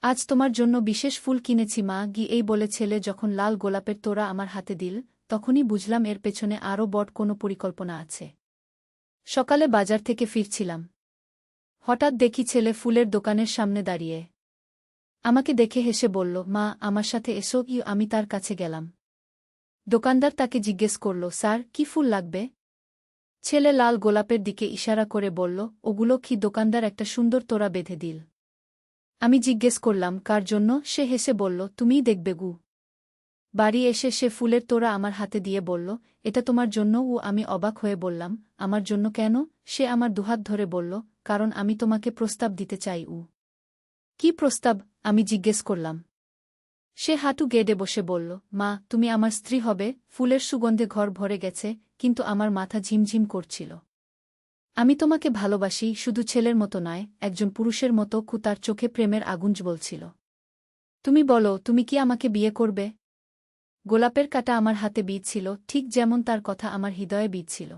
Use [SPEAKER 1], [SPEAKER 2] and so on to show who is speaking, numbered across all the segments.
[SPEAKER 1] আজ তোমার জন্য বিশেষ ফুল কিনেছি মা এই বলে ছেলে যখন লাল গোলাপের তোড়া আমার হাতে দিল তখনই বুঝলাম এর পেছনে আরও বড় কোনো পরিকল্পনা আছে। সকালে বাজার থেকে ফিরছিলাম। হঠাৎ দেখি ছেলে ফুলের দোকানের সামনে দাঁড়িয়ে। আমাকে দেখে হেসে বলল, মা আমার সাথে এসো। আমি তার কাছে গেলাম। দোকানদার তাকে জিজ্ঞেস করল, স্যার কি ফুল লাগবে? ছেলে লাল গোলাপের দিকে ইশারা করে বলল, ওগুলো কি? দোকানদার একটা সুন্দর তোড়া বেঁধে দিল। আমি জিজ্ঞেস করলাম, কার জন্য? সে হেসে বলল, তুমিই দেখবে গু। বাড়ি এসে সে ফুলের তোড়া আমার হাতে দিয়ে বলল, এটা তোমার জন্য। আমি অবাক হয়ে বললাম, আমার জন্য কেন? সে আমার দুহাত ধরে বলল, কারণ আমি তোমাকে প্রস্তাব দিতে চাই। কি প্রস্তাব? আমি জিজ্ঞেস করলাম। সে হাঁটু গেড়ে বসে বলল, মা তুমি আমার স্ত্রী হবে। ফুলের সুগন্ধে ঘর ভরে গেছে, কিন্তু আমার মাথা ঝিমঝিম করছিল। আমি তোমাকে ভালোবাসি, শুধু ছেলের মতো নয়, একজন পুরুষের মতো। তার চোখে প্রেমের আগুন জ্বলছিল। তুমি বলো, তুমি কি আমাকে বিয়ে করবে? গোলাপের কাঁটা আমার হাতে বিঁধছিল, ঠিক যেমন তার কথা আমার হৃদয়ে বিঁধছিল।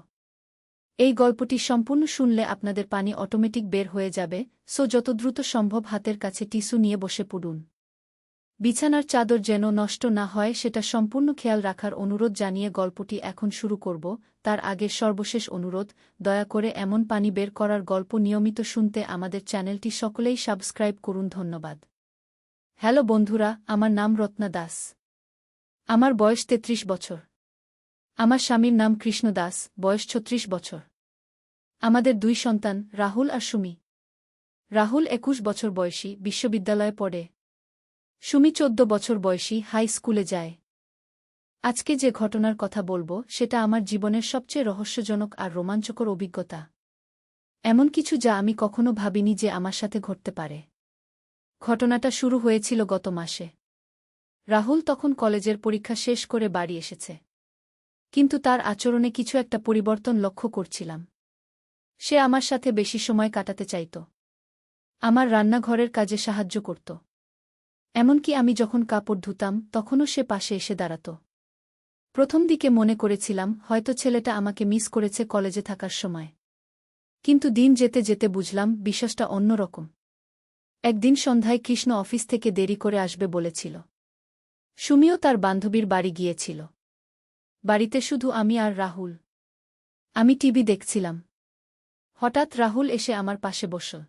[SPEAKER 1] এই গল্পটি সম্পূর্ণ শুনলে আপনাদের পানি অটোমেটিক বের হয়ে যাবে, যত দ্রুত সম্ভব হাতের কাছে টিস্যু নিয়ে বসে পড়ুন। বিছানার চাদর যেন নষ্ট না হয় সেটা সম্পূর্ণ খেয়াল রাখার অনুরোধ জানিয়ে গল্পটি এখন শুরু করব। তার আগে সর্বশেষ অনুরোধ, দয়া করে এমন পানি বের করার গল্প নিয়মিত শুনতে আমাদের চ্যানেলটি সকলেই সাবস্ক্রাইব করুন। ধন্যবাদ। হ্যালো বন্ধুরা, আমার নাম রত্না দাস। আমার বয়স ৩৩ বছর। আমার স্বামীর নাম কৃষ্ণ দাস, বয়স ৩৬ বছর। আমাদের ২ সন্তান, রাহুল আর সুমি। রাহুল ২১ বছর বয়সী, বিশ্ববিদ্যালয়ে পড়ে। সুমি ১৪ বছর বয়সী, হাই স্কুলে যায়। আজকে যে ঘটনার কথা বলবো সেটা আমার জীবনের সবচেয়ে রহস্যজনক আর রোমাঞ্চকর অভিজ্ঞতা। এমন কিছু যা আমি কখনো ভাবিনি যে আমার সাথে ঘটতে পারে। ঘটনাটা শুরু হয়েছিল গত মাসে। রাহুল তখন কলেজের পরীক্ষা শেষ করে বাড়ি এসেছে। কিন্তু তার আচরণে কিছু একটা পরিবর্তন লক্ষ্য করছিলাম। সে আমার সাথে বেশি সময় কাটাতে চাইত। আমার রান্নাঘরের কাজে সাহায্য করত। এমনকি আমি যখন কাপড় ধুতাম তখনও সে পাশে এসে দাঁড়াত। প্রথম দিকে মনে করেছিলাম হয়তো ছেলেটা আমাকে মিস করেছে কলেজে থাকার সময়। কিন্তু দিন যেতে যেতে বুঝলাম বিশ্বাসটা অন্যরকম। একদিন সন্ধ্যায় কৃষ্ণ অফিস থেকে দেরি করে আসবে বলেছিল। সুমিও তার বান্ধবীর বাড়ি গিয়েছিল। বাড়িতে শুধু আমি আর রাহুল। আমি টিভি দেখছিলাম। হঠাৎ রাহুল এসে আমার পাশে বসল।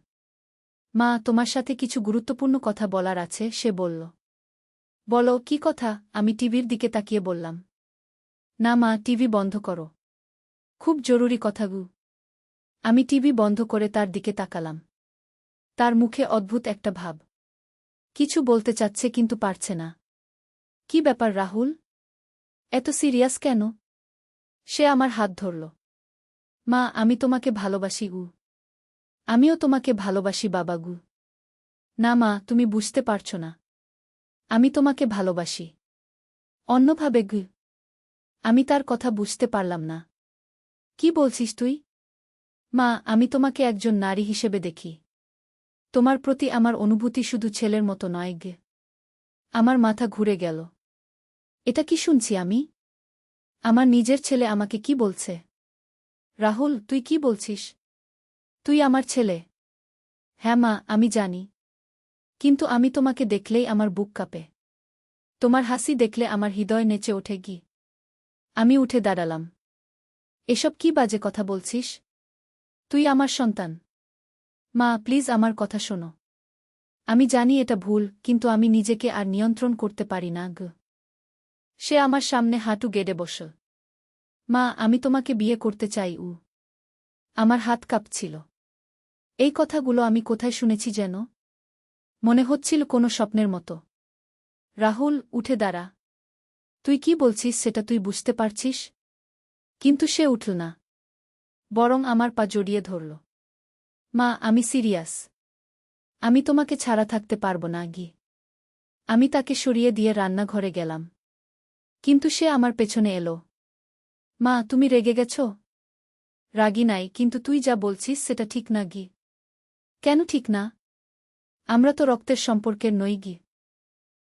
[SPEAKER 1] মা তোমার সাথে কিছু গুরুত্বপূর্ণ কথা বলার আছে, সে বলল। বলো, কি কথা? আমি টিভির দিকে তাকিয়ে বললাম। না মা, টিভি বন্ধ করো। খুব জরুরি কথা গু। আমি টিভি বন্ধ করে তার দিকে তাকালাম। তার মুখে অদ্ভুত একটা ভাব। কিছু বলতে চাচ্ছে কিন্তু পারছে না। কি ব্যাপার রাহুল? এত সিরিয়াস কেন? সে আমার হাত ধরল। মা আমি তোমাকে ভালোবাসি গু। আমিও তোমাকে ভালোবাসি বাবা গু। না মা, তুমি বুঝতে পারছ না। আমি তোমাকে ভালোবাসি অন্যভাবে গু। আমি তার কথা বুঝতে পারলাম না। কি বলছিস তুই? মা আমি তোমাকে একজন নারী হিসেবে দেখি। তোমার প্রতি আমার অনুভূতি শুধু ছেলের মতো নয় গে। আমার মাথা ঘুরে গেল। এটা কি শুনছি আমি? আমার নিজের ছেলে আমাকে কি বলছে? রাহুল তুই কি বলছিস? তুই আমার ছেলে। হ্যাঁ মা, আমি জানি। কিন্তু আমি তোমাকে দেখলেই আমার বুক কাঁপে। তোমার হাসি দেখলে আমার হৃদয় নেচে ওঠে গি। আমি উঠে দাঁড়ালাম। এসব কি বাজে কথা বলছিস? তুই আমার সন্তান। মা প্লিজ আমার কথা শোনো। আমি জানি এটা ভুল, কিন্তু আমি নিজেকে আর নিয়ন্ত্রণ করতে পারি না গ। সে আমার সামনে হাঁটু গেড়ে বসল। মা আমি তোমাকে বিয়ে করতে চাই। আমার হাত কাঁপছিল। এই কথাগুলো আমি কোথায় শুনেছি যেন? মনে হচ্ছিল কোনো স্বপ্নের মতো। রাহুল উঠে দাঁড়া। তুই কি বলছিস সেটা তুই বুঝতে পারছিস? কিন্তু সে উঠল না। বরং আমার পা জড়িয়ে ধরল। মা আমি সিরিয়াস। আমি তোমাকে ছাড়া থাকতে পারব না গি। আমি তাকে সরিয়ে দিয়ে রান্নাঘরে গেলাম। কিন্তু সে আমার পেছনে এলো। মা তুমি রেগে গেছ? রাগি নাই, কিন্তু তুই যা বলছিস সেটা ঠিক না গি। কেন ঠিক না? আমরা তো রক্তের সম্পর্কের নই গি।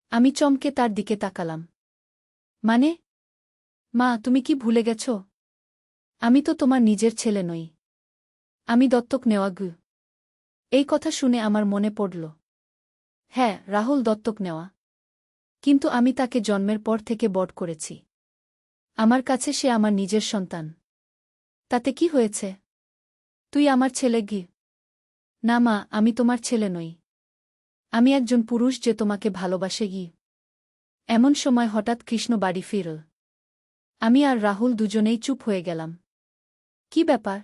[SPEAKER 1] আমি চমকে তার দিকে তাকালাম। মানে? মা তুমি কি ভুলে গেছ? আমি তো তোমার নিজের ছেলে নই। আমি দত্তক নেওয়া গু। এই কথা শুনে আমার মনে পড়ল। হ্যাঁ, রাহুল দত্তক নেওয়া। কিন্তু আমি তাকে জন্মের পর থেকে বড় করেছি। আমার কাছে সে আমার নিজের সন্তান। তাতে কি হয়েছে? তুই আমার ছেলে গি। না মা, আমি তোমার ছেলে নই। আমি একজন পুরুষ যে তোমাকে ভালোবাসে গি। এমন সময় হঠাৎ কৃষ্ণ বাড়ি ফিরল। আমি আর রাহুল দুজনেই চুপ হয়ে গেলাম। কি ব্যাপার?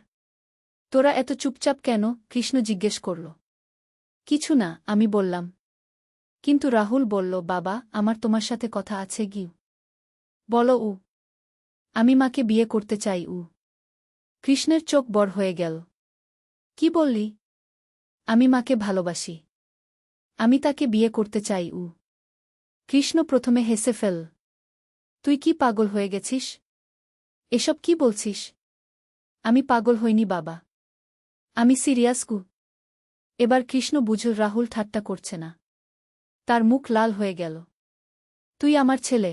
[SPEAKER 1] তোরা এত চুপচাপ কেন? কৃষ্ণ জিজ্ঞেস করল। কিছু না, আমি বললাম। কিন্তু রাহুল বলল, বাবা, আমার তোমার সাথে কথা আছে গি। বলো উ। আমি মাকে বিয়ে করতে চাই উ। কৃষ্ণের চোখ বড় হয়ে গেল। কি বললি? আমি মাকে ভালোবাসি। আমি তাকে বিয়ে করতে চাই উ। কৃষ্ণ প্রথমে হেসে ফেল। তুই কি পাগল হয়ে গেছিস? এসব কি বলছিস? আমি পাগল হইনি বাবা। আমি সিরিয়াস গু। এবার কৃষ্ণ বুঝল রাহুল ঠাট্টা করছে না। তার মুখ লাল হয়ে গেল। তুই আমার ছেলে।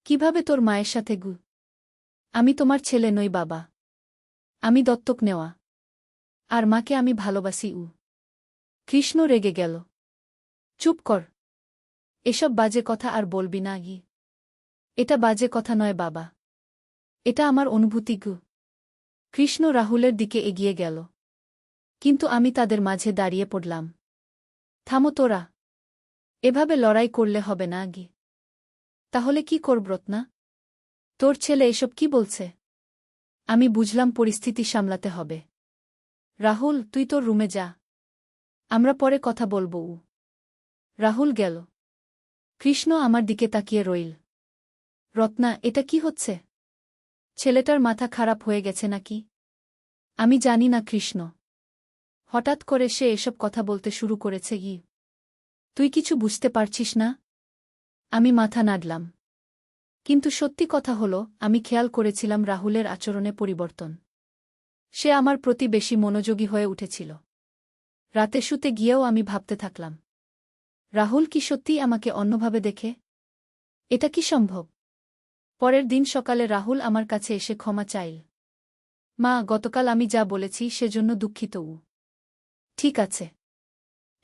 [SPEAKER 1] কিভাবে তোর মায়ের সাথে গু? আমি তোমার ছেলে নই বাবা। আমি দত্তক নেওয়া। আর মাকে আমি ভালোবাসি উ। কৃষ্ণ রেগে গেল। চুপ কর। এসব বাজে কথা আর বলবি না গি। এটা বাজে কথা নয় বাবা। এটা আমার অনুভূতি গু। কৃষ্ণ রাহুলের দিকে এগিয়ে গেল। কিন্তু আমি তাদের মাঝে দাঁড়িয়ে পড়লাম। থামো তোরা। এভাবে লড়াই করলে হবে না গি। তাহলে কি করব রত্না? তোর ছেলে এসব কি বলছে? আমি বুঝলাম পরিস্থিতি সামলাতে হবে। রাহুল, তুই তোর রুমে যা। আমরা পরে কথা বলবো উ। রাহুল গেল। কৃষ্ণ আমার দিকে তাকিয়ে রইল। রত্না, এটা কি হচ্ছে? ছেলেটার মাথা খারাপ হয়ে গেছে নাকি? আমি জানি না কৃষ্ণ। হঠাৎ করে সে এসব কথা বলতে শুরু করেছে গি। তুই কিছু বুঝতে পারছিস না? আমি মাথা নাড়লাম। কিন্তু সত্যি কথা হলো, আমি খেয়াল করেছিলাম রাহুলের আচরণে পরিবর্তন। সে আমার প্রতি বেশি মনোযোগী হয়ে উঠেছিল। রাতে শুতে গিয়েও আমি ভাবতে থাকলাম, রাহুল কি সত্যিই আমাকে অন্যভাবে দেখে? এটা কি সম্ভব? পরের দিন সকালে রাহুল আমার কাছে এসে ক্ষমা চাইল। মা, গতকাল আমি যা বলেছি সেজন্য দুঃখিত উ। ঠিক আছে।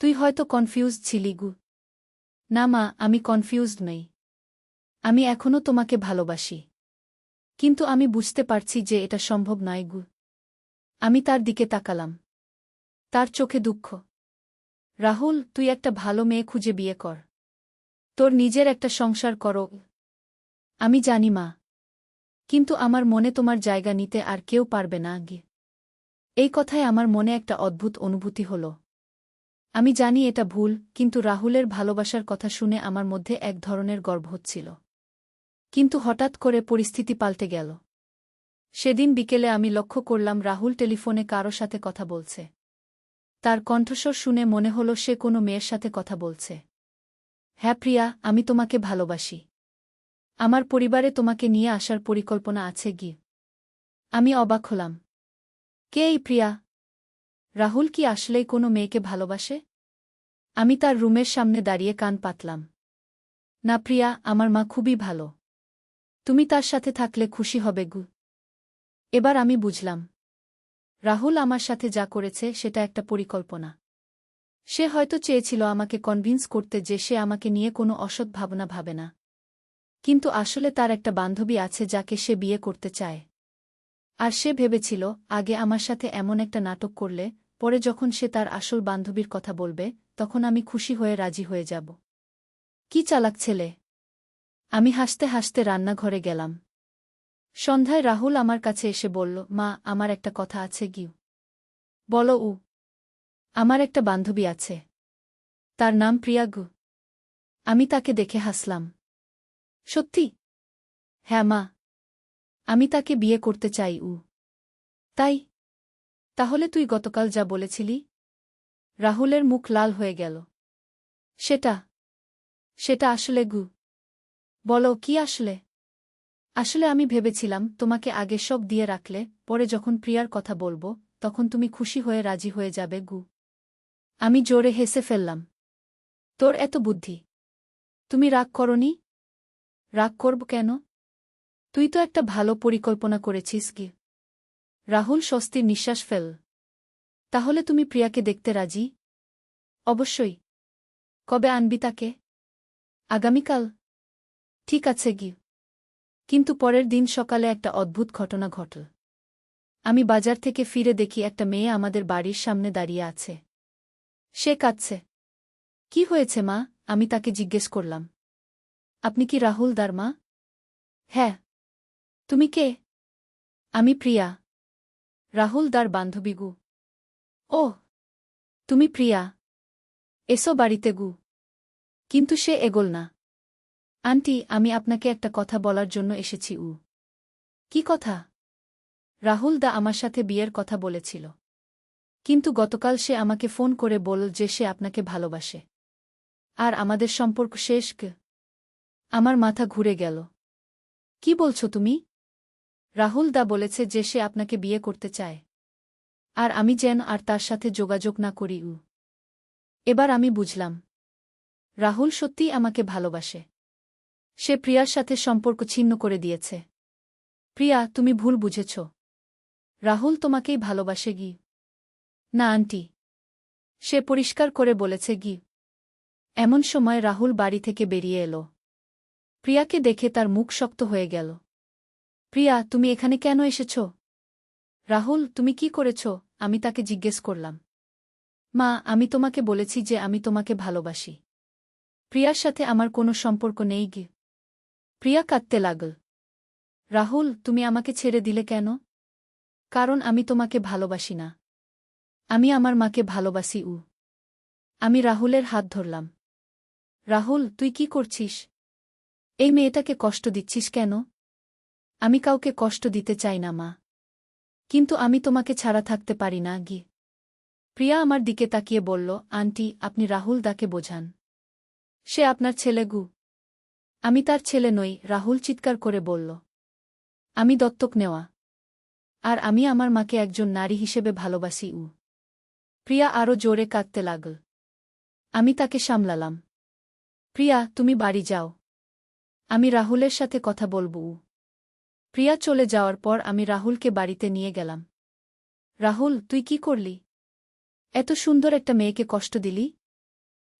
[SPEAKER 1] তুই হয়তো কনফিউজড ছিলি গু। না মা, আমি কনফিউজড নই। আমি এখনও তোমাকে ভালোবাসি। কিন্তু আমি বুঝতে পারছি যে এটা সম্ভব নয় গু। আমি তার দিকে তাকালাম। তার চোখে দুঃখ। রাহুল, তুই একটা ভালো মেয়ে খুঁজে বিয়ে কর। তোর নিজের একটা সংসার করো। আমি জানি মা। কিন্তু আমার মনে তোমার জায়গা নিতে আর কেউ পারবে না গি। এই কথায় আমার মনে একটা অদ্ভুত অনুভূতি হল। আমি জানি এটা ভুল, কিন্তু রাহুলের ভালোবাসার কথা শুনে আমার মধ্যে এক ধরনের গর্ব হচ্ছিল। কিন্তু হঠাৎ করে পরিস্থিতি পাল্টে গেল। সেদিন বিকেলে আমি লক্ষ্য করলাম রাহুল টেলিফোনে কারো সাথে কথা বলছে। তার কণ্ঠস্বর শুনে মনে হলো সে কোনো মেয়ের সাথে কথা বলছে। হ্যাঁ প্রিয়া, আমি তোমাকে ভালোবাসি। আমার পরিবারে তোমাকে নিয়ে আসার পরিকল্পনা আছে গি। আমি অবাক হলাম। কে এই প্রিয়া? রাহুল কি আসলেই কোনো মেয়েকে ভালোবাসে? আমি তার রুমের সামনে দাঁড়িয়ে কান পাতলাম। না প্রিয়া, আমার মা খুবই ভালো। তুমি তার সাথে থাকলে খুশি হবে গু। এবার আমি বুঝলাম, রাহুল আমার সাথে যা করেছে সেটা একটা পরিকল্পনা। সে হয়তো চেয়েছিল আমাকে কনভিন্স করতে যে সে আমাকে নিয়ে কোনো অসৎ ভাবনা ভাবে না। কিন্তু আসলে তার একটা বান্ধবী আছে যাকে সে বিয়ে করতে চায়। আর সে ভেবেছিল, আগে আমার সাথে এমন একটা নাটক করলে, পরে যখন সে তার আসল বান্ধবীর কথা বলবে, তখন আমি খুশি হয়ে রাজি হয়ে যাব। কি চালাক ছেলে! আমি হাসতে হাসতে রান্নাঘরে গেলাম। সন্ধ্যায় রাহুল আমার কাছে এসে বলল, মা, আমার একটা কথা আছে গিউ। বলো উ। আমার একটা বান্ধবী আছে। তার নাম প্রিয়া গু। আমি তাকে দেখে হাসলাম। সত্যি? হ্যাঁ মা। আমি তাকে বিয়ে করতে চাই উ। তাই? তাহলে তুই গতকাল যা বলেছিলি? রাহুলের মুখ লাল হয়ে গেল। সেটা সেটা আসলে গু। বলো, কি আসলে? আসলে আমি ভেবেছিলাম তোমাকে আগে সব দিয়ে রাখলে, পরে যখন প্রিয়ার কথা বলবো, তখন তুমি খুশি হয়ে রাজি হয়ে যাবে গু। আমি জোরে হেসে ফেললাম। তোর এত বুদ্ধি! তুমি রাগ করনি? রাগ করব কেন? তুই তো একটা ভালো পরিকল্পনা করেছিস কি। রাহুল স্বস্তির নিঃশ্বাস ফেল। তাহলে তুমি প্রিয়াকে দেখতে রাজি? অবশ্যই। কবে আনবি তাকে? আগামীকাল? ঠিক আছে গি। কিন্তু পরের দিন সকালে একটা অদ্ভুত ঘটনা ঘটল। আমি বাজার থেকে ফিরে দেখি একটা মেয়ে আমাদের বাড়ির সামনে দাঁড়িয়ে আছে। সে কাঁদছে। কি হয়েছে মা? আমি তাকে জিজ্ঞেস করলাম। আপনি কি রাহুল দার মা? হ্যাঁ। তুমি কে? আমি প্রিয়া, রাহুল দার বান্ধবী গু। ওহ, তুমি প্রিয়া। এসো বাড়িতে গু। কিন্তু সে এগোল না। আন্টি, আমি আপনাকে একটা কথা বলার জন্য এসেছি। কি কথা? রাহুল দা আমার সাথে বিয়ের কথা বলেছিল। কিন্তু গতকাল সে আমাকে ফোন করে বলল যে সে আপনাকে ভালোবাসে। আর আমাদের সম্পর্ক শেষ। আমার মাথা ঘুরে গেল। কি বলছো তুমি? রাহুল দা বলেছে যে সে আপনাকে বিয়ে করতে চায়। আর আমি যেন আর তার সাথে যোগাযোগ না করি। এবার আমি বুঝলাম, রাহুল সত্যিই আমাকে ভালোবাসে। সে প্রিয়ার সাথে সম্পর্ক ছিন্ন করে দিয়েছে। প্রিয়া, তুমি ভুল বুঝেছ। রাহুল তোমাকেই ভালোবাসে গি। না আন্টি। সে পরিষ্কার করে বলেছে গি। এমন সময় রাহুল বাড়ি থেকে বেরিয়ে এলো। প্রিয়াকে দেখে তার মুখ শক্ত হয়ে গেল। প্রিয়া, তুমি এখানে কেন এসেছ? রাহুল, তুমি কি করেছ? আমি তাকে জিজ্ঞেস করলাম। মা, আমি তোমাকে বলেছি যে আমি তোমাকে ভালোবাসি। প্রিয়ার সাথে আমার কোনো সম্পর্ক নেই গি। প্রিয়া কাঁদতে লাগল। রাহুল, তুমি আমাকে ছেড়ে দিলে কেন? কারণ আমি তোমাকে ভালোবাসি না। আমি আমার মাকে ভালোবাসি। আমি রাহুলের হাত ধরলাম। রাহুল, তুই কি করছিস? এই মেয়েটাকে কষ্ট দিচ্ছিস কেন? আমি কাউকে কষ্ট দিতে চাই না মা। কিন্তু আমি তোমাকে ছাড়া থাকতে পারি না গি। প্রিয়া আমার দিকে তাকিয়ে বলল, আন্টি, আপনি রাহুল দাকে বোঝান। সে আপনার ছেলে গু। আমি তার ছেলে নই, রাহুল চিৎকার করে বলল। আমি দত্তক নেওয়া। আর আমি আমার মাকে একজন নারী হিসেবে ভালোবাসি। প্রিয়া আরও জোরে কাঁদতে লাগল। আমি তাকে সামলালাম। প্রিয়া, তুমি বাড়ি যাও। আমি রাহুলের সাথে কথা বলবো। প্রিয়া চলে যাওয়ার পর আমি রাহুলকে বাড়িতে নিয়ে গেলাম। রাহুল, তুই কি করলি? এত সুন্দর একটা মেয়েকে কষ্ট দিলি?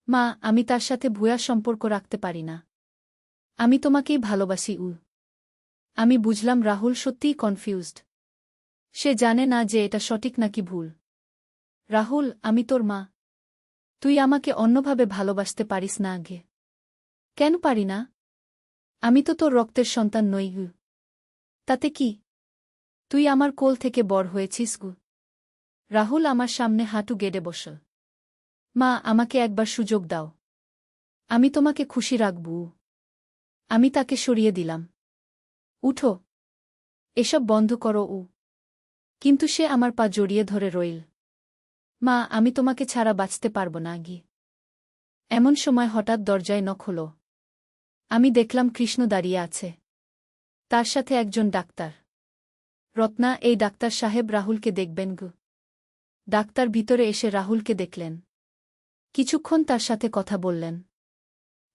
[SPEAKER 1] মা, আমি তার সাথে ভুয়া সম্পর্ক রাখতে পারি না। আমি তোমাকেই ভালোবাসি। আমি বুঝলাম রাহুল সত্যিই কনফিউজড। সে জানে না যে এটা সঠিক নাকি ভুল। রাহুল, আমি তোর মা। তুই আমাকে অন্যভাবে ভালোবাসতে পারিস না আগে? কেন পারি না? আমি তো তোর রক্তের সন্তান নই। তাতে কি? তুই আমার কোল থেকে বড় হয়েছিস গু। রাহুল আমার সামনে হাঁটু গেড়ে বসল। মা, আমাকে একবার সুযোগ দাও। আমি তোমাকে খুশি রাখব। আমি তাকে সরিয়ে দিলাম। উঠো। এসব বন্ধ করো। কিন্তু সে আমার পা জড়িয়ে ধরে রইল। মা, আমি তোমাকে ছাড়া বাঁচতে পারব না গি। এমন সময় হঠাৎ দরজায় নখ হলো। আমি দেখলাম কৃষ্ণ দাঁড়িয়ে আছে। তার সাথে একজন ডাক্তার। রত্না, এই ডাক্তার সাহেব রাহুলকে দেখবেন গু। ডাক্তার ভিতরে এসে রাহুলকে দেখলেন। কিছুক্ষণ তার সাথে কথা বললেন।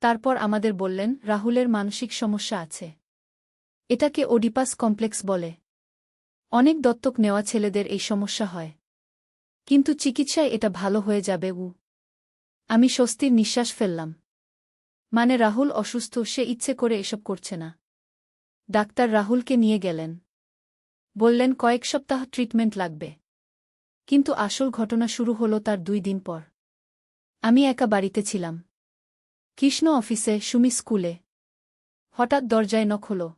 [SPEAKER 1] তারপর আমাদের বললেন, রাহুলের মানসিক সমস্যা আছে। এটাকে ওডিপাস কমপ্লেক্স বলে। অনেক দত্তক নেওয়া ছেলেদের এই সমস্যা হয়। কিন্তু চিকিৎসায় এটা ভালো হয়ে যাবে। আমি স্বস্তির নিঃশ্বাস ফেললাম। মানে রাহুল অসুস্থ, সে ইচ্ছে করে এসব করছে না। ডাক্তার রাহুলকে নিয়ে গেলেন। বললেন কয়েক সপ্তাহ ট্রিটমেন্ট লাগবে। কিন্তু আসল ঘটনা শুরু হলো তার 2 দিন পর। আমি একা বাড়িতে ছিলাম। কৃষ্ণ অফিসে, সুমি স্কুলে। হঠাৎ দরজায় নখ হলো।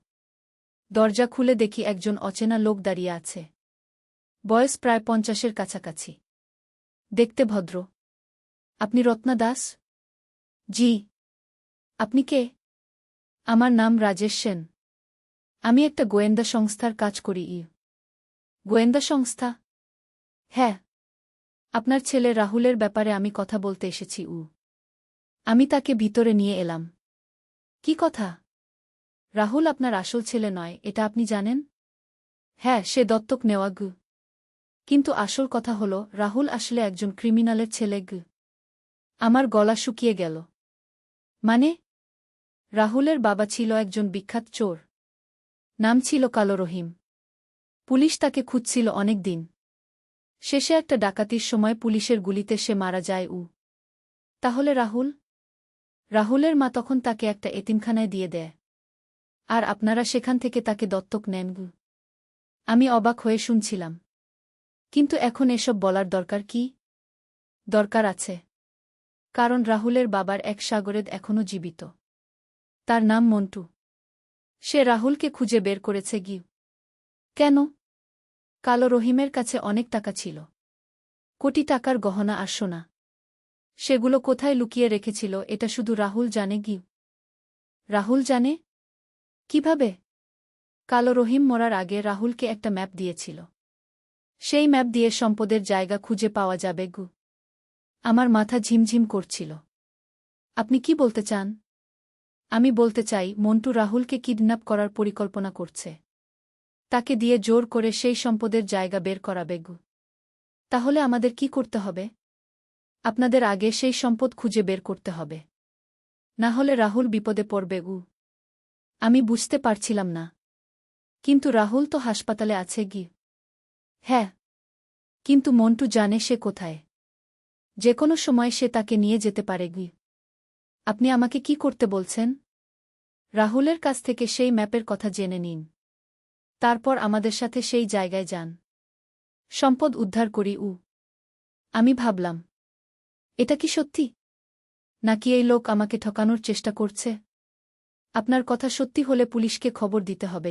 [SPEAKER 1] দরজা খুলে দেখি একজন অচেনা লোক দাঁড়িয়ে আছে। বয়স প্রায় 50-এর কাছাকাছি। দেখতে ভদ্র। আপনি রত্না দাস? জি। আপনি কে? আমার নাম রাজেশ সেন। আমি একটা গোয়েন্দা সংস্থার কাজ করি। গোয়েন্দা সংস্থা? হ্যাঁ। আপনার ছেলে রাহুলের ব্যাপারে আমি কথা বলতে এসেছি। আমি তাকে ভিতরে নিয়ে এলাম। কি কথা? রাহুল আপনার আসল ছেলে নয়, এটা আপনি জানেন? হ্যাঁ, সে দত্তক নেওয়া গু। কিন্তু আসল কথা হলো, রাহুল আসলে একজন ক্রিমিনালের ছেলে গু। আমার গলা শুকিয়ে গেল। মানে? রাহুলের বাবা ছিল একজন বিখ্যাত চোর। নাম ছিল কালো রহিম। পুলিশ তাকে খুঁজছিল অনেক দিন। শেষে একটা ডাকাতির সময় পুলিশের গুলিতে সে মারা যায়। তাহলে রাহুল? রাহুলের মা তখন তাকে একটা এতিমখানায় দিয়ে দেয়। আর আপনারা সেখান থেকে তাকে দত্তক নেন। আমি অবাক হয়ে শুনছিলাম। কিন্তু এখন এসব বলার দরকার কি? দরকার আছে। কারণ রাহুলের বাবার এক সাগরেদ এখনও জীবিত। তার নাম মন্টু। সে রাহুলকে খুঁজে বের করেছে। কেন? কালো রহিমের কাছে অনেক টাকা ছিল। কোটি টাকার গহনা আর সোনা। সেগুলো কোথায় লুকিয়ে রেখেছিল এটা শুধু রাহুল জানে। রাহুল জানে? কিভাবে? কালো রহিম মরার আগে রাহুলকে একটা ম্যাপ দিয়েছিল। সেই ম্যাপ দিয়ে সম্পদের জায়গা খুঁজে পাওয়া যাবে। আমার মাথা ঝিমঝিম করছিল। আপনি কি বলতে চান? আমি বলতে চাই মন্টু রাহুলকে কিডন্যাপ করার পরিকল্পনা করছে। তাকে দিয়ে জোর করে সেই সম্পদের জায়গা বের করাবে। তাহলে আমাদের কি করতে হবে? আপনাদের আগে সেই সম্পদ খুঁজে বের করতে হবে। না হলে রাহুল বিপদে পড়বে। আমি বুঝতে পারছিলাম না। কিন্তু রাহুল তো হাসপাতালে আছে। হ্যাঁ। কিন্তু মন্টু জানে সে কোথায়। যে কোনো সময় সে তাকে নিয়ে যেতে পারে। আপনি আমাকে কি করতে বলছেন? রাহুলের কাছ থেকে সেই ম্যাপের কথা জেনে নিন। তারপর আমাদের সাথে সেই জায়গায় যান। সম্পদ উদ্ধার করি। আমি ভাবলাম, এটা কি সত্যি? নাকি এই লোক আমাকে ঠকানোর চেষ্টা করছে? আপনার কথা সত্যি হলে পুলিশকে খবর দিতে হবে।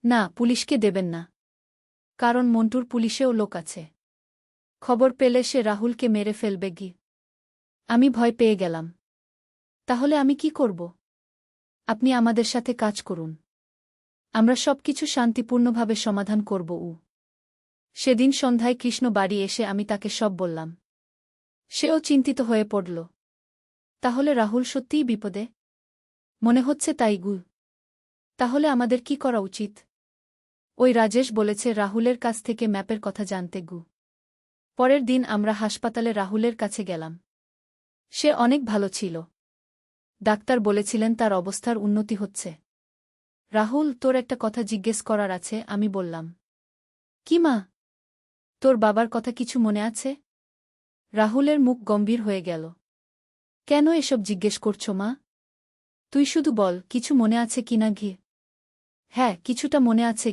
[SPEAKER 1] না, পুলিশকে দেবেন না। কারণ মন্টুর পুলিশেও লোক আছে। খবর পেলে সে রাহুলকে মেরে ফেলবে। আমি ভয় পেয়ে গেলাম। তাহলে আমি কি করব? আপনি আমাদের সাথে কাজ করুন। আমরা সবকিছু শান্তিপূর্ণভাবে সমাধান করব। সেদিন সন্ধ্যায় কৃষ্ণ বাড়ি এসে আমি তাকে সব বললাম। সেও চিন্তিত হয়ে পড়ল। তাহলে রাহুল সত্যিই বিপদে? মনে হচ্ছে তাই। তাহলে আমাদের কি করা উচিত? ওই রাজেশ বলেছে রাহুলের কাছ থেকে ম্যাপের কথা জানতে। পরের দিন আমরা হাসপাতালে রাহুলের কাছে গেলাম। সে অনেক ভালো ছিল। ডাক্তার বলেছিলেন তার অবস্থার উন্নতি হচ্ছে। রাহুল, তোর একটা কথা জিজ্ঞেস করার আছে। আমি বললাম। কি মা? তোর বাবার কথা কিছু মনে আছে? রাহুলের মুখ গম্ভীর হয়ে গেল। কেন এসব জিজ্ঞেস করছো মা? তুই শুধু বল কিছু মনে আছে কিনা। হ্যাঁ, কিছুটা মনে আছে।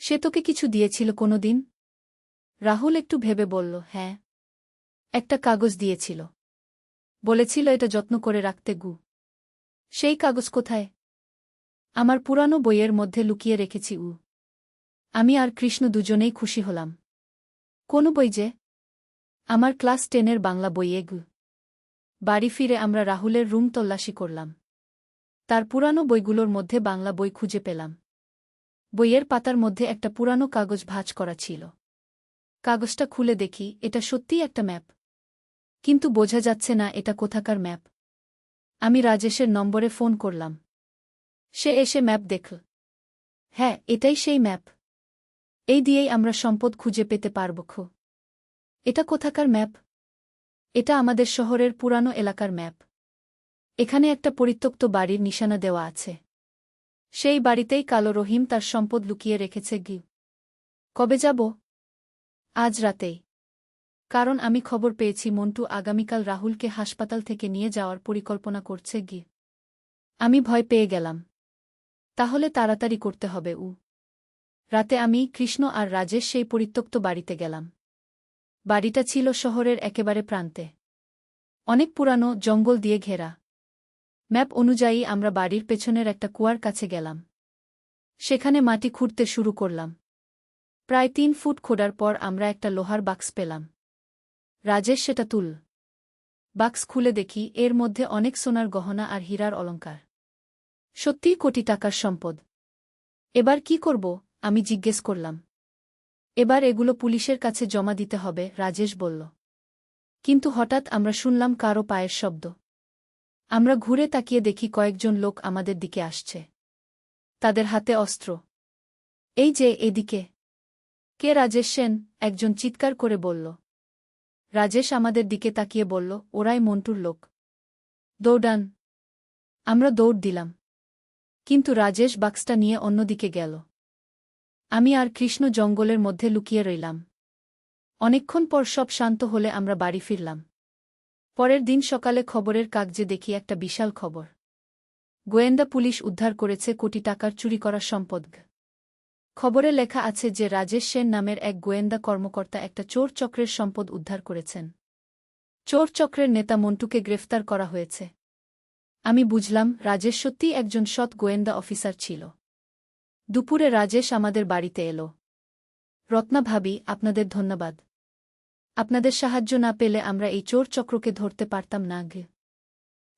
[SPEAKER 1] সে তোকে কিছু দিয়েছিল কোনোদিন? রাহুল একটু ভেবে বলল, হ্যাঁ। একটা কাগজ দিয়েছিল। বলেছিল এটা যত্ন করে রাখতে। সেই কাগজ কোথায়? আমার পুরানো বইয়ের মধ্যে লুকিয়ে রেখেছি। আমি আর কৃষ্ণ দুজনেই খুশি হলাম। কোন বই যে? আমার ক্লাস 10-এর বাংলা বইয়ে। বাড়ি ফিরে আমরা রাহুলের রুম তল্লাশি করলাম। তার পুরানো বইগুলোর মধ্যে বাংলা বই খুঁজে পেলাম। বইয়ের পাতার মধ্যে একটা পুরানো কাগজ ভাঁজ করা ছিল। কাগজটা খুলে দেখি এটা সত্যিই একটা ম্যাপ। কিন্তু বোঝা যাচ্ছে না এটা কোথাকার ম্যাপ। আমি রাজেশের নম্বরে ফোন করলাম। সে এসে ম্যাপ দেখল। হ্যাঁ, এটাই সেই ম্যাপ। এই দিয়েই আমরা সম্পদ খুঁজে পেতে পারব। এটা কোথাকার ম্যাপ? এটা আমাদের শহরের পুরানো এলাকার ম্যাপ। এখানে একটা পরিত্যক্ত বাড়ির নিশানা দেওয়া আছে। সেই বাড়িতেই কালো রহিম তার সম্পদ লুকিয়ে রেখেছে। কবে যাব? আজ রাতেই। কারণ আমি খবর পেয়েছি মন্টু আগামীকাল রাহুলকে হাসপাতাল থেকে নিয়ে যাওয়ার পরিকল্পনা করছে। আমি ভয় পেয়ে গেলাম। তাহলে তাড়াতাড়ি করতে হবে। রাতে আমি, কৃষ্ণ আর রাজেশ সেই পরিত্যক্ত বাড়িতে গেলাম। বাড়িটা ছিল শহরের একেবারে প্রান্তে। অনেক পুরানো, জঙ্গল দিয়ে ঘেরা। ম্যাপ অনুযায়ী আমরা বাড়ির পেছনের একটা কুয়ার কাছে গেলাম। সেখানে মাটি খুঁড়তে শুরু করলাম। প্রায় 3 ফুট খোঁড়ার পর আমরা একটা লোহার বাক্স পেলাম। রাজেশ সেটা তুল। বাক্স খুলে দেখি এর মধ্যে অনেক সোনার গহনা আর হীরার অলংকার। সত্যিই কোটি টাকার সম্পদ। এবার কি করব? আমি জিজ্ঞেস করলাম। এবার এগুলো পুলিশের কাছে জমা দিতে হবে, রাজেশ বলল। কিন্তু হঠাৎ আমরা শুনলাম কারো পায়ের শব্দ। আমরা ঘুরে তাকিয়ে দেখি কয়েকজন লোক আমাদের দিকে আসছে। তাদের হাতে অস্ত্র। এই যে, এদিকে। কে? রাজেশ সেন, একজন চিৎকার করে বলল। রাজেশ আমাদের দিকে তাকিয়ে বলল, ওরাই মন্টুর লোক। দৌড়ান। আমরা দৌড় দিলাম। কিন্তু রাজেশ বাক্সটা নিয়ে অন্যদিকে গেল। আমি আর কৃষ্ণ জঙ্গলের মধ্যে লুকিয়ে রইলাম। অনেকক্ষণ পর সব শান্ত হলে আমরা বাড়ি ফিরলাম। পরের দিন সকালে খবরের কাগজে দেখি একটা বিশাল খবর। গোয়েন্দা পুলিশ উদ্ধার করেছে কোটি টাকার চুরি করা সম্পদ। খবরে লেখা আছে যে রাজেশ সেন নামের এক গোয়েন্দা কর্মকর্তা একটা চোর চক্রের সম্পদ উদ্ধার করেছেন। চোর চক্রের নেতা মন্টুকে গ্রেফতার করা হয়েছে। আমি বুঝলাম রাজেশ সত্যিই একজন সৎ গোয়েন্দা অফিসার ছিল। দুপুরে রাজেশ আমাদের বাড়িতে এলো। রত্না ভাবি, আপনাদের ধন্যবাদ। আপনাদের সাহায্য না পেলে আমরা এই চোর চক্রকে ধরতে পারতাম না।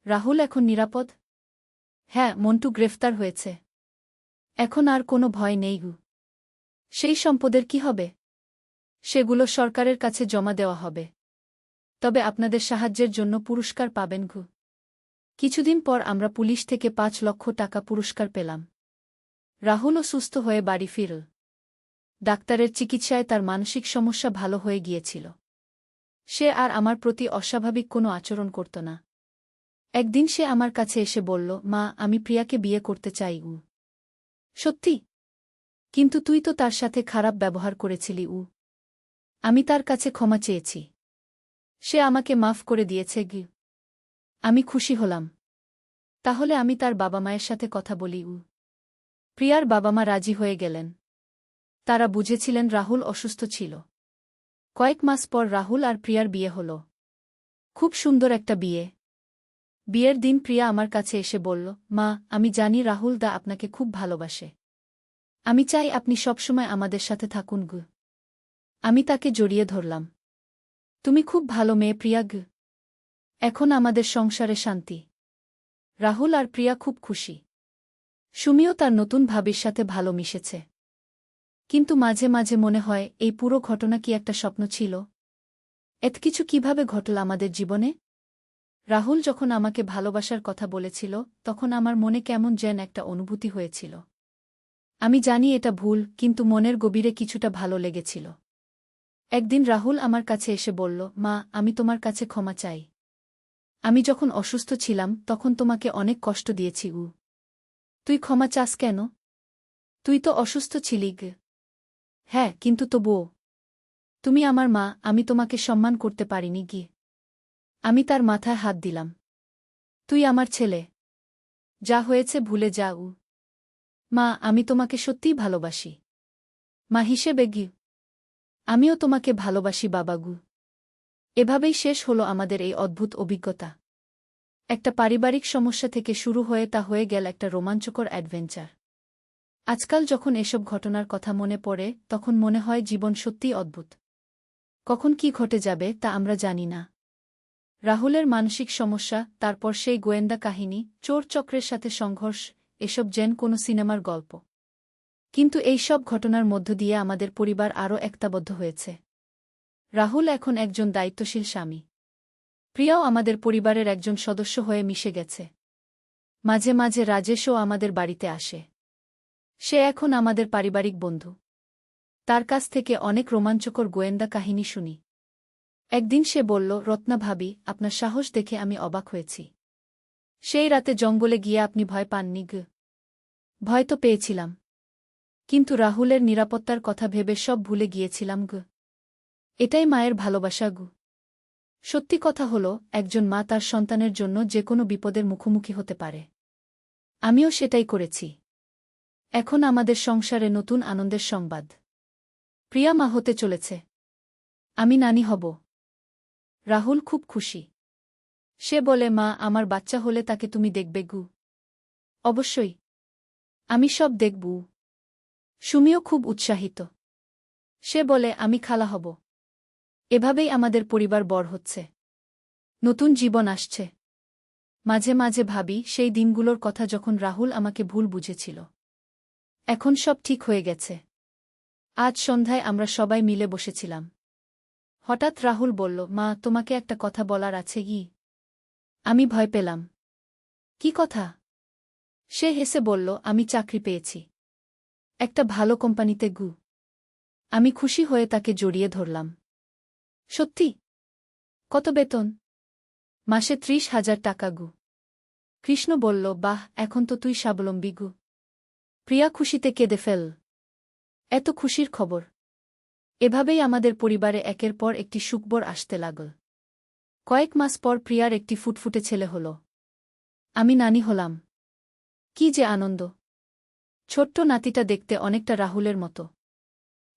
[SPEAKER 1] রাহুল এখন নিরাপদ? হ্যাঁ, মন্টু গ্রেফতার হয়েছে। এখন আর কোনো ভয় নেই। সেই সম্পদের কি হবে? সেগুলো সরকারের কাছে জমা দেওয়া হবে। তবে আপনাদের সাহায্যের জন্য পুরস্কার পাবেন। কিছুদিন পর আমরা পুলিশ থেকে ৫ লক্ষ টাকা পুরস্কার পেলাম। রাহুলও সুস্থ হয়ে বাড়ি ফিরল। ডাক্তারের চিকিৎসায় তার মানসিক সমস্যা ভালো হয়ে গিয়েছিল। সে আর আমার প্রতি অস্বাভাবিক কোনো আচরণ করত না। একদিন সে আমার কাছে এসে বলল, মা, আমি প্রিয়াকে বিয়ে করতে চাই। সত্যি? কিন্তু তুই তো তার সাথে খারাপ ব্যবহার করেছিলি। আমি তার কাছে ক্ষমা চেয়েছি। সে আমাকে মাফ করে দিয়েছে। আমি খুশি হলাম। তাহলে আমি তার বাবা মায়ের সাথে কথা বলি। প্রিয়ার বাবা মা রাজি হয়ে গেলেন। তারা বুঝেছিলেন রাহুল অসুস্থ ছিল। কয়েক মাস পর রাহুল আর প্রিয়ার বিয়ে হল। খুব সুন্দর একটা বিয়ে। বিয়ের দিন প্রিয়া আমার কাছে এসে বলল, মা, আমি জানি রাহুল দা আপনাকে খুব ভালোবাসে। আমি চাই আপনি সবসময় আমাদের সাথে থাকুন। আমি তাকে জড়িয়ে ধরলাম। তুমি খুব ভালো মেয়ে প্রিয়া। এখন আমাদের সংসারে শান্তি। রাহুল আর প্রিয়া খুব খুশি। সুমিও তার নতুন ভাবির সাথে ভালো মিশেছে। কিন্তু মাঝে মাঝে মনে হয় এই পুরো ঘটনা কি একটা স্বপ্ন ছিল? এত কিছু কিভাবে ঘটল আমাদের জীবনে? রাহুল যখন আমাকে ভালোবাসার কথা বলেছিল তখন আমার মনে কেমন যেন একটা অনুভূতি হয়েছিল। আমি জানি এটা ভুল, কিন্তু মনের গভীরে কিছুটা ভালো লেগেছিল। একদিন রাহুল আমার কাছে এসে বলল, মা, আমি তোমার কাছে ক্ষমা চাই। আমি যখন অসুস্থ ছিলাম তখন তোমাকে অনেক কষ্ট দিয়েছি। তুই ক্ষমা চাস কেন? তুই তো অসুস্থ ছিলি। হ্যাঁ, কিন্তু তবুও তুমি আমার মা, আমি তোমাকে সম্মান করতে পারিনি। আমি তার মাথায় হাত দিলাম। তুই আমার ছেলে। যা হয়েছে ভুলে যা। মা, আমি তোমাকে সত্যিই ভালোবাসি। মা হিসেবে আমিও তোমাকে ভালোবাসি বাবাগু। এভাবেই শেষ হলো আমাদের এই অদ্ভুত অভিজ্ঞতা। একটা পারিবারিক সমস্যা থেকে শুরু হয়ে তা হয়ে গেল একটা রোমাঞ্চকর অ্যাডভেঞ্চার। আজকাল যখন এসব ঘটনার কথা মনে পড়ে তখন মনে হয় জীবন সত্যিই অদ্ভুত। কখন কি ঘটে যাবে তা আমরা জানি না। রাহুলের মানসিক সমস্যা, তারপর সেই গোয়েন্দা কাহিনী, চোর চক্রের সাথে সংঘর্ষ, এসব যেন কোনো সিনেমার গল্প। কিন্তু এই সব ঘটনার মধ্য দিয়ে আমাদের পরিবার আরও একতাবদ্ধ হয়েছে। রাহুল এখন একজন দায়িত্বশীল স্বামী। প্রিয়াও আমাদের পরিবারের একজন সদস্য হয়ে মিশে গেছে। মাঝে মাঝে রাজেশও আমাদের বাড়িতে আসে। সে এখন আমাদের পারিবারিক বন্ধু। তার কাছ থেকে অনেক রোমাঞ্চকর গোয়েন্দা কাহিনী শুনি। একদিন সে বলল, রত্না ভাবি, আপনার সাহস দেখে আমি অবাক হয়েছি। সেই রাতে জঙ্গলে গিয়ে আপনি ভয় পাননি? ভয় তো পেয়েছিলাম, কিন্তু রাহুলের নিরাপত্তার কথা ভেবে সব ভুলে গিয়েছিলাম। এটাই মায়ের ভালোবাসা। সত্যি কথা হলো, একজন মা তার সন্তানের জন্য যে কোনো বিপদের মুখোমুখি হতে পারে। আমিও সেটাই করেছি। এখন আমাদের সংসারে নতুন আনন্দের সংবাদ। প্রিয়া মা হতে চলেছে। আমি নানি হব। রাহুল খুব খুশি। সে বলে, মা, আমার বাচ্চা হলে তাকে তুমি দেখবে? অবশ্যই। আমি সব দেখব। সুমিও খুব উৎসাহিত। সে বলে, আমি খালা হব। এভাবেই আমাদের পরিবার বড় হচ্ছে। নতুন জীবন আসছে। মাঝে মাঝে ভাবি সেই দিনগুলোর কথা যখন রাহুল আমাকে ভুল বুঝেছিল। এখন সব ঠিক হয়ে গেছে। আজ সন্ধ্যায় আমরা সবাই মিলে বসেছিলাম। হঠাৎ রাহুল বলল, মা, তোমাকে একটা কথা বলার আছে। আমি ভয় পেলাম। কি কথা? সে হেসে বলল, আমি চাকরি পেয়েছি একটা ভালো কোম্পানিতে। আমি খুশি হয়ে তাকে জড়িয়ে ধরলাম। সত্যি? কত বেতন? মাসে ৩০,০০০ টাকা। কৃষ্ণ বলল, বাহ, এখন তো তুই স্বাবলম্বী। প্রিয়া খুশিতে কেঁদে ফেল। এত খুশির খবর। এভাবেই আমাদের পরিবারে একের পর একটি সুখবর আসতে লাগল। কয়েক মাস পর প্রিয়ার একটি ফুটফুটে ছেলে হল। আমি নানি হলাম। কি যে আনন্দ! ছোট্ট নাতিটা দেখতে অনেকটা রাহুলের মতো।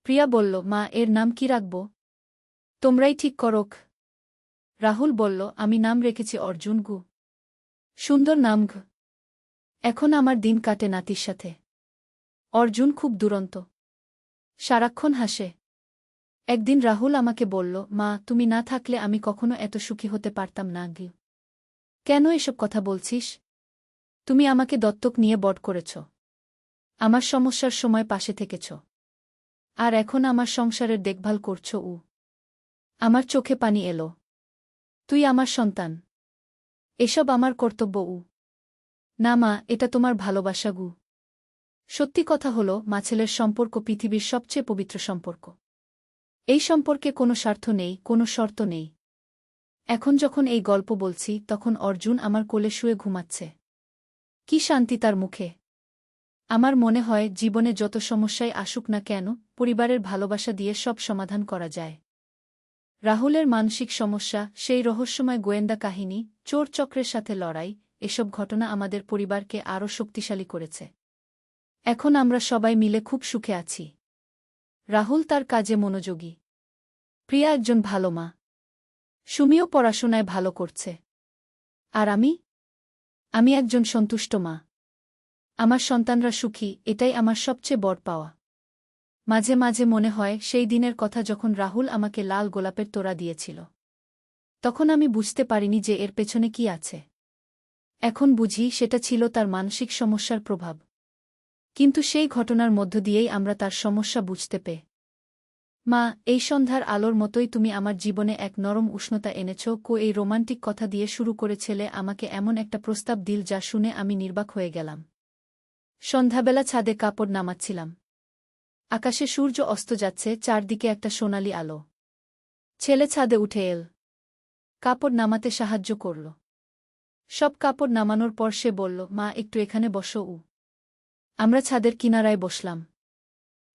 [SPEAKER 1] প্রিয়া বলল, মা, এর নাম কি রাখব? তোমরাই ঠিক করোক। রাহুল বলল, আমি নাম রেখেছি অর্জুন গু। সুন্দর নাম ঘ। এখন আমার দিন কাটে নাতির সাথে। অর্জুন খুব দুরন্ত, সারাক্ষণ হাসে। একদিন রাহুল আমাকে বলল, মা, তুমি না থাকলে আমি কখনো এত সুখী হতে পারতাম না গি। কেন এসব কথা বলছিস? তুমি আমাকে দত্তক নিয়ে বড় করেছ, আমার সমস্যার সময় পাশে থেকেছ, আর এখন আমার সংসারের দেখভাল করছ। আমার চোখে পানি এলো। তুই আমার সন্তান, এসব আমার কর্তব্য। না মা, এটা তোমার ভালোবাসা গু। সত্যি কথা হলো, মা ছেলের সম্পর্ক পৃথিবীর সবচেয়ে পবিত্র সম্পর্ক। এই সম্পর্কে কোনো স্বার্থ নেই, কোনো শর্ত নেই। এখন যখন এই গল্প বলছি, তখন অর্জুন আমার কোলে শুয়ে ঘুমাচ্ছে। কি শান্তি তার মুখে! আমার মনে হয়, জীবনে যত সমস্যাই আসুক না কেন, পরিবারের ভালোবাসা দিয়ে সব সমাধান করা যায়। রাহুলের মানসিক সমস্যা, সেই রহস্যময় গোয়েন্দা কাহিনী, চোর চক্রের সাথে লড়াই, এসব ঘটনা আমাদের পরিবারকে আরও শক্তিশালী করেছে। এখন আমরা সবাই মিলে খুব সুখে আছি। রাহুল তার কাজে মনোযোগী। প্রিয়া একজন ভালো মা। সুমিও পড়াশোনায় ভালো করছে। আর আমি একজন সন্তুষ্ট মা। আমার সন্তানরা সুখী, এটাই আমার সবচেয়ে বড় পাওয়া। মাঝে মাঝে মনে হয় সেই দিনের কথা, যখন রাহুল আমাকে লাল গোলাপের তোড়া দিয়েছিল। তখন আমি বুঝতে পারিনি যে এর পেছনে কি আছে। এখন বুঝি, সেটা ছিল তার মানসিক সমস্যার প্রভাব। কিন্তু সেই ঘটনার মধ্য দিয়েই আমরা তার সমস্যা বুঝতে পেরে। মা, এই সন্ধ্যার আলোর মতোই তুমি আমার জীবনে এক নরম উষ্ণতা এনেছ। এই রোমান্টিক কথা দিয়ে শুরু করে ছেলে আমাকে এমন একটা প্রস্তাব দিল যা শুনে আমি নির্বাক হয়ে গেলাম। সন্ধ্যাবেলা ছাদে কাপড় নামাচ্ছিলাম। আকাশে সূর্য অস্ত যাচ্ছে, চারদিকে একটা সোনালি আলো। ছেলে ছাদে উঠে এল, কাপড় নামাতে সাহায্য করল। সব কাপড় নামানোর পর সে বলল, মা, একটু এখানে বসো। আমরা ছাদের কিনারায় বসলাম।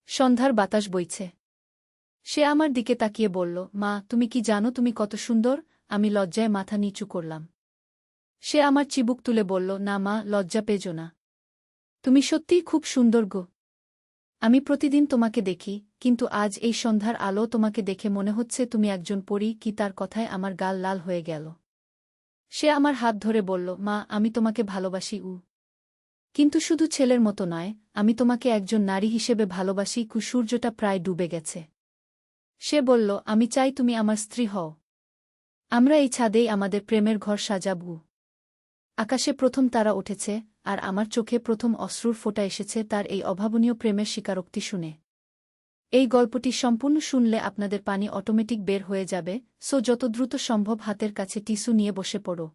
[SPEAKER 1] সন্ধ্যার বাতাস বইছে। সে আমার দিকে তাকিয়ে বলল, মা, তুমি কি জানো তুমি কত সুন্দর? আমি লজ্জায় মাথা নিচু করলাম। সে আমার চিবুক তুলে বলল, না মা, লজ্জা পেজো না। তুমি সত্যিই খুব সুন্দর গো। আমি প্রতিদিন তোমাকে দেখি, কিন্তু আজ এই সন্ধ্যার আলো তোমাকে দেখে মনে হচ্ছে তুমি একজন পরী। কি তার কথায় আমার গাল লাল হয়ে গেল। সে আমার হাত ধরে বলল, মা, আমি তোমাকে ভালোবাসি। কিন্তু শুধু ছেলের মতো নয়, আমি তোমাকে একজন নারী হিসেবে ভালোবাসি। সূর্যটা প্রায় ডুবে গেছে। সে বলল, আমি চাই তুমি আমার স্ত্রী হও। আমরা এই ছাদেই আমাদের প্রেমের ঘর সাজাব। আকাশে প্রথম তারা উঠেছে, আর আমার চোখে প্রথম অশ্রুর ফোঁটা এসেছে তার এই অভাবনীয় প্রেমের স্বীকারোক্তি শুনে। এই গল্পটি সম্পূর্ণ শুনলে আপনাদের পানি অটোমেটিক বের হয়ে যাবে, সো যত দ্রুত সম্ভব হাতের কাছে টিস্যু নিয়ে বসে পড়ো।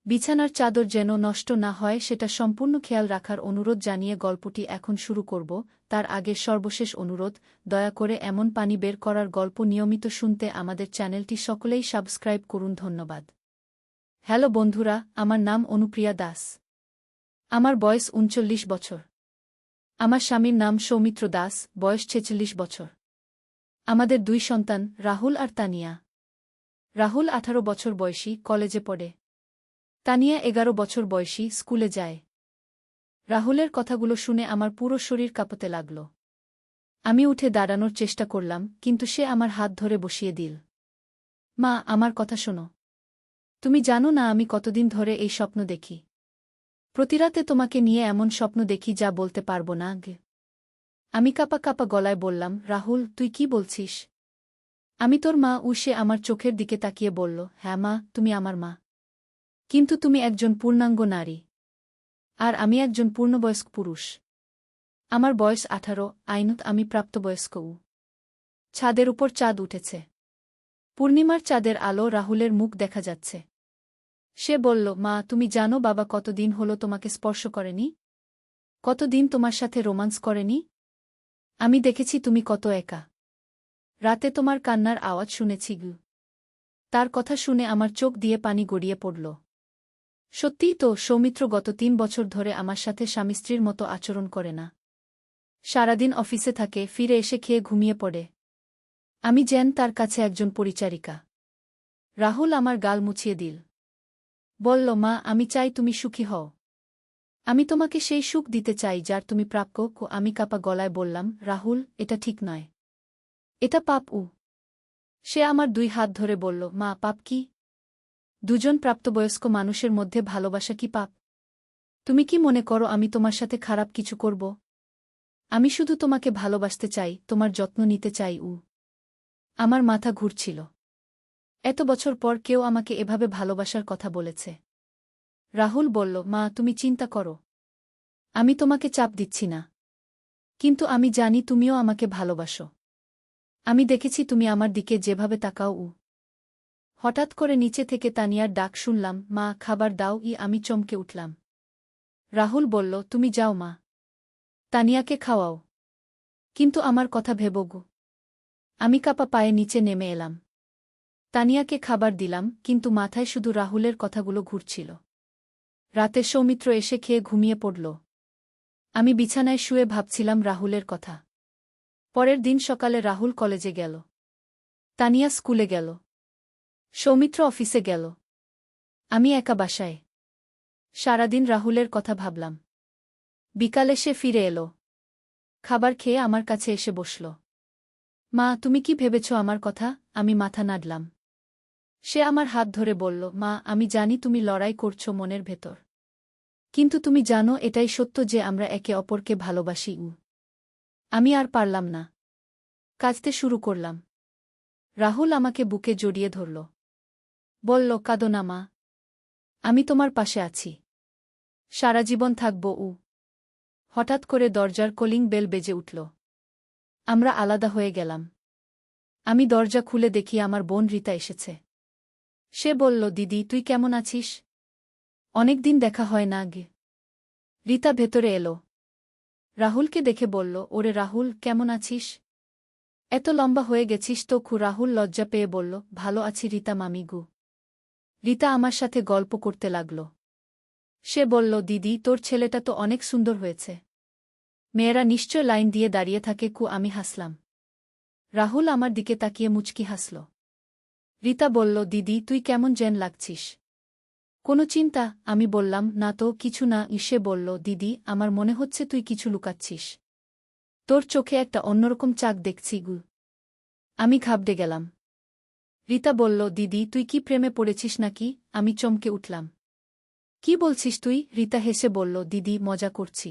[SPEAKER 1] বিছানার চাদর যেন নষ্ট না হয় সেটা সম্পূর্ণ খেয়াল রাখার অনুরোধ জানিয়ে গল্পটি এখন শুরু করব। তার আগে সর্বশেষ অনুরোধ, দয়া করে এমন পানি বের করার গল্প নিয়মিত শুনতে আমাদের চ্যানেলটি সকলেই সাবস্ক্রাইব করুন। ধন্যবাদ। হ্যালো বন্ধুরা, আমার নাম অনুপ্রিয়া দাস। আমার বয়স ৩৯ বছর। আমার স্বামীর নাম সৌমিত্র দাস, বয়স ৪৬ বছর। আমাদের ২ সন্তান, রাহুল আর তানিয়া। রাহুল ১৮ বছর বয়সী, কলেজে পড়ে। তানিয়া ১১ বছর বয়সী, স্কুলে যায়। রাহুলের কথাগুলো শুনে আমার পুরো শরীর কাঁপতে লাগল। আমি উঠে দাঁড়ানোর চেষ্টা করলাম, কিন্তু সে আমার হাত ধরে বসিয়ে দিল। মা, আমার কথা শোনো। তুমি জানো না আমি কতদিন ধরে এই স্বপ্ন দেখি। প্রতিরাতে তোমাকে নিয়ে এমন স্বপ্ন দেখি যা বলতে পারবো না। আমি কাঁপা কাঁপা গলায় বললাম, রাহুল, তুই কি বলছিস? আমি তোর মা। সে আমার চোখের দিকে তাকিয়ে বলল, হ্যাঁ মা, তুমি আমার মা। কিন্তু তুমি একজন পূর্ণাঙ্গ নারী। আর আমি একজন পূর্ণবয়স্ক পুরুষ। আমার বয়স ১৮, আইনত আমি প্রাপ্তবয়স্ক। ছাদের উপর চাঁদ উঠেছে। পূর্ণিমার চাঁদের আলো, রাহুলের মুখ দেখা যাচ্ছে। সে বলল, মা, তুমি জানো বাবা কতদিন হলো তোমাকে স্পর্শ করেনি? কতদিন তোমার সাথে রোমান্স করেনি? আমি দেখেছি তুমি কত একা। রাতে তোমার কান্নার আওয়াজ শুনেছি। তার কথা শুনে আমার চোখ দিয়ে পানি গড়িয়ে পড়ল। সত্যিই তো, সৌমিত্র গত ৩ বছর ধরে আমার সাথে স্বামী স্ত্রীর মতো আচরণ করে না। সারাদিন অফিসে থাকে, ফিরে এসে খেয়ে ঘুমিয়ে পড়ে। আমি যেন তার কাছে একজন পরিচারিকা। রাহুল আমার গাল মুছিয়ে দিল। বলল, মা, আমি চাই তুমি সুখী হও। আমি তোমাকে সেই সুখ দিতে চাই যার তুমি প্রাপ্য। আমি কাপা গলায় বললাম, রাহুল, এটা ঠিক নয়। এটা পাপ। সে আমার 2 হাত ধরে বলল, মা, পাপ কি? দুজন প্রাপ্তবয়স্ক মানুষের মধ্যে ভালোবাসা কি পাপ? তুমি কি মনে করো আমি তোমার সাথে খারাপ কিছু করব? আমি শুধু তোমাকে ভালোবাসতে চাই, তোমার যত্ন নিতে চাই। আমার মাথা ঘুরছিল। এত বছর পর কেউ আমাকে এভাবে ভালোবাসার কথা বলেছে। রাহুল বলল, মা, তুমি চিন্তা করো। আমি তোমাকে চাপ দিচ্ছি না। কিন্তু আমি জানি তুমিও আমাকে ভালোবাসো। আমি দেখেছি তুমি আমার দিকে যেভাবে তাকাও। হঠাৎ করে নিচে থেকে তানিয়ার ডাক শুনলাম, মা, খাবার দাও। আমি চমকে উঠলাম। রাহুল বলল, তুমি যাও মা। তানিয়াকে খাওয়াও। কিন্তু আমার কথা ভেবো গো। আমি কাপা পায়ে নিচে নেমে এলাম। তানিয়াকে খাবার দিলাম, কিন্তু মাথায় শুধু রাহুলের কথাগুলো ঘুরছিল। রাতে সৌমিত্র এসে খেয়ে ঘুমিয়ে পড়ল। আমি বিছানায় শুয়ে ভাবছিলাম রাহুলের কথা। পরের দিন সকালে রাহুল কলেজে গেল। তানিয়া স্কুলে গেল। সৌমিত্র অফিসে গেল। আমি একা বাসায়। সারাদিন রাহুলের কথা ভাবলাম। বিকালে সে ফিরে এলো। খাবার খেয়ে আমার কাছে এসে বসল। মা, তুমি কি ভেবেছ আমার কথা? আমি মাথা নাড়লাম। সে আমার হাত ধরে বলল, মা, আমি জানি তুমি লড়াই করছো মনের ভেতর। কিন্তু তুমি জানো এটাই সত্য যে আমরা একে অপরকে ভালোবাসি। আমি আর পারলাম না। কাঁদতে শুরু করলাম। রাহুল আমাকে বুকে জড়িয়ে ধরল। বলল, কাঁদো না মা। আমি তোমার পাশে আছি। সারা জীবন থাকব। হঠাৎ করে দরজার কলিং বেল বেজে উঠল। আমরা আলাদা হয়ে গেলাম। আমি দরজা খুলে দেখি আমার বোন রীতা এসেছে। সে বলল, দিদি, তুই কেমন আছিস? অনেকদিন দেখা হয় না গে। রীতা ভেতরে এলো। রাহুলকে দেখে বলল, ওরে রাহুল, কেমন আছিস? এত লম্বা হয়ে গেছিস তো। রাহুল লজ্জা পেয়ে বলল, ভালো আছি রীতা মামিগু। রীতা আমার সাথে গল্প করতে লাগল। সে বলল, দিদি, তোর ছেলেটা তো অনেক সুন্দর হয়েছে। মেয়েরা নিশ্চয় লাইন দিয়ে দাঁড়িয়ে থাকে। আমি হাসলাম। রাহুল আমার দিকে তাকিয়ে মুচকি হাসল। রীতা বলল, দিদি, তুই কেমন যেন লাগছিস। কোনো চিন্তা? আমি বললাম, না তো, কিছু না। সে বলল, দিদি, আমার মনে হচ্ছে তুই কিছু লুকাচ্ছিস। তোর চোখে একটা অন্যরকম চাক দেখছি গু। আমি ঘাবড়ে গেলাম। রীতা বলল, দিদি, তুই কি প্রেমে পড়েছিস নাকি? আমি চমকে উঠলাম। কি বলছিস তুই? রীতা হেসে বলল, দিদি, মজা করছি।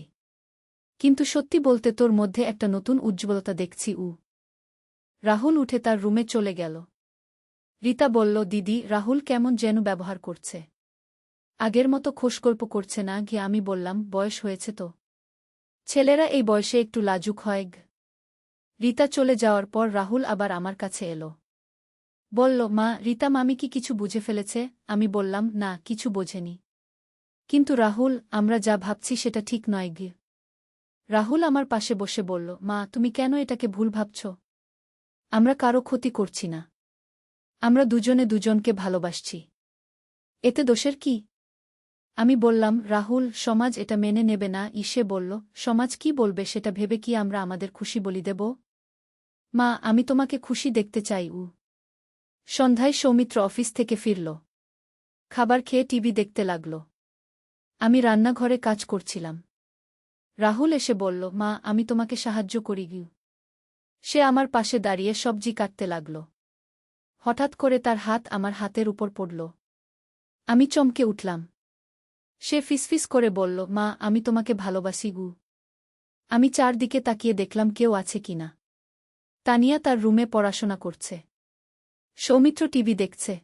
[SPEAKER 1] কিন্তু সত্যি বলতে তোর মধ্যে একটা নতুন উজ্জ্বলতা দেখছি। রাহুল উঠে তার রুমে চলে গেল। রীতা বলল, দিদি, রাহুল কেমন যেন ব্যবহার করছে। আগের মতো খোশগল্প করছে না। আমি বললাম, বয়স হয়েছে তো। ছেলেরা এই বয়সে একটু লাজুক হয়। রীতা চলে যাওয়ার পর রাহুল আবার আমার কাছে এলো। বলল, মা, রীতা মামি কি কিছু বুঝে ফেলেছে? আমি বললাম, না, কিছু বোঝেনি। কিন্তু রাহুল, আমরা যা ভাবছি সেটা ঠিক নয়। রাহুল আমার পাশে বসে বলল, মা, তুমি কেন এটাকে ভুল ভাবছ? আমরা কারো ক্ষতি করছি না। আমরা দুজনে দুজনকে ভালোবাসছি। এতে দোষের কি? আমি বললাম, রাহুল, সমাজ এটা মেনে নেবে না। সে বলল, সমাজ কি বলবে সেটা ভেবে কি আমরা আমাদের খুশি বলি দেব? মা, আমি তোমাকে খুশি দেখতে চাই। সন্ধ্যায় সৌমিত্র অফিস থেকে ফিরল। খাবার খেয়ে টিভি দেখতে লাগল। আমি রান্নাঘরে কাজ করছিলাম। রাহুল এসে বলল, মা, আমি তোমাকে সাহায্য করি। সে আমার পাশে দাঁড়িয়ে সবজি কাটতে লাগল। হঠাৎ করে তার হাত আমার হাতের উপর পড়ল। আমি চমকে উঠলাম। সে ফিসফিস করে বলল, মা, আমি তোমাকে ভালোবাসি। আমি চারদিকে তাকিয়ে দেখলাম কেউ আছে কিনা। তানিয়া তার রুমে পড়াশোনা করছে। সৌমিত্র টিভি দেখছে।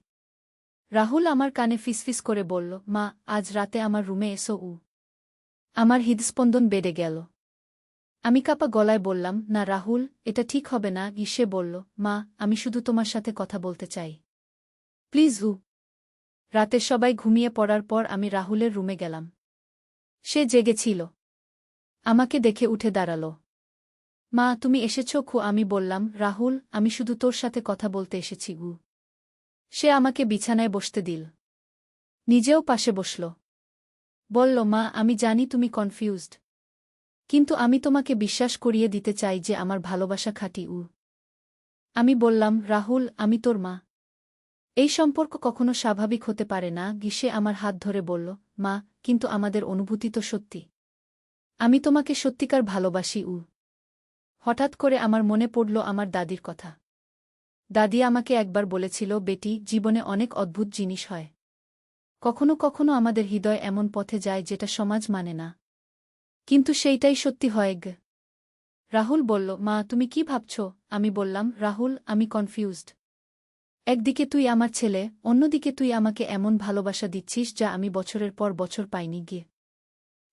[SPEAKER 1] রাহুল আমার কানে ফিসফিস করে বলল, মা, আজ রাতে আমার রুমে এসো। আমার হৃদস্পন্দন বেড়ে গেল। আমি কাপা গলায় বললাম, না রাহুল, এটা ঠিক হবে না। সে বলল, মা, আমি শুধু তোমার সাথে কথা বলতে চাই। প্লিজ। রাতে সবাই ঘুমিয়ে পড়ার পর আমি রাহুলের রুমে গেলাম। সে জেগেছিল। আমাকে দেখে উঠে দাঁড়াল। মা, তুমি এসেছ? আমি বললাম, রাহুল, আমি শুধু তোর সাথে কথা বলতে এসেছি। সে আমাকে বিছানায় বসতে দিল। নিজেও পাশে বসল। বলল, মা, আমি জানি তুমি কনফিউজড। কিন্তু আমি তোমাকে বিশ্বাস করিয়ে দিতে চাই যে আমার ভালোবাসা খাঁটি। আমি বললাম, রাহুল, আমি তোর মা। এই সম্পর্ক কখনো স্বাভাবিক হতে পারে না। সে আমার হাত ধরে বলল, মা, কিন্তু আমাদের অনুভূতি তো সত্যি। আমি তোমাকে সত্যিকার ভালোবাসি। হঠাৎ করে আমার মনে পড়ল আমার দাদির কথা। দাদি আমাকে একবার বলেছিল, বেটি, জীবনে অনেক অদ্ভুত জিনিস হয়। কখনো কখনো আমাদের হৃদয় এমন পথে যায় যেটা সমাজ মানে না, কিন্তু সেইটাই সত্যি হয়। রাহুল বলল, মা, তুমি কি ভাবছ? আমি বললাম, রাহুল, আমি কনফিউজড। একদিকে তুই আমার ছেলে, অন্যদিকে তুই আমাকে এমন ভালোবাসা দিচ্ছিস যা আমি বছরের পর বছর পাইনি।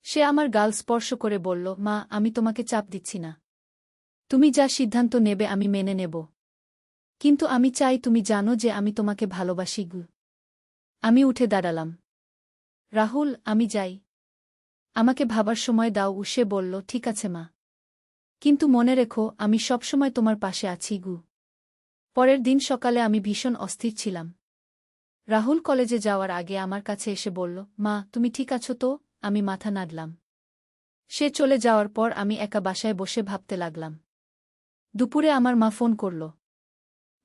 [SPEAKER 1] সে আমার গাল স্পর্শ করে বলল, মা, আমি তোমাকে চাপ দিচ্ছি না। তুমি যা সিদ্ধান্ত নেবে আমি মেনে নেব। কিন্তু আমি চাই তুমি জানো যে আমি তোমাকে ভালোবাসি। আমি উঠে দাঁড়ালাম। রাহুল, আমি যাই। আমাকে ভাবার সময় দাও। সে বলল, ঠিক আছে মা। কিন্তু মনে রেখো, আমি সবসময় তোমার পাশে আছি। পরের দিন সকালে আমি ভীষণ অস্থির ছিলাম। রাহুল কলেজে যাওয়ার আগে আমার কাছে এসে বলল, মা, তুমি ঠিক আছো তো? আমি মাথা নাড়লাম। সে চলে যাওয়ার পর আমি একা বাসায় বসে ভাবতে লাগলাম। দুপুরে আমার মা ফোন করল।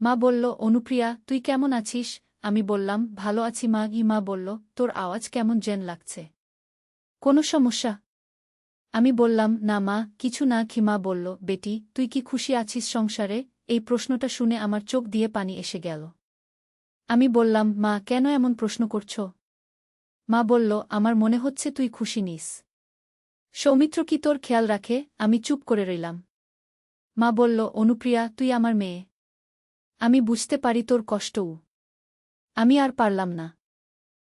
[SPEAKER 1] মা বলল, অনুপ্রিয়া, তুই কেমন আছিস? আমি বললাম, ভালো আছি মা। মা বলল, তোর আওয়াজ কেমন যেন লাগছে। কোনো সমস্যা? আমি বললাম, না মা, কিছু না। মা বলল, বেটি, তুই কি খুশি আছিস সংসারে? এই প্রশ্নটা শুনে আমার চোখ দিয়ে পানি এসে গেল। আমি বললাম, মা, কেন এমন প্রশ্ন করছ? মা বলল, আমার মনে হচ্ছে তুই খুশি নিস। সৌমিত্র কি তোর খেয়াল রাখে? আমি চুপ করে রইলাম। মা বলল, অনুপ্রিয়া, তুই আমার মেয়ে। আমি বুঝতে পারি তোর কষ্টও। আমি আর পারলাম না।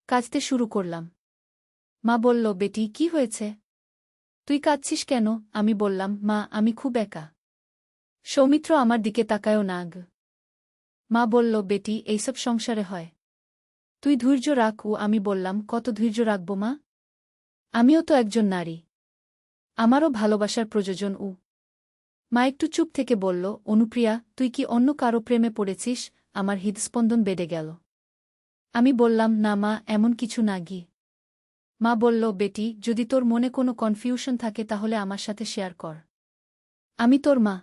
[SPEAKER 1] কাঁদতে শুরু করলাম। মা বলল, বেটি, কি হয়েছে? তুই কাঁদছিস কেন? আমি বললাম, মা, আমি খুব একা। সৌমিত্র আমার দিকে তাকায়ও না। মা বলল, বেটি, এইসব সংসারে হয়। তুই ধৈর্য রাখ। আমি বললাম, কত ধৈর্য রাখব মা? আমিও তো একজন নারী। আমারও ভালোবাসার প্রয়োজন। মা একটু চুপ থেকে বলল, অনুপ্রিয়া, তুই কি অন্য কারো প্রেমে পড়েছিস? আমার হৃদস্পন্দন বেড়ে গেল। আমি বললাম, না মা, এমন কিছু না। মা বলল, বেটি, যদি তোর মনে কোনো কনফিউশন থাকে তাহলে আমার সাথে শেয়ার কর। আমি তোর মা।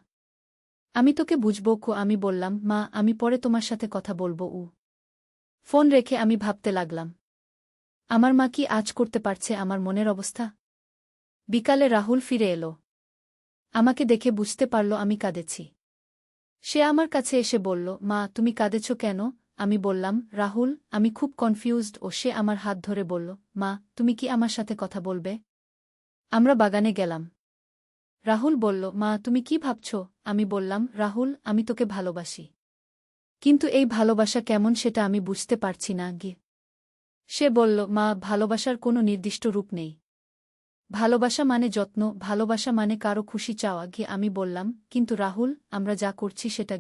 [SPEAKER 1] আমি তোকে বুঝব। আমি বললাম, মা, আমি পরে তোমার সাথে কথা বলবো। ফোন রেখে আমি ভাবতে লাগলাম, আমার মা কি আজ করতে পারছে আমার মনের অবস্থা? বিকালে রাহুল ফিরে এলো। আমাকে দেখে বুঝতে পারল আমি কাঁদেছি। সে আমার কাছে এসে বলল, মা, তুমি কাঁদেছ কেন? আমি বললাম, রাহুল, আমি খুব কনফিউজড। সে আমার হাত ধরে বলল, মা, তুমি কি আমার সাথে কথা বলবে? আমরা বাগানে গেলাম। রাহুল বলল, মা, তুমি কি ভাবছ? আমি বললাম, রাহুল, আমি তোকে ভালোবাসি। কিন্তু এই ভালোবাসা কেমন সেটা আমি বুঝতে পারছি না। সে বলল, মা, ভালোবাসার কোনো নির্দিষ্ট রূপ নেই। ভালোবাসা মানে যত্ন, ভালোবাসা মানে কারো খুশি চাওয়া। আমি বললাম, কিন্তু রাহুল, আমরা যা করছি সেটা।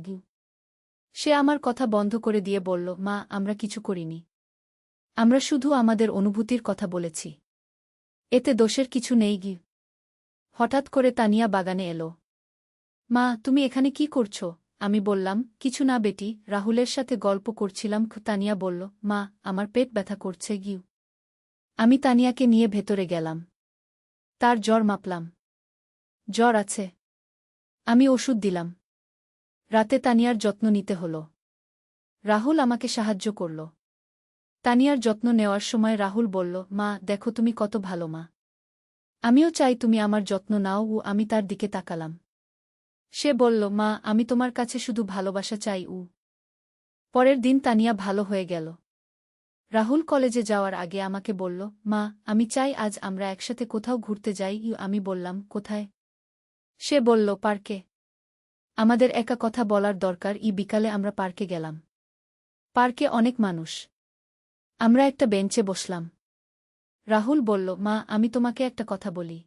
[SPEAKER 1] সে আমার কথা বন্ধ করে দিয়ে বলল, মা, আমরা কিছু করিনি। আমরা শুধু আমাদের অনুভূতির কথা বলেছি। এতে দোষের কিছু নেই। হঠাৎ করে তানিয়া বাগানে এলো। মা, তুমি এখানে কি করছ? আমি বললাম, কিছু না বেটি, রাহুলের সাথে গল্প করছিলাম। তানিয়া বলল, মা, আমার পেট ব্যথা করছে। আমি তানিয়াকে নিয়ে ভেতরে গেলাম। তার জ্বর মাপলাম। জ্বর আছে। আমি ওষুধ দিলাম। রাতে তানিয়ার যত্ন নিতে হল। রাহুল আমাকে সাহায্য করল। তানিয়ার যত্ন নেওয়ার সময় রাহুল বলল, মা, দেখো তুমি কত ভালো মা। আমিও চাই তুমি আমার যত্ন নাও। আমি তার দিকে তাকালাম। সে বলল, মা, আমি তোমার কাছে শুধু ভালোবাসা চাই। পরের দিন তানিয়া ভালো হয়ে গেল। রাহুল কলেজে যাওয়ার আগে আমাকে বলল, মা, আমি চাই আজ আমরা একসাথে কোথাও ঘুরতে যাই। আমি বললাম, কোথায়? সে বলল, পার্কে। আমাদের একা কথা বলার দরকার। বিকালে আমরা পার্কে গেলাম। পার্কে অনেক মানুষ। আমরা একটা বেঞ্চে বসলাম। রাহুল বলল, মা, আমি তোমাকে একটা কথা বলি।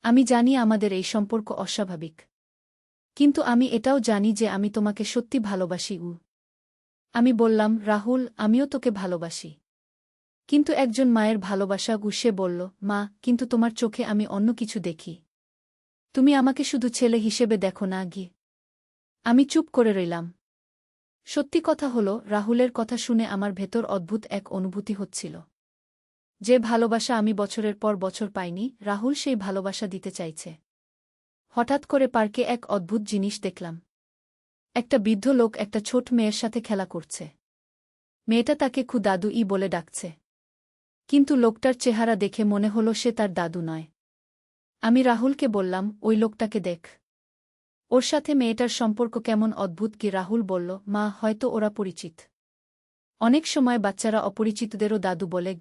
[SPEAKER 1] আমি জানি আমাদের এই সম্পর্ক অস্বাভাবিক। কিন্তু আমি এটাও জানি যে আমি তোমাকে সত্যি ভালোবাসি। আমি বললাম, রাহুল, আমিও তোকে ভালোবাসি। কিন্তু একজন মায়ের ভালোবাসা। সে বলল, মা, কিন্তু তোমার চোখে আমি অন্য কিছু দেখি। তুমি আমাকে শুধু ছেলে হিসেবে দেখো না। আমি চুপ করে রইলাম। সত্যি কথা হলো, রাহুলের কথা শুনে আমার ভেতর অদ্ভুত এক অনুভূতি হচ্ছিল। যে ভালোবাসা আমি বছরের পর বছর পাইনি, রাহুল সেই ভালোবাসা দিতে চাইছে। হঠাৎ করে পার্কে এক অদ্ভুত জিনিস দেখলাম। একটা বৃদ্ধ লোক একটা ছোট মেয়ের সাথে খেলা করছে। মেয়েটা তাকে দাদু বলে ডাকছে। কিন্তু লোকটার চেহারা দেখে মনে হলো সে তার দাদু নয়। আমি রাহুলকে বললাম, ওই লোকটাকে দেখ। ওর সাথে মেয়েটার সম্পর্ক কেমন অদ্ভুত। কি রাহুল বলল, মা, হয়তো ওরা পরিচিত। অনেক সময় বাচ্চারা অপরিচিতদেরও দাদু বলে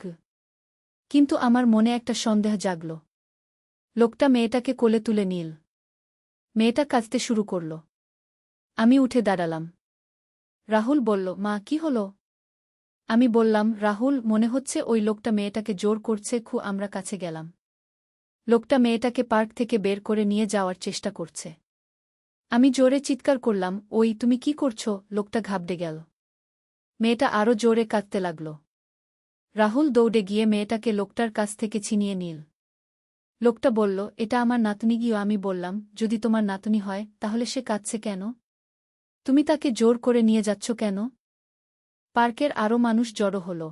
[SPEAKER 1] কিন্তু আমার মনে একটা সন্দেহ জাগল। লোকটা মেয়েটাকে কোলে তুলে নিল। মেয়েটা কাঁদতে শুরু করল। আমি উঠে দাঁড়ালাম। রাহুল বলল, মা, কি হলো? আমি বললাম, রাহুল, মনে হচ্ছে ওই লোকটা মেয়েটাকে জোর করছে। আমরা কাছে গেলাম। লোকটা মেয়েটাকে পার্ক থেকে বের করে নিয়ে যাওয়ার চেষ্টা করছে। আমি জোরে চিৎকার করলাম, ওই, তুমি কি করছো? লোকটা ঘাবড়ে গেল। মেয়েটা আরও জোরে কাঁদতে লাগল। রাহুল দৌড়ে গিয়ে মেয়েটাকে লোকটার কাছ থেকে ছিনিয়ে নিল। লোকটা বলল, এটা আমার নাতনি। আমি বললাম, যদি তোমার নাতনি হয় তাহলে সে কাঁদছে কেন? তুমি তাকে জোর করে নিয়ে যাচ্ছ কেন? পার্কের আরও মানুষ জড়ো হল।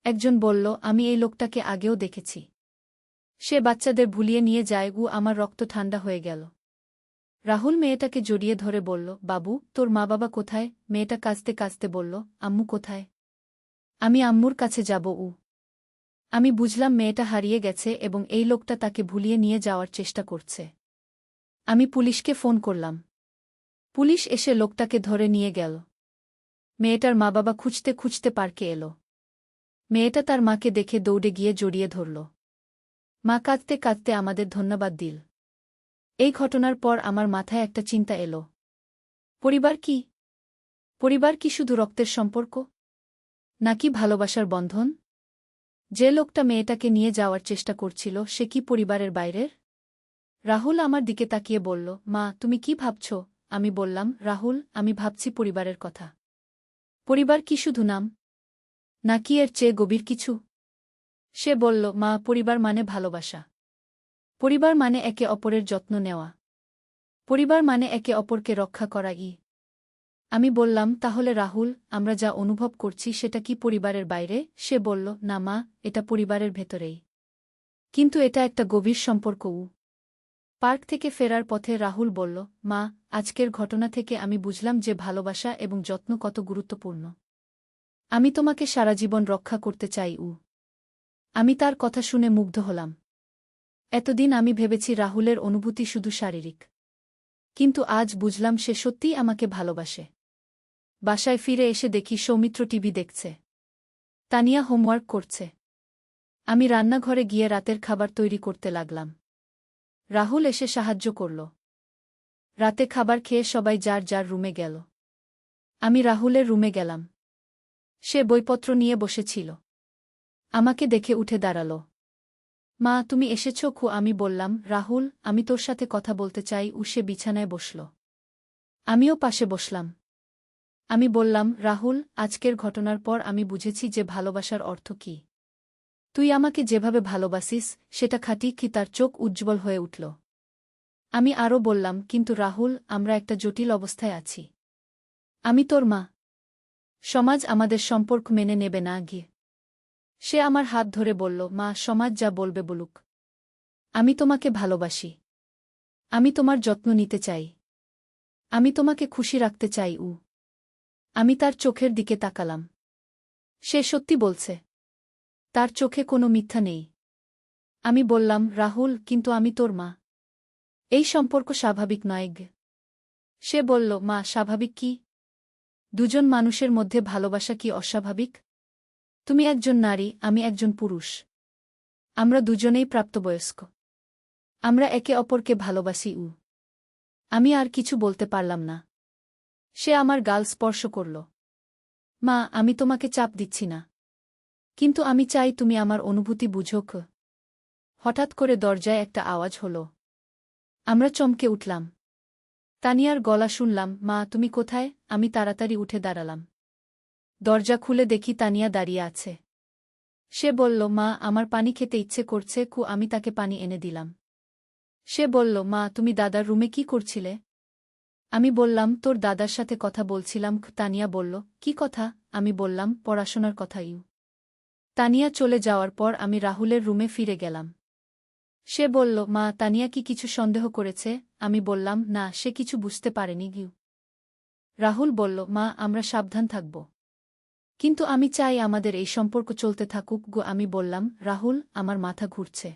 [SPEAKER 1] একজন বলল, আমি এই লোকটাকে আগেও দেখেছি। সে বাচ্চাদের ভুলিয়ে নিয়ে যায়। আমার রক্ত ঠান্ডা হয়ে গেল। রাহুল মেয়েটাকে জড়িয়ে ধরে বলল, বাবু, তোর মা বাবা কোথায়? মেয়েটা কাঁদতে কাঁদতে বলল, আম্মু কোথায়? আমি আম্মুর কাছে যাব। আমি বুঝলাম মেয়েটা হারিয়ে গেছে এবং এই লোকটা তাকে ভুলিয়ে নিয়ে যাওয়ার চেষ্টা করছে। আমি পুলিশকে ফোন করলাম। পুলিশ এসে লোকটাকে ধরে নিয়ে গেল। মেয়েটার মা বাবা খুঁজতে খুঁজতে পার্কে এলো। মেয়েটা তার মাকে দেখে দৌড়ে গিয়ে জড়িয়ে ধরল। মা কাঁদতে কাঁদতে আমাদের ধন্যবাদ দিল। এই ঘটনার পর আমার মাথায় একটা চিন্তা এলো। পরিবার কি? পরিবার কি শুধু রক্তের সম্পর্ক, নাকি ভালোবাসার বন্ধন? যে লোকটা মেয়েটাকে নিয়ে যাওয়ার চেষ্টা করছিল সে কি পরিবারের বাইরের? রাহুল আমার দিকে তাকিয়ে বলল, মা, তুমি কি ভাবছ? আমি বললাম, রাহুল, আমি ভাবছি পরিবারের কথা। পরিবার কি শুধু নাম, নাকি এর চেয়ে গভীর কিছু? সে বলল, মা, পরিবার মানে ভালোবাসা। পরিবার মানে একে অপরের যত্ন নেওয়া। পরিবার মানে একে অপরকে রক্ষা করা। আমি বললাম, তাহলে রাহুল, আমরা যা অনুভব করছি সেটা কি পরিবারের বাইরে? সে বলল, না মা, এটা পরিবারের ভেতরেই। কিন্তু এটা একটা গভীর সম্পর্ক। পার্ক থেকে ফেরার পথে রাহুল বলল, মা, আজকের ঘটনা থেকে আমি বুঝলাম যে ভালোবাসা এবং যত্ন কত গুরুত্বপূর্ণ। আমি তোমাকে সারা জীবন রক্ষা করতে চাই। আমি তার কথা শুনে মুগ্ধ হলাম। এতদিন আমি ভেবেছি রাহুলের অনুভূতি শুধু শারীরিক। কিন্তু আজ বুঝলাম সে সত্যিই আমাকে ভালোবাসে। বাসায় ফিরে এসে দেখি সৌমিত্র টিভি দেখছে। তানিয়া হোমওয়ার্ক করছে। আমি রান্নাঘরে গিয়ে রাতের খাবার তৈরি করতে লাগলাম। রাহুল এসে সাহায্য করল। রাতে খাবার খেয়ে সবাই যার যার রুমে গেল। আমি রাহুলের রুমে গেলাম। সে বইপত্র নিয়ে বসেছিল। আমাকে দেখে উঠে দাঁড়াল। মা, তুমি এসেছ? আমি বললাম, রাহুল, আমি তোর সাথে কথা বলতে চাই। সে বিছানায় বসল। আমিও পাশে বসলাম। আমি বললাম, রাহুল, আজকের ঘটনার পর আমি বুঝেছি যে ভালোবাসার অর্থ কী। তুই আমাকে যেভাবে ভালোবাসিস সেটা খাঁটি। কি তার চোখ উজ্জ্বল হয়ে উঠল। আমি আরও বললাম, কিন্তু রাহুল, আমরা একটা জটিল অবস্থায় আছি। আমি তোর মা। সমাজ আমাদের সম্পর্ক মেনে নেবে না। সে আমার হাত ধরে বলল, মা, সমাজ যা বলবে বলুক। আমি তোমাকে ভালোবাসি। আমি তোমার যত্ন নিতে চাই। আমি তোমাকে খুশি রাখতে চাই। আমি তার চোখের দিকে তাকালাম। সে সত্যি বলছে। তার চোখে কোনো মিথ্যা নেই। আমি বললাম, রাহুল, কিন্তু আমি তোর মা। এই সম্পর্ক স্বাভাবিক নয়। সে বলল, মা, স্বাভাবিক কি? দুজন মানুষের মধ্যে ভালোবাসা কি অস্বাভাবিক? তুমি একজন নারী, আমি একজন পুরুষ। আমরা দুজনেই প্রাপ্তবয়স্ক। আমরা একে অপরকে ভালোবাসি। আমি আর কিছু বলতে পারলাম না। সে আমার গাল স্পর্শ করল। মা, আমি তোমাকে চাপ দিচ্ছি না। কিন্তু আমি চাই তুমি আমার অনুভূতি বুঝো। হঠাৎ করে দরজায় একটা আওয়াজ হল। আমরা চমকে উঠলাম। তানিয়ার গলা শুনলাম। মা, তুমি কোথায়? আমি তাড়াতাড়ি উঠে দাঁড়ালাম। দরজা খুলে দেখি তানিয়া দাঁড়িয়ে আছে। সে বলল, মা, আমার পানি খেতে ইচ্ছে করছে। আমি তাকে পানি এনে দিলাম। সে বলল, মা, তুমি দাদার রুমে কি করছিলে? আমি বললাম, তোর দাদার সাথে কথা বলছিলাম। তানিয়া বলল, কি কথা? আমি বললাম, পড়াশোনার কথা। তানিয়া চলে যাওয়ার পর আমি রাহুলের রুমে ফিরে গেলাম। সে বলল, মা, তানিয়া কি কিছু সন্দেহ করেছে? আমি বললাম, না, সে কিছু বুঝতে পারেনি। রাহুল বলল, মা, আমরা সাবধান থাকব। কিন্তু আমি চাই আমাদের এই সম্পর্ক চলতে থাকুক গো। আমি বললাম, রাহুল, আমার মাথা ঘুরছে।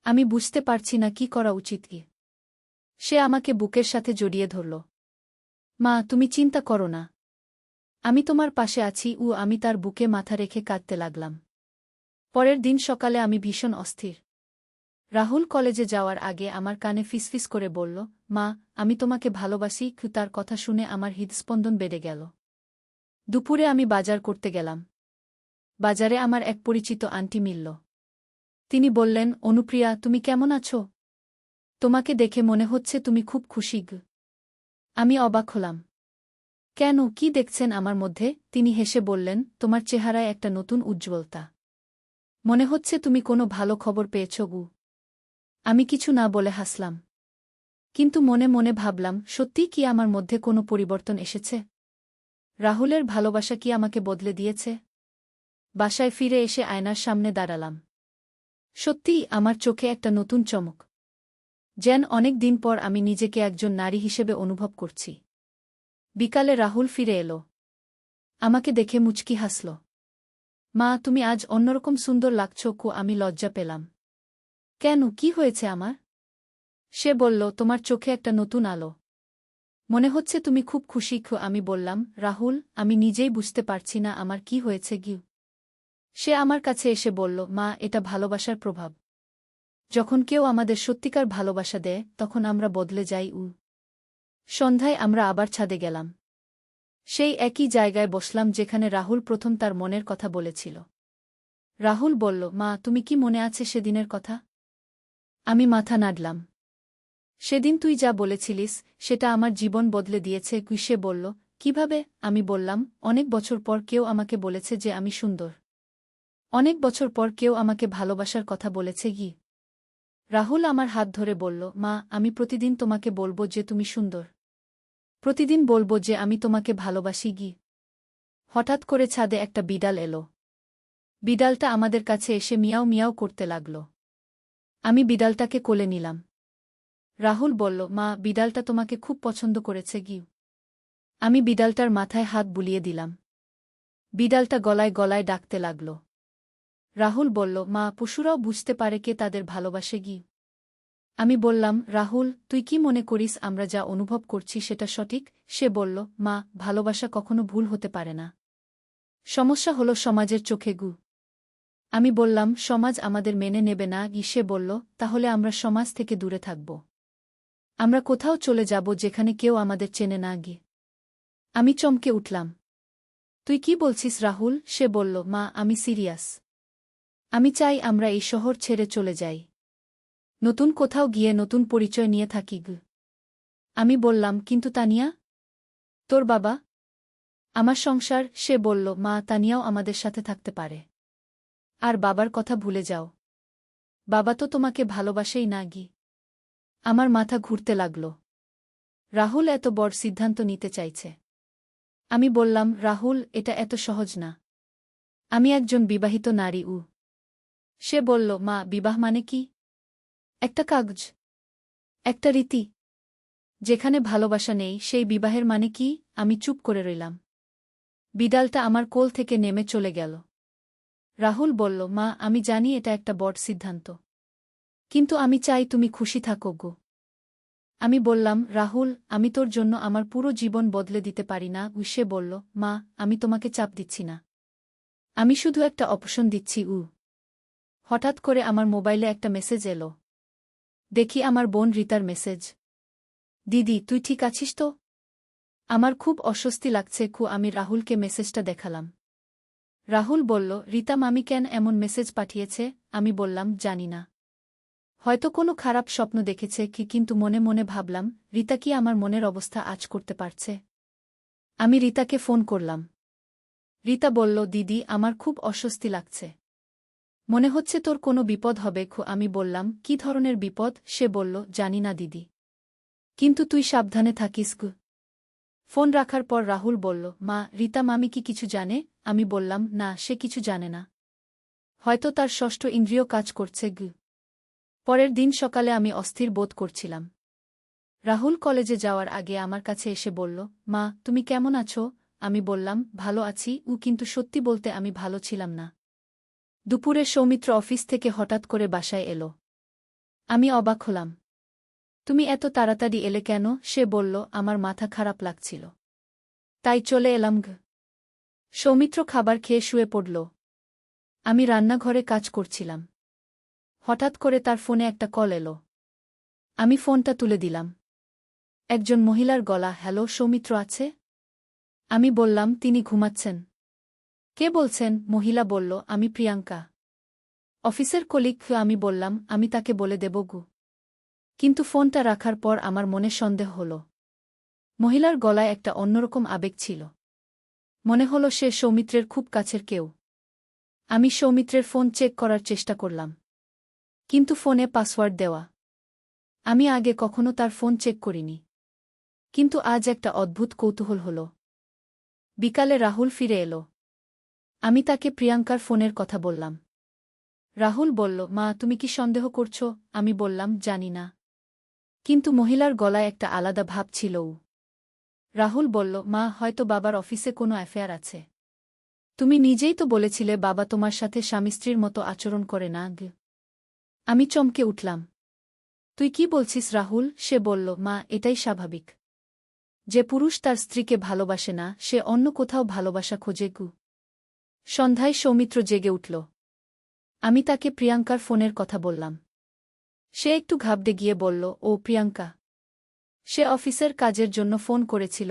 [SPEAKER 1] আমি বুঝতে পারছি না কি করা উচিত কি। সে আমাকে বুকের সাথে জড়িয়ে ধরল। মা, তুমি চিন্তা করো না। আমি তোমার পাশে আছি। আমি তার বুকে মাথা রেখে কাঁদতে লাগলাম। পরের দিন সকালে আমি ভীষণ অস্থির। রাহুল কলেজে যাওয়ার আগে আমার কানে ফিসফিস করে বলল, মা, আমি তোমাকে ভালোবাসি। তার কথা শুনে আমার হৃদস্পন্দন বেড়ে গেল। দুপুরে আমি বাজার করতে গেলাম। বাজারে আমার এক পরিচিত আন্টি মিলল। তিনি বললেন, অনুপ্রিয়া, তুমি কেমন আছো? তোমাকে দেখে মনে হচ্ছে তুমি খুব খুশি। আমি অবাক হলাম। কেন, কি দেখছেন আমার মধ্যে? তিনি হেসে বললেন, তোমার চেহারায় একটা নতুন উজ্জ্বলতা। মনে হচ্ছে তুমি কোনো ভালো খবর পেয়েছ গু। আমি কিছু না বলে হাসলাম। কিন্তু মনে মনে ভাবলাম, সত্যিই কি আমার মধ্যে কোনো পরিবর্তন এসেছে? রাহুলের ভালোবাসা কি আমাকে বদলে দিয়েছে? বাসায় ফিরে এসে আয়নার সামনে দাঁড়ালাম। সত্যিই আমার চোখে একটা নতুন চমক। যেন অনেক দিন পর আমি নিজেকে একজন নারী হিসেবে অনুভব করছি। বিকালে রাহুল ফিরে এলো। আমাকে দেখে মুচকি হাসল। মা, তুমি আজ অন্যরকম সুন্দর লাগছো। আমি লজ্জা পেলাম। কেন, কি হয়েছে আমার? সে বলল, তোমার চোখে একটা নতুন আলো। মনে হচ্ছে তুমি খুব খুশি। আমি বললাম, রাহুল, আমি নিজেই বুঝতে পারছি না আমার কি হয়েছে গিয়ে। সে আমার কাছে এসে বলল, মা, এটা ভালোবাসার প্রভাব। যখন কেউ আমাদের সত্যিকার ভালোবাসা দেয় তখন আমরা বদলে যাই। সন্ধ্যায় আমরা আবার ছাদে গেলাম। সেই একই জায়গায় বসলাম যেখানে রাহুল প্রথম তার মনের কথা বলেছিল। রাহুল বলল, মা, তুমি কি মনে আছে সেদিনের কথা? আমি মাথা নাড়লাম। সেদিন তুই যা বলেছিলিস সেটা আমার জীবন বদলে দিয়েছে। সে বলল, কিভাবে? আমি বললাম, অনেক বছর পর কেউ আমাকে বলেছে যে আমি সুন্দর। অনেক বছর পর কেউ আমাকে ভালোবাসার কথা বলেছে গি। রাহুল আমার হাত ধরে বলল, মা, আমি প্রতিদিন তোমাকে বলবো যে তুমি সুন্দর। প্রতিদিন বলবো যে আমি তোমাকে ভালোবাসি গি। হঠাৎ করে ছাদে একটা বিড়াল এলো। বিড়ালটা আমাদের কাছে এসে মিয়াও মিয়াও করতে লাগল। আমি বিড়ালটাকে কোলে নিলাম। রাহুল বলল, মা, বিড়ালটা তোমাকে খুব পছন্দ করেছে গি। আমি বিড়ালটার মাথায় হাত বুলিয়ে দিলাম। বিড়ালটা গলায় গলায় ডাকতে লাগল। রাহুল বলল, মা, পশুরাও বুঝতে পারে কে তাদের ভালোবাসে গি। আমি বললাম, রাহুল, তুই কি মনে করিস আমরা যা অনুভব করছি সেটা সঠিক? সে বলল, মা, ভালোবাসা কখনো ভুল হতে পারে না। সমস্যা হলো সমাজের চোখে গু। আমি বললাম, সমাজ আমাদের মেনে নেবে না। সে বলল, তাহলে আমরা সমাজ থেকে দূরে থাকব। আমরা কোথাও চলে যাব যেখানে কেউ আমাদের চেনে না গি। আমি চমকে উঠলাম। তুই কি বলছিস রাহুল? সে বলল, মা, আমি সিরিয়াস। আমি চাই আমরা এই শহর ছেড়ে চলে যাই। নতুন কোথাও গিয়ে নতুন পরিচয় নিয়ে থাকি গু। আমি বললাম, কিন্তু তানিয়া? তোর বাবা? আমার সংসার? সে বলল, মা, তানিয়াও আমাদের সাথে থাকতে পারে। আর বাবার কথা ভুলে যাও। বাবা তো তোমাকে ভালোবাসেই না গি। আমার মাথা ঘুরতে লাগল। রাহুল এত বড় সিদ্ধান্ত নিতে চাইছে। আমি বললাম, রাহুল, এটা এত সহজ না। আমি একজন বিবাহিত নারী। সে বলল, মা, বিবাহ মানে কি? একটা কাগজ, একটা রীতি। যেখানে ভালোবাসা নেই সেই বিবাহের মানে কি? আমি চুপ করে রইলাম। বিড়ালটা আমার কোল থেকে নেমে চলে গেল। রাহুল বলল, মা, আমি জানি এটা একটা বড় সিদ্ধান্ত। কিন্তু আমি চাই তুমি খুশি থাকো গো। আমি বললাম, রাহুল, আমি তোর জন্য আমার পুরো জীবন বদলে দিতে পারি না। সে বলল, মা, আমি তোমাকে চাপ দিচ্ছি না। আমি শুধু একটা অপশন দিচ্ছি। হঠাৎ করে আমার মোবাইলে একটা মেসেজ এলো। দেখি আমার বোন রিতার মেসেজ। দিদি, তুই ঠিক আছিস তো? আমার খুব অস্বস্তি লাগছে। আমি রাহুলকে মেসেজটা দেখালাম। রাহুল বলল, রিতা মামি কেন এমন মেসেজ পাঠিয়েছে? আমি বললাম, জানি না। হয়তো কোনো খারাপ স্বপ্ন দেখেছে কি। কিন্তু মনে মনে ভাবলাম, রিতা কি আমার মনের অবস্থা আঁচ করতে পারছে? আমি রিতাকে ফোন করলাম। রিতা বলল, দিদি, আমার খুব অস্বস্তি লাগছে। মনে হচ্ছে তোর কোনো বিপদ হবে। আমি বললাম, কি ধরনের বিপদ? সে বলল, জানি না দিদি। কিন্তু তুই সাবধানে থাকিস গো। ফোন রাখার পর রাহুল বলল, মা, রিতা মামি কি কিছু জানে? আমি বললাম, না, সে কিছু জানে না। হয়তো তার ষষ্ঠ ইন্দ্রিয় কাজ করছে গু। পরের দিন সকালে আমি অস্থির বোধ করছিলাম। রাহুল কলেজে যাওয়ার আগে আমার কাছে এসে বলল, মা, তুমি কেমন আছো? আমি বললাম, ভালো আছি কিন্তু সত্যি বলতে আমি ভালো ছিলাম না। দুপুরে সৌমিত্র অফিস থেকে হঠাৎ করে বাসায় এলো। আমি অবাক হলাম। তুমি এত তাড়াতাড়ি এলে কেন? সে বলল, আমার মাথা খারাপ লাগছিল, তাই চলে এলাম। সৌমিত্র খাবার খেয়ে শুয়ে পড়ল। আমি রান্নাঘরে কাজ করছিলাম। হঠাৎ করে তার ফোনে একটা কল এলো। আমি ফোনটা তুলে দিলাম। একজন মহিলার গলা। হ্যালো, সৌমিত্র আছে? আমি বললাম, তিনি ঘুমাচ্ছেন। কে বলছেন? মহিলা বলল, আমি প্রিয়াঙ্কা, অফিসের কলিগ। আমি বললাম, আমি তাকে বলে দেব গু। কিন্তু ফোনটা রাখার পর আমার মনে সন্দেহ হল। মহিলার গলায় একটা অন্যরকম আবেগ ছিল। মনে হলো সে সৌমিত্রের খুব কাছের কেউ। আমি সৌমিত্রের ফোন চেক করার চেষ্টা করলাম, কিন্তু ফোনে পাসওয়ার্ড দেওয়া। আমি আগে কখনো তার ফোন চেক করিনি, কিন্তু আজ একটা অদ্ভুত কৌতূহল হল। বিকালে রাহুল ফিরে এলো। আমি তাকে প্রিয়াঙ্কার ফোনের কথা বললাম। রাহুল বলল, মা, তুমি কি সন্দেহ করছো? আমি বললাম, জানি না, কিন্তু মহিলার গলায় একটা আলাদা ভাব ছিল। রাহুল বলল, মা, হয়তো বাবার অফিসে কোনো অ্যাফেয়ার আছে। তুমি নিজেই তো বলেছিলে বাবা তোমার সাথে স্বামী স্ত্রীর মতো আচরণ করে না। আমি চমকে উঠলাম। তুই কি বলছিস রাহুল? সে বলল, মা, এটাই স্বাভাবিক। যে পুরুষ তার স্ত্রীকে ভালোবাসে না, সে অন্য কোথাও ভালোবাসা খোঁজে। সন্ধ্যায় সৌমিত্র জেগে উঠল। আমি তাকে প্রিয়াঙ্কার ফোনের কথা বললাম। সে একটু ঘাবড়ে গিয়ে বলল, ও প্রিয়াঙ্কা। সে অফিসের কাজের জন্য ফোন করেছিল।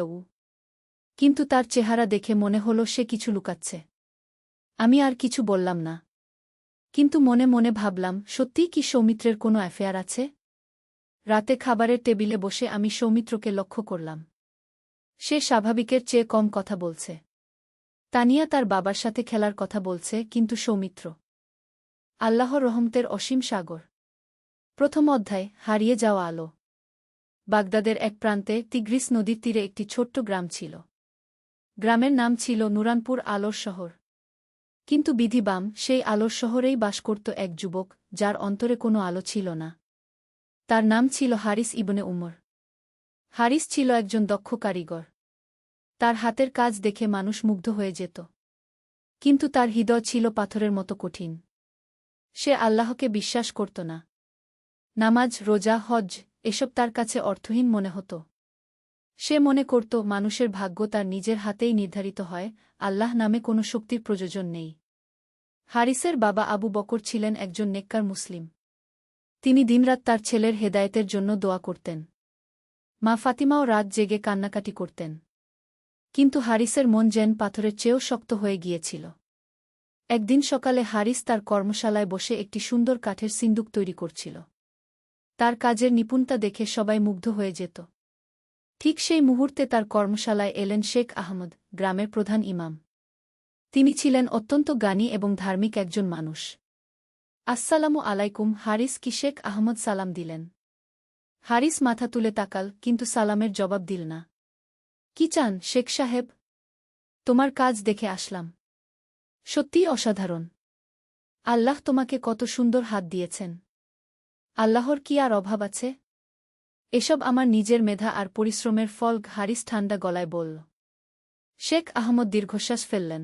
[SPEAKER 1] কিন্তু তার চেহারা দেখে মনে হল সে কিছু লুকাচ্ছে। আমি আর কিছু বললাম না, কিন্তু মনে মনে ভাবলাম, সত্যিই কি সৌমিত্রের কোনো অ্যাফেয়ার আছে? রাতে খাবারের টেবিলে বসে আমি সৌমিত্রকে লক্ষ্য করলাম। সে স্বাভাবিকের চেয়ে কম কথা বলছে। তানিয়া তার বাবার সাথে খেলার কথা বলছে, কিন্তু সৌমিত্র। আল্লাহর রহমতের অসীম সাগর। প্রথম অধ্যায়, হারিয়ে যাওয়া আলো। বাগদাদের এক প্রান্তে তিগ্রিস নদীর তীরে একটি ছোট্ট গ্রাম ছিল। গ্রামের নাম ছিল নুরানপুর, আলোর শহর। কিন্তু বিধিবাম, সেই আলোর শহরেই বাস করত এক যুবক, যার অন্তরে কোনো আলো ছিল না। তার নাম ছিল হারিস ইবনে উমর। হারিস ছিল একজন দক্ষ কারিগর। তার হাতের কাজ দেখে মানুষ মুগ্ধ হয়ে যেত। কিন্তু তার হৃদয় ছিল পাথরের মতো কঠিন। সে আল্লাহকে বিশ্বাস করত না। নামাজ, রোজা, হজ এসব তার কাছে অর্থহীন মনে হতো। সে মনে করত মানুষের ভাগ্য তার নিজের হাতেই নির্ধারিত হয়, আল্লাহ নামে কোনো শক্তির প্রয়োজন নেই। হারিসের বাবা আবু বকর ছিলেন একজন নেককার মুসলিম। তিনি দিনরাত তার ছেলের হেদায়েতের জন্য দোয়া করতেন। মা ফাতিমাও রাত জেগে কান্নাকাটি করতেন। কিন্তু হারিসের মন যেন পাথরের চেয়েও শক্ত হয়ে গিয়েছিল। একদিন সকালে হারিস তার কর্মশালায় বসে একটি সুন্দর কাঠের সিন্দুক তৈরি করছিল। তার কাজের নিপুণতা দেখে সবাই মুগ্ধ হয়ে যেত। ঠিক সেই মুহূর্তে তার কর্মশালায় এলেন শেখ আহমদ, গ্রামের প্রধান ইমাম। তিনি ছিলেন অত্যন্ত জ্ঞানী এবং ধার্মিক একজন মানুষ। আসসালামু আলাইকুম, হারিস। কি? শেখ আহমদ সালাম দিলেন। হারিস মাথা তুলে তাকাল, কিন্তু সালামের জবাব দিল না। কি চান শেখ সাহেব? তোমার কাজ দেখে আসলাম। সত্যিই অসাধারণ। আল্লাহ তোমাকে কত সুন্দর হাত দিয়েছেন। আল্লাহর কি আর অভাব আছে? এসব আমার নিজের মেধা আর পরিশ্রমের ফল। হারিস ঠান্ডা গলায় বলল। শেখ আহমদ দীর্ঘশ্বাস ফেললেন।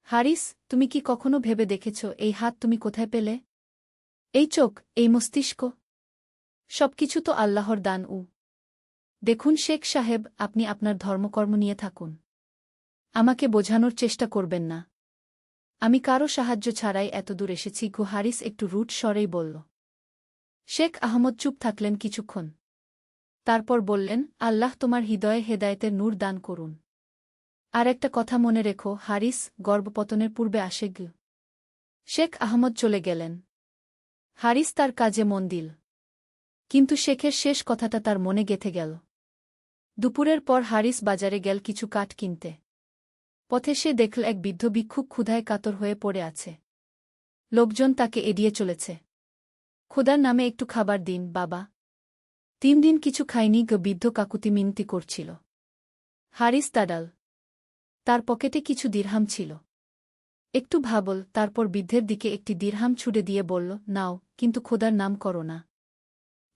[SPEAKER 1] হারিস, তুমি কি কখনো ভেবে দেখেছ এই হাত তুমি কোথায় পেলে? এই চোখ, এই মস্তিষ্ক, সবকিছু তো আল্লাহর দান। দেখুন শেখ সাহেব, আপনি আপনার ধর্মকর্ম নিয়ে থাকুন। আমাকে বোঝানোর চেষ্টা করবেন না। আমি কারো সাহায্য ছাড়াই এতদূর এসেছি। হারিস একটু রুট স্বরেই বলল। শেখ আহমদ চুপ থাকলেন কিছুক্ষণ। তারপর বললেন, আল্লাহ তোমার হৃদয়ে হেদায়েতের নূর দান করুন। আর একটা কথা মনে রেখো হারিস, গর্ভপতনের পূর্বে আসে। শেখ আহমদ চলে গেলেন। হারিস তার কাজে মন দিল। কিন্তু শেখের শেষ কথাটা তার মনে গেঁথে গেল। দুপুরের পর হারিস বাজারে গেল কিছু কাঠ কিনতে। পথে সে দেখল এক বৃদ্ধ ভিক্ষুক ক্ষুধায় কাতর হয়ে পড়ে আছে। লোকজন তাকে এড়িয়ে চলেছে। খোদার নামে একটু খাবার দিন বাবা। 3 দিন কিছু খায়নি। বৃদ্ধ কাকুতি মিনতি করছিল। হারিস তাডাল। তার পকেটে কিছু দিরহাম ছিল। একটু ভাবল, তারপর বৃদ্ধের দিকে একটি দিরহাম ছুড়ে দিয়ে বলল, নাও, কিন্তু খোদার নাম করো না।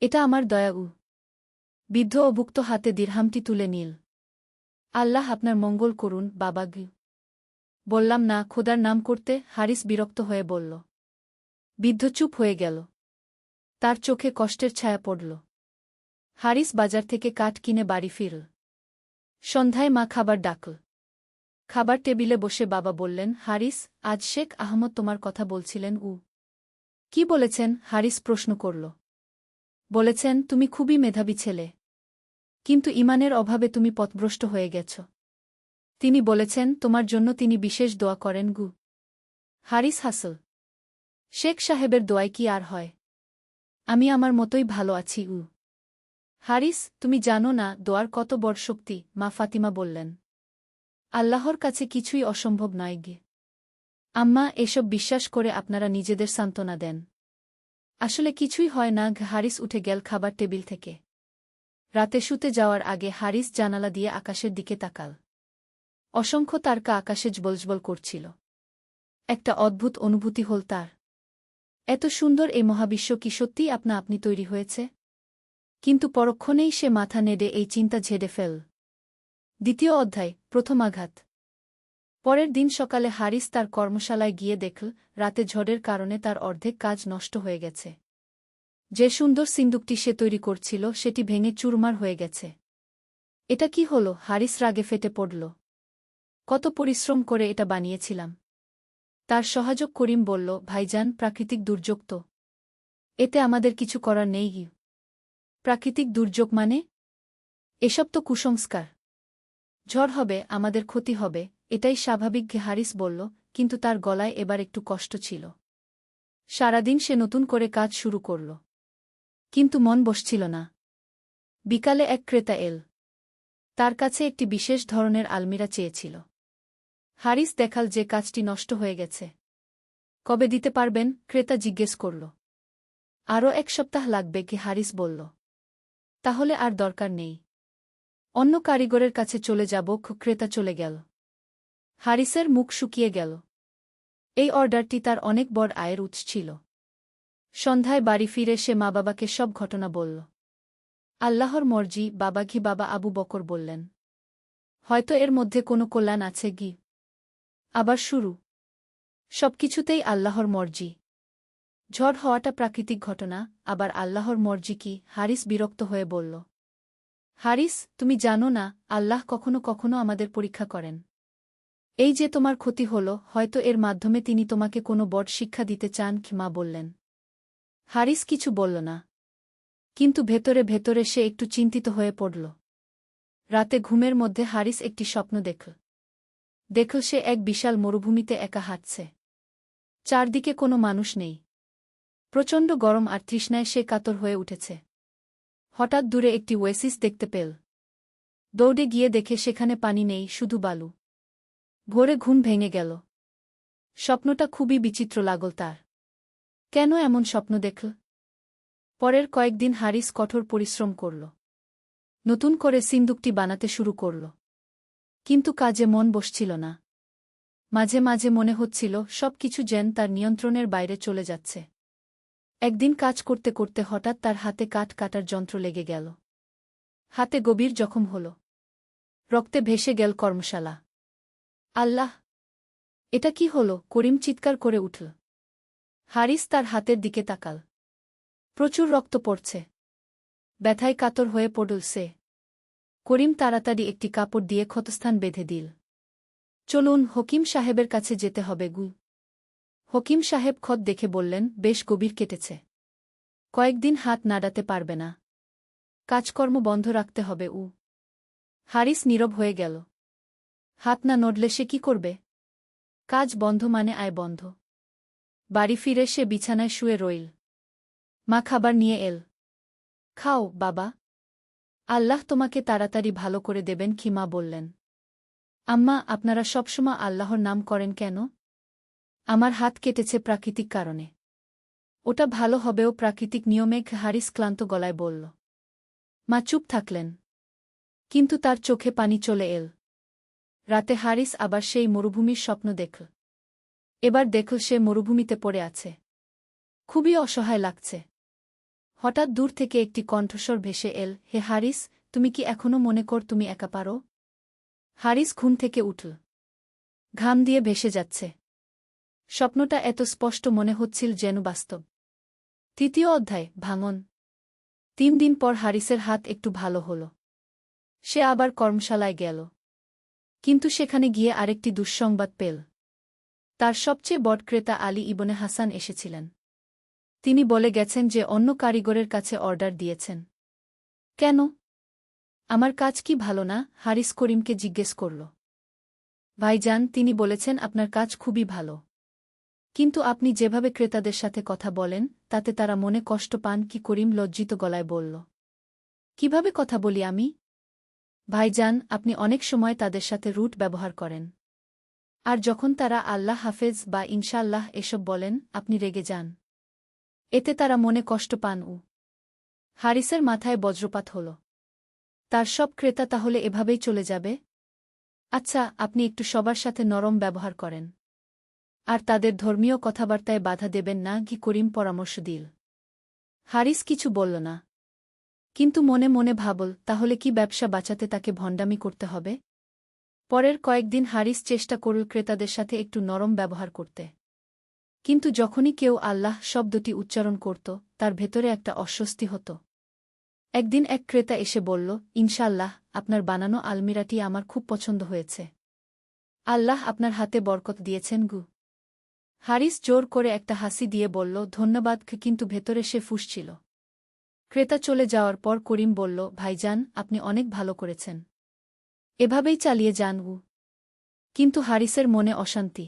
[SPEAKER 1] এটা আমার দয়া। বৃদ্ধ অভুক্ত হাতে দিরহামটি তুলে নিল। আল্লাহ আপনার মঙ্গল করুন, বাবা গি। বললাম না খোদার নাম করতে। হারিস বিরক্ত হয়ে বলল। বৃদ্ধ চুপ হয়ে গেল। তার চোখে কষ্টের ছায়া পড়ল। হারিস বাজার থেকে কাঠ কিনে বাড়ি ফিরল। সন্ধ্যায় মা খাবার ডাকল। খাবার টেবিলে বসে বাবা বললেন, হারিস, আজ শেখ আহমদ তোমার কথা বলছিলেন। কি বলেছেন? হারিস প্রশ্ন করল। বলেছেন, তুমি খুবই মেধাবী ছেলে, কিন্তু ঈমানের অভাবে তুমি পথভ্রষ্ট হয়ে গেছ। তিনি বলেছেন, তোমার জন্য তিনি বিশেষ দোয়া করেন। হারিস হাসল। শেখ সাহেবের দোয়ায় কি আর হয়? আমি আমার মতোই ভালো আছি। হারিস, তুমি জানো না দোয়ার কত বড় শক্তি, মা ফাতিমা বললেন। আল্লাহর কাছে কিছুই অসম্ভব নয় গে। আম্মা, এসব বিশ্বাস করে আপনারা নিজেদের সান্ত্বনা দেন। আসলে কিছুই হয় না। হারিস উঠে গেল খাবার টেবিল থেকে। রাতে শুতে যাওয়ার আগে হারিস জানালা দিয়ে আকাশের দিকে তাকাল। অসংখ্য তারকা আকাশে জ্বলজ্বল করছিল। একটা অদ্ভুত অনুভূতি হল তার। এত সুন্দর এই মহাবিশ্ব কি সত্যিই আপনা আপনি তৈরি হয়েছে? কিন্তু পরক্ষণেই সে মাথা নেড়ে এই চিন্তা ঝেড়ে ফেল। দ্বিতীয় অধ্যায়, প্রথম আঘাত। পরের দিন সকালে হারিস তার কর্মশালায় গিয়ে দেখল, রাতে ঝড়ের কারণে তার অর্ধেক কাজ নষ্ট হয়ে গেছে। যে সুন্দর সিন্দুকটি সে তৈরি করছিল সেটি ভেঙে চুরমার হয়ে গেছে। এটা কি হল? হারিস রাগে ফেটে পড়ল। কত পরিশ্রম করে এটা বানিয়েছিলাম। তার সহায়ক করিম বলল, ভাইজান, প্রাকৃতিক দুর্যোগ তো। এতে আমাদের কিছু করার নেই। প্রাকৃতিক দুর্যোগ মানে? এসব তো কুসংস্কার। ঝড় হবে, আমাদের ক্ষতি হবে, এটাই স্বাভাবিক। হারিস বলল, কিন্তু তার গলায় এবার একটু কষ্ট ছিল। সারাদিন সে নতুন করে কাজ শুরু করল, কিন্তু মন বসছিল না। বিকালে এক ক্রেতা এল। তার কাছে একটি বিশেষ ধরনের আলমিরা চেয়েছিল। হারিস দেখাল যে কাজটি নষ্ট হয়ে গেছে। কবে দিতে পারবেন? ক্রেতা জিজ্ঞেস করল। আরও 1 সপ্তাহ লাগবে। হারিস বলল। তাহলে আর দরকার নেই, অন্য কারিগরের কাছে চলে যাব। ক্রেতা চলে গেল। হারিসের মুখ শুকিয়ে গেল। এই অর্ডারটি তার অনেক বড় আয়ের উৎস ছিল। সন্ধ্যায় বাড়ি ফিরে সে মা বাবাকে সব ঘটনা বলল। আল্লাহর মর্জি, বাবা। বাবা আবু বকর বললেন, হয়তো এর মধ্যে কোনো কল্যাণ আছে। আবার শুরু। সবকিছুতেই আল্লাহর মর্জি। ঝড় হওয়াটা প্রাকৃতিক ঘটনা, আবার আল্লাহর মর্জি কি? হারিস বিরক্ত হয়ে বলল। হারিস, তুমি জানো না, আল্লাহ কখনো কখনো আমাদের পরীক্ষা করেন। এই যে তোমার ক্ষতি হল, হয়তো এর মাধ্যমে তিনি তোমাকে কোনো বড় শিক্ষা দিতে চান। মা বললেন। হারিস কিছু বলল না, কিন্তু ভেতরে ভেতরে সে একটু চিন্তিত হয়ে পড়ল। রাতে ঘুমের মধ্যে হারিস একটি স্বপ্ন দেখল সে এক বিশাল মরুভূমিতে একা হাঁটছে। চারদিকে কোনো মানুষ নেই। প্রচণ্ড গরম আর তৃষ্ণায় সে কাতর হয়ে উঠেছে। হঠাৎ দূরে একটি ওয়েসিস দেখতে পেল। দৌড়ে গিয়ে দেখে সেখানে পানি নেই, শুধু বালু। ভোরে ঘুম ভেঙে গেল। স্বপ্নটা খুবই বিচিত্র লাগল তার। কেন এমন স্বপ্ন দেখল? পরের কয়েকদিন হারিস কঠোর পরিশ্রম করল। নতুন করে সিন্দুকটি বানাতে শুরু করল। কিন্তু কাজে মন বসছিল না। মাঝে মাঝে মনে হচ্ছিল সব কিছু যেন তার নিয়ন্ত্রণের বাইরে চলে যাচ্ছে। একদিন কাজ করতে করতে হঠাৎ তার হাতে কাঠ কাটার যন্ত্র লেগে গেল। হাতে গভীর জখম হল। রক্তে ভেসে গেল কর্মশালা। আল্লাহ! এটা কি হল? করিম চিৎকার করে উঠল। হারিস তার হাতের দিকে তাকাল। প্রচুর রক্ত পড়ছে। ব্যথায় কাতর হয়ে পড়ল সে। করিম তাড়াতাড়ি একটি কাপড় দিয়ে ক্ষতস্থান বেঁধে দিল। চলুন, হকিম সাহেবের কাছে যেতে হবে। হকিম সাহেব ক্ষত দেখে বললেন, বেশ গভীর কেটেছে। কয়েকদিন হাত নাড়াতে পারবে না। কাজকর্ম বন্ধ রাখতে হবে। হারিস নীরব হয়ে গেল। হাত না নড়লে সে কি করবে? কাজ বন্ধ মানে আয় বন্ধ। বাড়ি ফিরে সে বিছানায় শুয়ে রইল। মা খাবার নিয়ে এল। খাও বাবা, আল্লাহ তোমাকে তাড়াতাড়ি ভালো করে দেবেন। মা বললেন। আম্মা, আপনারা সবসময় আল্লাহর নাম করেন কেন? আমার হাত কেটেছে প্রাকৃতিক কারণে। ওটা ভালো হবেও প্রাকৃতিক নিয়মে। হারিস ক্লান্ত গলায় বলল। মা চুপ থাকলেন, কিন্তু তার চোখে পানি চলে এল। রাতে হারিস আবার সেই মরুভূমির স্বপ্ন দেখল। এবার দেখল সে মরুভূমিতে পড়ে আছে। খুবই অসহায় লাগছে। হঠাৎ দূর থেকে একটি কণ্ঠস্বর ভেসে এল, হে হারিস, তুমি কি এখনো মনে কর তুমি একা পারো? হারিস ঘুম থেকে উঠল। ঘাম দিয়ে ভেসে যাচ্ছে। স্বপ্নটা এত স্পষ্ট মনে হচ্ছিল যেন বাস্তব। তৃতীয় অধ্যায় ভাঙন। 3 দিন পর হারিসের হাত একটু ভালো হল। সে আবার কর্মশালায় গেল। কিন্তু সেখানে গিয়ে আরেকটি দুঃসংবাদ পেল। তার সবচেয়ে বড় ক্রেতা আলী ইবনে হাসান এসেছিলেন। তিনি বলে গেছেন যে অন্য কারিগরের কাছে অর্ডার দিয়েছেন। কেন? আমার কাজ কি ভালো না? হারিস করিমকে জিজ্ঞেস করল। ভাইজান, তিনি বলেছেন আপনার কাজ খুবই ভালো। কিন্তু আপনি যেভাবে ক্রেতাদের সাথে কথা বলেন তাতে তারা মনে কষ্ট পান। কি? করিম লজ্জিত গলায় বলল। কিভাবে কথা বলি আমি? ভাইজান, আপনি অনেক সময় তাদের সাথে রুট ব্যবহার করেন। আর যখন তারা আল্লাহ হাফেজ বা ইনশাআল্লাহ এসব বলেন, আপনি রেগে যান। এতে তারা মনে কষ্ট পান। হারিসের মাথায় বজ্রপাত হল। তার সব ক্রেতা তাহলে এভাবেই চলে যাবে? আচ্ছা, আপনি একটু সবার সাথে নরম ব্যবহার করেন। আর তাদের ধর্মীয় কথাবার্তায় বাধা দেবেন না। কি? করিম পরামর্শ দিল। হারিস কিছু বলল না। কিন্তু মনে মনে ভাবল, তাহলে কি ব্যবসা বাঁচাতে তাকে ভণ্ডামি করতে হবে? পরের কয়েকদিন হারিস চেষ্টা করল ক্রেতাদের সাথে একটু নরম ব্যবহার করতে। কিন্তু যখনই কেউ আল্লাহ শব্দটি উচ্চারণ করত, তার ভেতরে একটা অস্বস্তি হতো। একদিন এক ক্রেতা এসে বলল, ইনশাআল্লাহ, আপনার বানানো আলমিরাটি আমার খুব পছন্দ হয়েছে। আল্লাহ আপনার হাতে বরকত দিয়েছেন গু। হারিস জোর করে একটা হাসি দিয়ে বলল, ধন্যবাদ। কিন্তু ভেতরে সে ফুঁসছিল। ক্রেতা চলে যাওয়ার পর করিম বলল, ভাইজান, আপনি অনেক ভালো করেছেন। এভাবেই চালিয়ে যান। কিন্তু হারিসের মনে অশান্তি।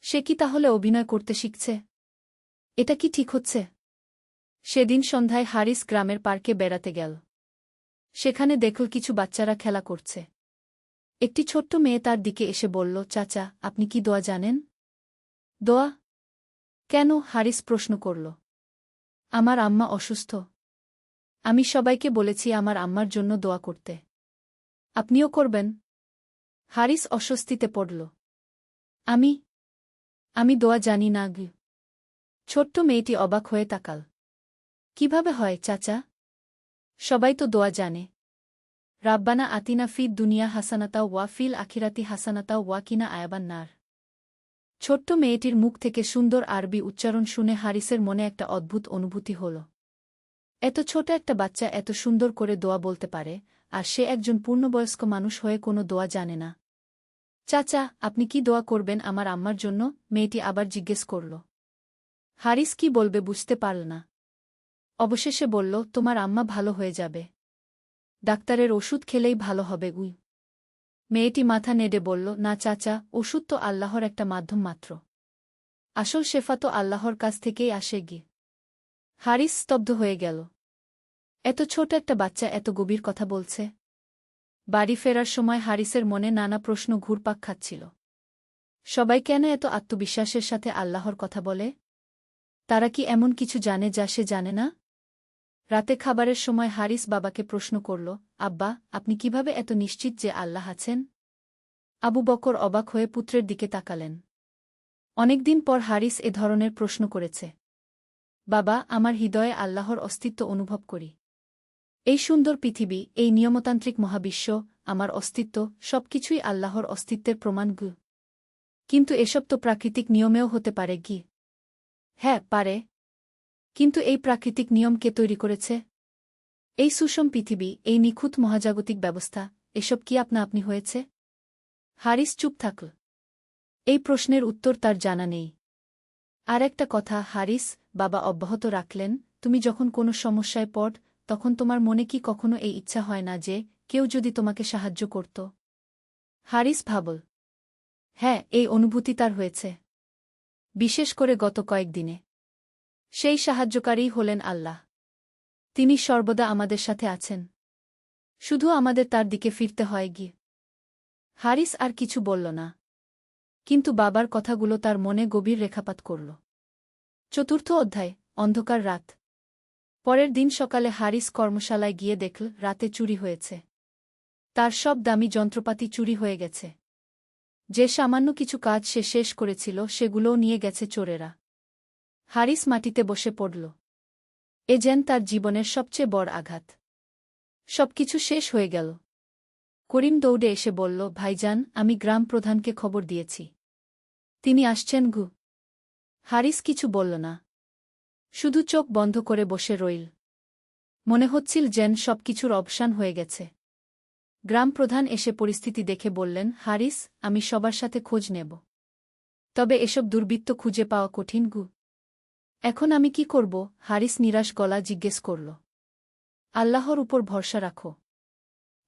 [SPEAKER 1] সে কি তাহলে অভিনয় করতে শিখছে? এটা কি ঠিক হচ্ছে? সেদিন সন্ধ্যায় হারিস গ্রামের পার্কে বেড়াতে গেল। সেখানে দেখল কিছু বাচ্চারা খেলা করছে। একটি ছোট্ট মেয়ে তার দিকে এসে বলল, চাচা, আপনি কি দোয়া জানেন? দোয়া? কেন? হারিস প্রশ্ন করল। আমার আম্মা অসুস্থ। আমি সবাইকে বলেছি আমার আম্মার জন্য দোয়া করতে। আপনিও করবেন? হারিস অস্বস্তিতে পড়ল। আমি দোয়া জানি না গি। ছোট্ট মেয়েটি অবাক হয়ে তাকাল। কিভাবে হয় চাচা? সবাই তো দোয়া জানে। রাব্বানা আতিনা ফিদ দুনিয়া হাসানাতা ওয়া ফিল আখিরাতি হাসানাতা ওয়া কিনা আয়াবান নার। ছোট্ট মেয়েটির মুখ থেকে সুন্দর আরবি উচ্চারণ শুনে হারিসের মনে একটা অদ্ভুত অনুভূতি হল। এত ছোট একটা বাচ্চা এত সুন্দর করে দোয়া বলতে পারে, আর সে একজন পূর্ণবয়স্ক মানুষ হয়ে কোনো দোয়া জানে না। চাচা, আপনি কি দোয়া করবেন আমার আম্মার জন্য? মেয়েটি আবার জিজ্ঞেস করল। হারিস কি বলবে বুঝতে পারল না। অবশেষে বলল, তোমার আম্মা ভালো হয়ে যাবে। ডাক্তারের ওষুধ খেলেই ভালো হবে। মেয়েটি মাথা নেড়ে বলল, না চাচা, ওষুধ তো আল্লাহর একটা মাধ্যম মাত্র। আসল শেফা তো আল্লাহর কাছ থেকেই আসে গি। হারিস স্তব্ধ হয়ে গেল। এত ছোট একটা বাচ্চা এত গভীর কথা বলছে। বাড়ি ফেরার সময় হারিসের মনে নানা প্রশ্ন ঘুরপাক খাচ্ছিল। সবাই কেন এত আত্মবিশ্বাসের সাথে আল্লাহর কথা বলে? তারা কি এমন কিছু জানে যা সে জানে না? রাতে খাবারের সময় হারিস বাবাকে প্রশ্ন করল, আব্বা, আপনি কিভাবে এত নিশ্চিত যে আল্লাহ আছেন? আবু বকর অবাক হয়ে পুত্রের দিকে তাকালেন। অনেকদিন পর হারিস এ ধরনের প্রশ্ন করেছে। বাবা, আমার হৃদয়ে আল্লাহর অস্তিত্ব অনুভব করি। এই সুন্দর পৃথিবী, এই নিয়মতান্ত্রিক মহাবিশ্ব, আমার অস্তিত্ব, সবকিছুই আল্লাহর অস্তিত্বের প্রমাণ গু। কিন্তু এসব তো প্রাকৃতিক নিয়মেও হতে পারে কি? হ্যাঁ, পারে। কিন্তু এই প্রাকৃতিক নিয়ম কে তৈরি করেছে? এই সুষম পৃথিবী, এই নিখুঁত মহাজাগতিক ব্যবস্থা, এসব কি আপনা আপনি হয়েছে? হারিস চুপ থাকল। এই প্রশ্নের উত্তর তার জানা নেই। আর একটা কথা হারিস, বাবা অব্যাহত রাখলেন, তুমি যখন কোনো সমস্যায় পড়, তখন তোমার মনে কি কখনো এই ইচ্ছা হয় না যে কেউ যদি তোমাকে সাহায্য করত? হারিস ভাবল। হ্যাঁ, এই অনুভূতি তার হয়েছে। বিশেষ করে গত কয়েকদিনে। সেই সাহায্যকারী হলেন আল্লাহ। তিনি সর্বদা আমাদের সাথে আছেন। শুধু আমাদের তার দিকে ফিরতে হয় গিয়ে। হারিস আর কিছু বলল না। কিন্তু বাবার কথাগুলো তার মনে গভীর রেখাপাত করল। চতুর্থ অধ্যায় অন্ধকার রাত। পরের দিন সকালে হারিস কর্মশালায় গিয়ে দেখল রাতে চুরি হয়েছে। তার সব দামি যন্ত্রপাতি চুরি হয়ে গেছে। যে সামান্য কিছু কাজ সে শেষ করেছিল সেগুলোও নিয়ে গেছে চোরেরা। হারিস মাটিতে বসে পড়ল। এ যেন তার জীবনের সবচেয়ে বড় আঘাত। সবকিছু শেষ হয়ে গেল। করিম দৌড়ে এসে বলল, ভাইজান, আমি গ্রাম প্রধানকে খবর দিয়েছি। তিনি আসছেন গু। হারিস কিছু বলল না। শুধু চোখ বন্ধ করে বসে রইল। মনে হচ্ছিল যেন সবকিছুর অবসান হয়ে গেছে। গ্রাম প্রধান এসে পরিস্থিতি দেখে বললেন, হারিস, আমি সবার সাথে খোঁজ নেব। তবে এসব দুর্বৃত্ত খুঁজে পাওয়া কঠিন গু। এখন আমি কি করব? হারিস নিরাশ গলা জিজ্ঞেস করল। আল্লাহর উপর ভরসা রাখো।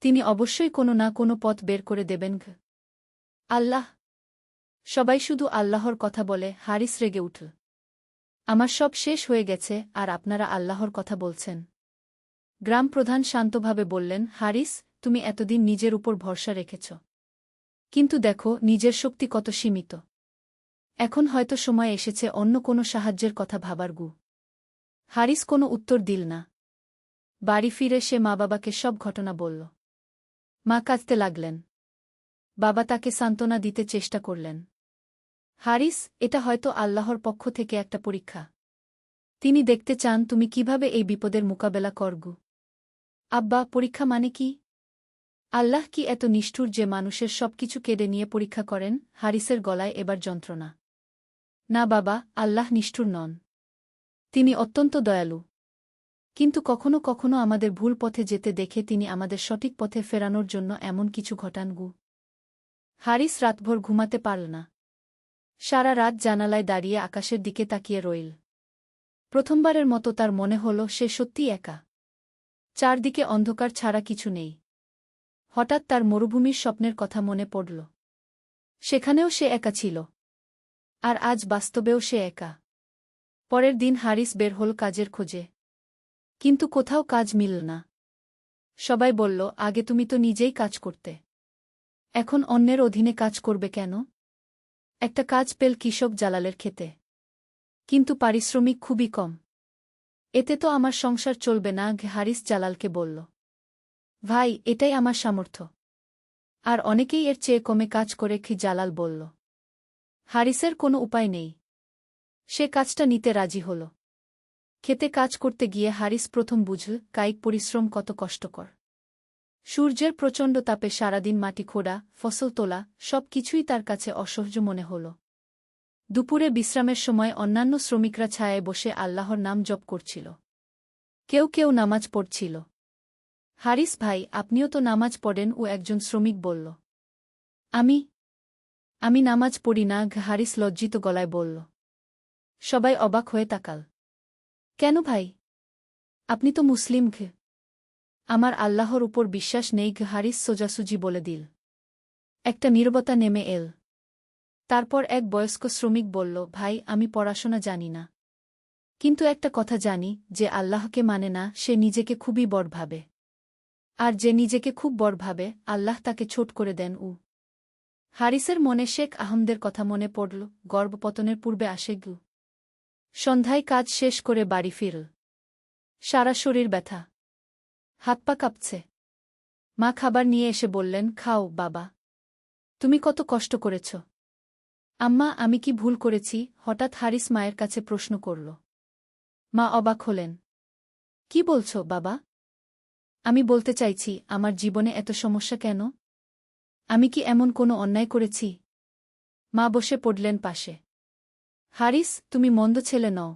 [SPEAKER 1] তিনি অবশ্যই কোনো না কোনো পথ বের করে দেবেন গু। আল্লাহ। সবাই শুধু আল্লাহর কথা বলে। হারিস রেগে উঠল। আমার সব শেষ হয়ে গেছে, আর আপনারা আল্লাহর কথা বলছেন? গ্রাম প্রধান শান্তভাবে বললেন, হারিস, তুমি এতদিন নিজের উপর ভরসা রেখেছ। কিন্তু দেখো নিজের শক্তি কত সীমিত। এখন হয়তো সময় এসেছে অন্য কোনো সাহায্যের কথা ভাবার গু। হারিস কোনো উত্তর দিল না। বাড়ি ফিরে সে মা-বাবাকে সব ঘটনা বলল। মা কাঁদতে লাগলেন। বাবা তাকে সান্ত্বনা দিতে চেষ্টা করলেন। হারিস, এটা হয়তো আল্লাহর পক্ষ থেকে একটা পরীক্ষা। তিনি দেখতে চান তুমি কিভাবে এই বিপদের মোকাবেলা করগু। আব্বা, পরীক্ষা মানে কি? আল্লাহ কি এত নিষ্ঠুর যে মানুষের সবকিছু কেড়ে নিয়ে পরীক্ষা করেন? হারিসের গলায় এবার যন্ত্রণা। না বাবা, আল্লাহ নিষ্ঠুর নন। তিনি অত্যন্ত দয়ালু। কিন্তু কখনো কখনো আমাদের ভুল পথে যেতে দেখে তিনি আমাদের সঠিক পথে ফেরানোর জন্য এমন কিছু ঘটান গু। হারিস রাতভর ঘুমাতে পারল না। সারা রাত জানালায় দাঁড়িয়ে আকাশের দিকে তাকিয়ে রইল। প্রথমবারের মতো তার মনে হল সে সত্যিই একা। চারদিকে অন্ধকার ছাড়া কিছু নেই। হঠাৎ তার মরুভূমির স্বপ্নের কথা মনে পড়ল। সেখানেও সে একা ছিল। আর আজ বাস্তবেও সে একা। পরের দিন হারিস বের হল কাজের খোঁজে। কিন্তু কোথাও কাজ মিলল না। সবাই বলল, আগে তুমি তো নিজেই কাজ করতে। এখন অন্যের অধীনে কাজ করবে কেন? একটা কাজ পেল কৃষক জালালের ক্ষেতে। কিন্তু পারিশ্রমিক খুবই কম। এতে তো আমার সংসার চলবে না। হারিস জালালকে বলল, ভাই, এটাই আমার সামর্থ্য। আর অনেকেই এর চেয়ে কমে কাজ করে। জালাল বলল। হারিসের কোনো উপায় নেই। সে কাজটা নিতে রাজি হল। খেতে কাজ করতে গিয়ে হারিস প্রথম বুঝল কায়িক পরিশ্রম কত কষ্টকর। সূর্যের প্রচণ্ড তাপে সারাদিন মাটি খোঁড়া, ফসল তোলা, সব কিছুই তার কাছে অসহ্য মনে হল। দুপুরে বিশ্রামের সময় অন্যান্য শ্রমিকরা ছায়ায় বসে আল্লাহর নাম জপ করছিল। কেউ কেউ নামাজ পড়ছিল। হারিস ভাই, আপনিও তো নামাজ পড়েন, ও একজন শ্রমিক বলল। আমি নামাজ পড়ি না। হারিস লজ্জিত গলায় বলল। সবাই অবাক হয়ে তাকাল। কেন ভাই? আপনি তো মুসলিম। আমার আল্লাহর উপর বিশ্বাস নেই। হারিস সোজাসুজি বলে দিল। একটা নীরবতা নেমে এল। তারপর এক বয়স্ক শ্রমিক বলল, ভাই, আমি পড়াশোনা জানি না। কিন্তু একটা কথা জানি, যে আল্লাহকে মানে না সে নিজেকে খুবই বড় ভাবে। আর যে নিজেকে খুব বড় ভাবে, আল্লাহ তাকে ছোট করে দেন। হারিসের মনে শেখ আহমদের কথা মনে পড়ল। গর্ভপতনের পূর্বে আসে গু। সন্ধ্যায় কাজ শেষ করে বাড়ি ফিরল। সারা শরীর ব্যথা। হাত পা কাঁপছে। মা খাবার নিয়ে এসে বললেন, খাও বাবা। তুমি কত কষ্ট করেছ। আম্মা, আমি কি ভুল করেছি? হঠাৎ হারিস মায়ের কাছে প্রশ্ন করল। মা অবাক হলেন। কি বলছ বাবা? আমি বলতে চাইছি, আমার জীবনে এত সমস্যা কেন? আমি কি এমন কোনো অন্যায় করেছি? মা বসে পড়লেন পাশে। হারিস, তুমি মন্দ ছেলে নও।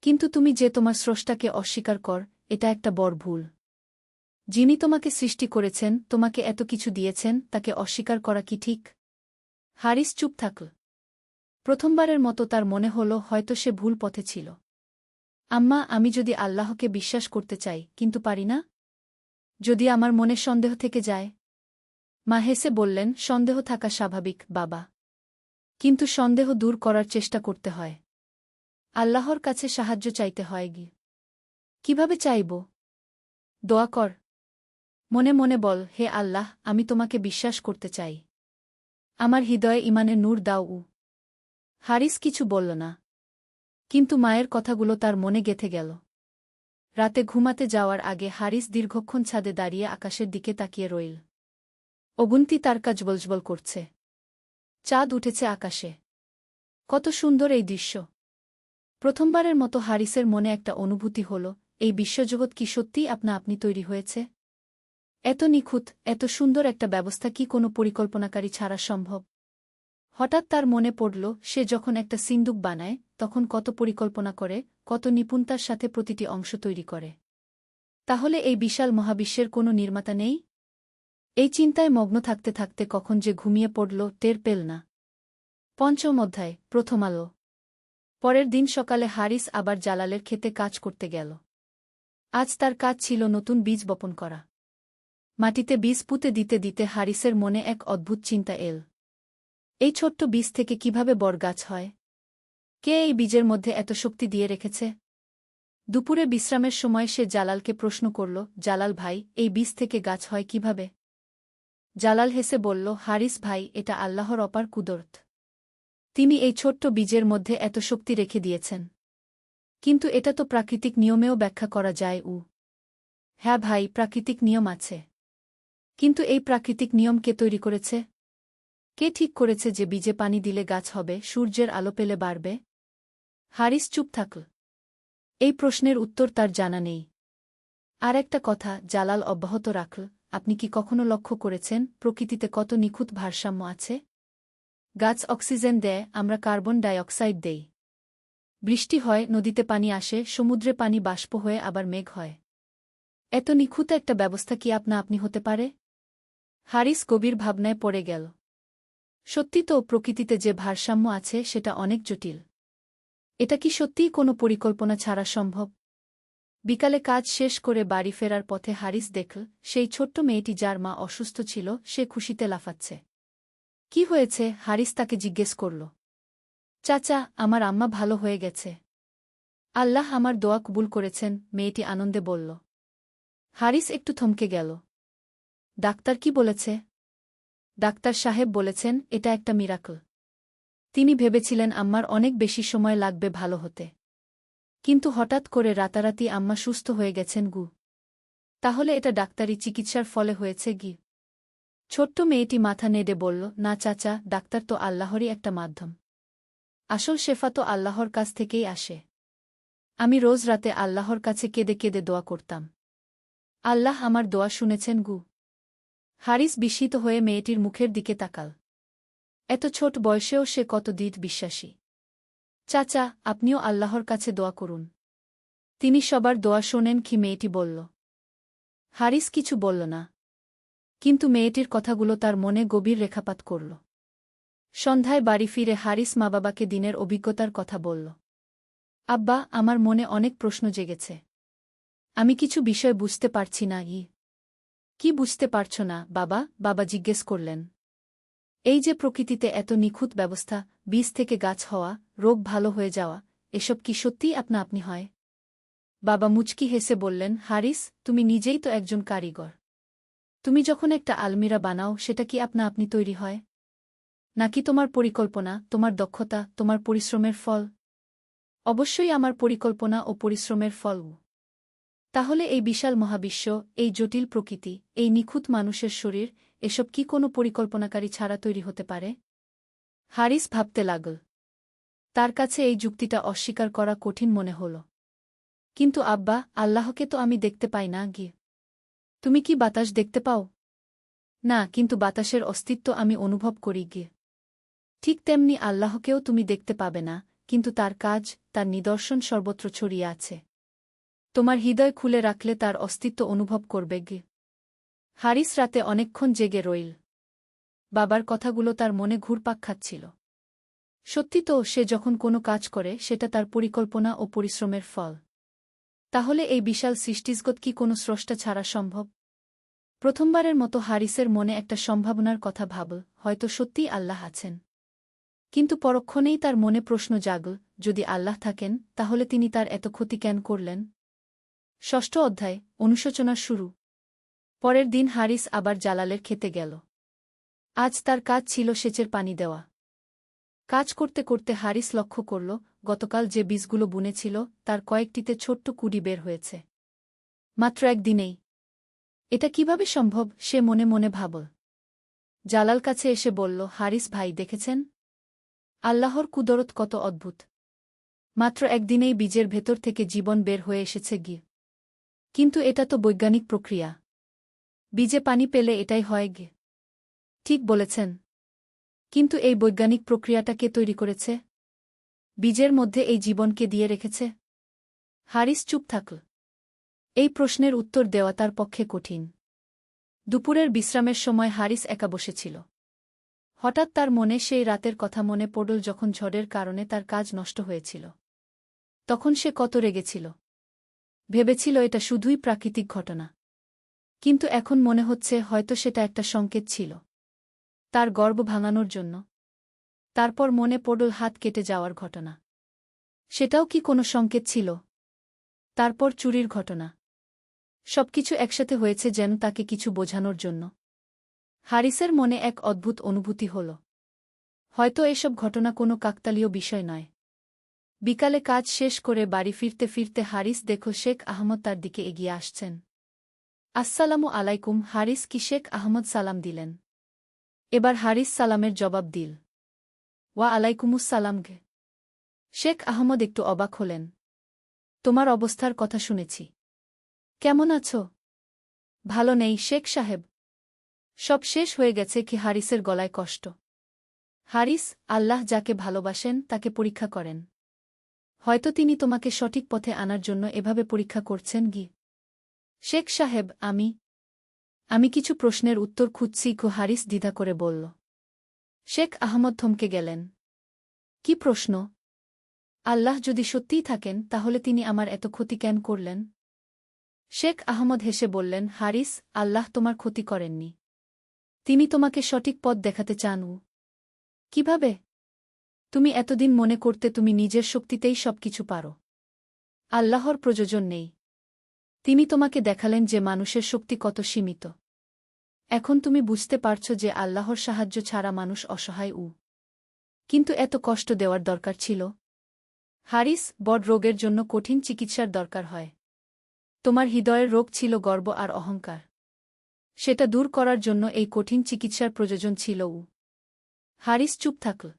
[SPEAKER 1] কিন্তু তুমি যে তোমার স্রষ্টাকে অস্বীকার কর, এটা একটা বড় ভুল। যিনি তোমাকে সৃষ্টি করেছেন, তোমাকে এত কিছু দিয়েছেন, তাকে অস্বীকার করা কি ঠিক? হারিস চুপ থাকল। প্রথমবারের মতো তার মনে হল হয়তো সে ভুল পথে ছিল। আম্মা, আমি যদি আল্লাহকে বিশ্বাস করতে চাই, কিন্তু পারি না? যদি আমার মনে সন্দেহ থেকে যায়? মা হেসে বললেন, সন্দেহ থাকা স্বাভাবিক বাবা। কিন্তু সন্দেহ দূর করার চেষ্টা করতে হয়। আল্লাহর কাছে সাহায্য চাইতে হয়। কিভাবে চাইব? দোয়া কর। মনে মনে বল, হে আল্লাহ, আমি তোমাকে বিশ্বাস করতে চাই। আমার হৃদয়ে ঈমানের নূর দাও। হারিস কিছু বলল না। কিন্তু মায়ের কথাগুলো তার মনে গেঁথে গেল। রাতে ঘুমাতে যাওয়ার আগে হারিস দীর্ঘক্ষণ ছাদে দাঁড়িয়ে আকাশের দিকে তাকিয়ে রইল। অগুন্তি তারকা জ্বলজ্বল করছে। চাঁদ উঠেছে আকাশে। কত সুন্দর এই দৃশ্য! প্রথমবারের মতো হারিসের মনে একটা অনুভূতি হল, এই বিশ্বজগৎ কি সত্যিই আপনা আপনি তৈরি হয়েছে? এত নিখুঁত, এত সুন্দর একটা ব্যবস্থা কি কোনো পরিকল্পনাকারী ছাড়া সম্ভব? হঠাৎ তার মনে পড়ল, সে যখন একটা সিন্দুক বানায় তখন কত পরিকল্পনা করে, কত নিপুণতার সাথে প্রতিটি অংশ তৈরি করে। তাহলে এই বিশাল মহাবিশ্বের কোনো নির্মাতা নেই? এই চিন্তায় মগ্ন থাকতে থাকতে কখন যে ঘুমিয়ে পড়ল টের পেল না। পঞ্চম অধ্যায়, প্রথম আলো। পরের দিন সকালে হারিস আবার জালালের ক্ষেতে কাজ করতে গেল। আজ তার কাজ ছিল নতুন বীজ বপন করা। মাটিতে বীজ পুঁতে দিতে দিতে হারিসের মনে এক অদ্ভুত চিন্তা এল। এই ছোট্ট বীজ থেকে কিভাবে বড় গাছ হয়? কে এই বীজের মধ্যে এত শক্তি দিয়ে রেখেছে? দুপুরে বিশ্রামের সময় সে জালালকে প্রশ্ন করল, জালাল ভাই, এই বীজ থেকে গাছ হয় কিভাবে? জালাল হেসে বলল, হারিস ভাই, এটা আল্লাহর অপার কুদরত। তিনি এই ছোট্ট বীজের মধ্যে এত শক্তি রেখে দিয়েছেন। কিন্তু এটা তো প্রাকৃতিক নিয়মেও ব্যাখ্যা করা যায়। হ্যাঁ ভাই, প্রাকৃতিক নিয়ম আছে। কিন্তু এই প্রাকৃতিক নিয়ম কে তৈরি করেছে? কে ঠিক করেছে যে বীজে পানি দিলে গাছ হবে, সূর্যের আলো পেলে বাড়বে? হারিস চুপ থাকল। এই প্রশ্নের উত্তর তার জানা নেই। আর একটা কথা, জালাল অব্যাহত রাখল, আপনি কি কখনো লক্ষ্য করেছেন প্রকৃতিতে কত নিখুঁত ভারসাম্য আছে? গাছ অক্সিজেন দেয়, আমরা কার্বন ডাই অক্সাইড দেই। বৃষ্টি হয়, নদীতে পানি আসে, সমুদ্রে পানি বাষ্প হয়ে আবার মেঘ হয়। এত নিখুঁত একটা ব্যবস্থা কি আপনি হতে পারে? হারিস গভীর ভাবনায় পড়ে গেল। সত্যি তো, প্রকৃতিতে যে ভারসাম্য আছে সেটা অনেক জটিল। এটা কি সত্যিই কোনো পরিকল্পনা ছাড়া সম্ভব? বিকালে কাজ শেষ করে বাড়ি ফেরার পথে হারিস দেখল, সেই ছোট্ট মেয়েটি যার মা অসুস্থ ছিল সে খুশিতে লাফাচ্ছে। কি হয়েছে? হারিস তাকে জিজ্ঞেস করল। চাচা, আমার আম্মা ভালো হয়ে গেছে। আল্লাহ আমার দোয়া কবুল করেছেন, মেয়েটি আনন্দে বলল। হারিস একটু থমকে গেল। ডাক্তার কি বলেছে? ডাক্তার সাহেব বলেছেন এটা একটা মিরাকল। তিনি ভেবেছিলেন আম্মার অনেক বেশি সময় লাগবে ভালো হতে। কিন্তু হঠাৎ করে রাতারাতি আম্মা সুস্থ হয়ে গেছেন। তাহলে এটা ডাক্তারি চিকিৎসার ফলে হয়েছে? ছোট্ট মেয়েটি মাথা নেড়ে বলল, না চাচা, ডাক্তার তো আল্লাহরই একটা মাধ্যম। আসল শেফা তো আল্লাহর কাছ থেকেই আসে। আমি রোজ রাতে আল্লাহর কাছে কেঁদে কেঁদে দোয়া করতাম। আল্লাহ আমার দোয়া শুনেছেন। হারিস বিস্মিত হয়ে মেয়েটির মুখের দিকে তাকাল। এত ছোট বয়সেও সে কত দৃঢ় বিশ্বাসী। চাচা, আপনিও আল্লাহর কাছে দোয়া করুন। তিনি সবার দোয়া শোনেন কি? মেয়েটি বলল। হারিস কিছু বলল না। কিন্তু মেয়েটির কথাগুলো তার মনে গভীর রেখাপাত করল। সন্ধ্যায় বাড়ি ফিরে হারিস মা বাবাকে দিনের অভিজ্ঞতার কথা বলল। আব্বা, আমার মনে অনেক প্রশ্ন জেগেছে। আমি কিছু বিষয় বুঝতে পারছি না। কি বুঝতে পারছ না বাবা? বাবা জিজ্ঞেস করলেন। এই যে প্রকৃতিতে এত নিখুঁত ব্যবস্থা, বীজ থেকে গাছ হওয়া, রোগ ভালো হয়ে যাওয়া, এসব কি সত্যিই আপনি হয়? বাবা মুচকি হেসে বললেন, হারিস, তুমি নিজেই তো একজন কারিগর। তুমি যখন একটা আলমিরা বানাও সেটা কি আপনি তৈরি হয়? নাকি তোমার পরিকল্পনা, তোমার দক্ষতা, তোমার পরিশ্রমের ফল? অবশ্যই আমার পরিকল্পনা ও পরিশ্রমের ফল। তাহলে এই বিশাল মহাবিশ্ব, এই জটিল প্রকৃতি, এই নিখুঁত মানুষের শরীর, এসব কি কোনো পরিকল্পনাকারী ছাড়া তৈরি হতে পারে? হারিস ভাবতে লাগল। তার কাছে এই যুক্তিটা অস্বীকার করা কঠিন মনে হল। কিন্তু আব্বা, আল্লাহকে তো আমি দেখতে পাই না। তুমি কি বাতাস দেখতে পাও? না, কিন্তু বাতাসের অস্তিত্ব আমি অনুভব করি। ঠিক তেমনি আল্লাহকেও তুমি দেখতে পাবে না, কিন্তু তার কাজ, তার নিদর্শন সর্বত্র ছড়িয়ে আছে। তোমার হৃদয় খুলে রাখলে তার অস্তিত্ব অনুভব করবে। হারিস রাতে অনেকক্ষণ জেগে রইল। বাবার কথাগুলো তার মনে ঘুরপাক খাচ্ছিল। সত্যি তো, সে যখন কোনো কাজ করে সেটা তার পরিকল্পনা ও পরিশ্রমের ফল। তাহলে এই বিশাল সৃষ্টিজগৎ কি কোনো স্রষ্টা ছাড়া সম্ভব? প্রথমবারের মতো হারিসের মনে একটা সম্ভাবনার কথা ভাবল, হয়তো সত্যিই আল্লাহ আছেন। কিন্তু পরক্ষণেই তার মনে প্রশ্ন জাগল, যদি আল্লাহ থাকেন, তাহলে তিনি তার এত ক্ষতি কেন করলেন? ষষ্ঠ অধ্যায়, অনুশোচনা শুরু। পরের দিন হারিস আবার জালালের খেতে গেল। আজ তার কাজ ছিল সেচের পানি দেওয়া। কাজ করতে করতে হারিস লক্ষ্য করল, গতকাল যে বীজগুলো বুনেছিল তার কয়েকটিতে ছোট্ট কুঁড়ি বের হয়েছে। মাত্র একদিনেই! এটা কিভাবে সম্ভব? সে মনে মনে ভাবল। জালাল কাছে এসে বলল, হারিস ভাই, দেখেছেন? আল্লাহর কুদরত কত অদ্ভুত! মাত্র একদিনেই বীজের ভেতর থেকে জীবন বের হয়ে এসেছে। কিন্তু এটা তো বৈজ্ঞানিক প্রক্রিয়া। বীজে পানি পেলে এটাই হয় গে। ঠিক বলেছেন। কিন্তু এই বৈজ্ঞানিক প্রক্রিয়াটা কে তৈরি করেছে? বীজের মধ্যে এই জীবনকে দিয়ে রেখেছে? হারিস চুপ থাকল। এই প্রশ্নের উত্তর দেওয়া তার পক্ষে কঠিন। দুপুরের বিশ্রামের সময় হারিস একা বসেছিল। হঠাৎ তার মনে সেই রাতের কথা মনে পড়ল যখন ঝড়ের কারণে তার কাজ নষ্ট হয়েছিল। তখন সে কত রেগেছিল। ভেবেছিল এটা শুধুই প্রাকৃতিক ঘটনা। কিন্তু এখন মনে হচ্ছে হয়তো সেটা একটা সংকেত ছিল তার গর্ব ভাঙানোর জন্য। তারপর মনে পড়ল হাত কেটে যাওয়ার ঘটনা। সেটাও কি কোনো সংকেত ছিল? তারপর চুরির ঘটনা। সবকিছু একসাথে হয়েছে যেন তাকে কিছু বোঝানোর জন্য। হারিসের মনে এক অদ্ভুত অনুভূতি হল। হয়তো এসব ঘটনা কোনো কাকতালীয় বিষয় নয়। বিকালে কাজ শেষ করে বাড়ি ফিরতে ফিরতে হারিস দেখল শেখ আহমদ তার দিকে এগিয়ে আসছেন। আসসালামু আলাইকুম। হারিস কি শেখ আহমদ সালাম দিলেন। এবার হারিস সালামের জবাব দিল। ওয়া আলাইকুমুসসালাম গে। শেখ আহমদ একটু অবাক হলেন। তোমার অবস্থার কথা শুনেছি। কেমন আছো? ভালো নেই শেখ সাহেব। সব শেষ হয়ে গেছে কি? হারিসের গলায় কষ্ট। হারিস, আল্লাহ যাকে ভালোবাসেন তাকে পরীক্ষা করেন। হয়তো তিনি তোমাকে সঠিক পথে আনার জন্য এভাবে পরীক্ষা করছেন গি। শেখ সাহেব, আমি কিছু প্রশ্নের উত্তর খুঁজছি গো। হারিস দ্বিধা করে বলল। শেখ আহমদ থমকে গেলেন। কি প্রশ্ন? আল্লাহ যদি সত্যিই থাকেন তাহলে তিনি আমার এত ক্ষতি কেন করলেন? শেখ আহমদ হেসে বললেন, হারিস, আল্লাহ তোমার ক্ষতি করেননি। তিনি তোমাকে সঠিক পথ দেখাতে চান। কিভাবে? তুমি এতদিন মনে করতে তুমি নিজের শক্তিতেই সবকিছু পারো। আল্লাহর প্রয়োজন নেই। তিনি তোমাকে দেখালেন যে মানুষের শক্তি কত সীমিত। এখন তুমি বুঝতে পারছ যে আল্লাহর সাহায্য ছাড়া মানুষ অসহায়। কিন্তু এত কষ্ট দেওয়ার দরকার ছিল? হারিস, বড় রোগের জন্য কঠিন চিকিৎসার দরকার হয়। তোমার হৃদয়ের রোগ ছিল গর্ব আর অহংকার। সেটা দূর করার জন্য এই কঠিন চিকিৎসার প্রয়োজন ছিল। হারিস চুপ থাকল।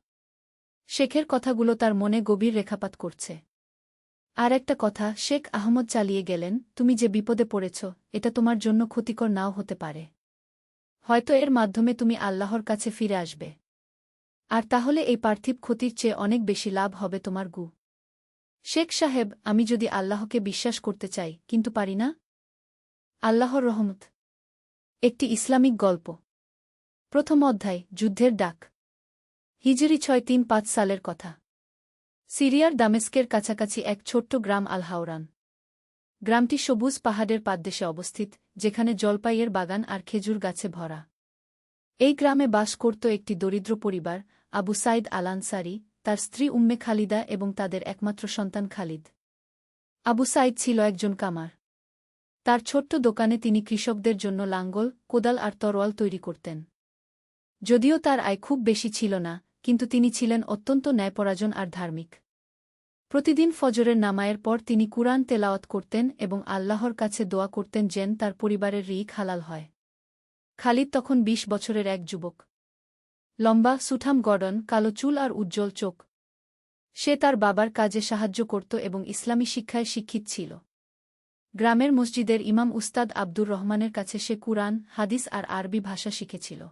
[SPEAKER 1] শেখের কথাগুলো তার মনে গভীর রেখাপাত করছে। আর একটা কথা, শেখ আহমদ চালিয়ে গেলেন, তুমি যে বিপদে পড়েছ এটা তোমার জন্য ক্ষতিকর নাও হতে পারে। হয়তো এর মাধ্যমে তুমি আল্লাহর কাছে ফিরে আসবে। আর তাহলে এই পার্থিব ক্ষতির চেয়ে অনেক বেশি লাভ হবে তোমার। শেখ সাহেব, আমি যদি আল্লাহকে বিশ্বাস করতে চাই কিন্তু পারি না? আল্লাহর রহমত। একটি ইসলামিক গল্প। প্রথম অধ্যায়, যুদ্ধের ডাক। হিজরি 635 সালের কথা। সিরিয়ার দামেস্কের কাছাকাছি এক ছোট্ট গ্রাম আল হাওরান। গ্রামটি সবুজ পাহাড়ের পাদদেশে অবস্থিত, যেখানে জলপাইয়ের বাগান আর খেজুর গাছে ভরা। এই গ্রামে বাস করত একটি দরিদ্র পরিবার, আবু সাইদ আল আনসারি, তার স্ত্রী উম্মে খালিদা এবং তাদের একমাত্র সন্তান খালিদ। আবু সাইদ ছিল একজন কামার। তার ছোট্ট দোকানে তিনি কৃষকদের জন্য লাঙ্গল, কোদাল আর তরোয়াল তৈরি করতেন। যদিও তার আয় খুব বেশি ছিল না, কিন্তু তিনি ছিলেন অত্যন্ত ন্যায়পরায়ণ আর ধার্মিক। প্রতিদিন ফজরের নামায়ের পর তিনি কুরআন তেলাওয়াত করতেন এবং আল্লাহর কাছে দোয়া করতেন যেন তার পরিবারের রিক হালাল হয়। খালিদ তখন ২০ বছরের এক যুবক। লম্বা, সুঠাম গড়ন, কালো চুল আর উজ্জ্বল চোখ। সে তার বাবার কাজে সাহায্য করত এবং ইসলামী শিক্ষায় শিক্ষিত ছিল। গ্রামের মসজিদের ইমাম উস্তাদ আব্দুর রহমানের কাছে সে কুরআন, হাদিস আর আরবি ভাষা শিখেছিল।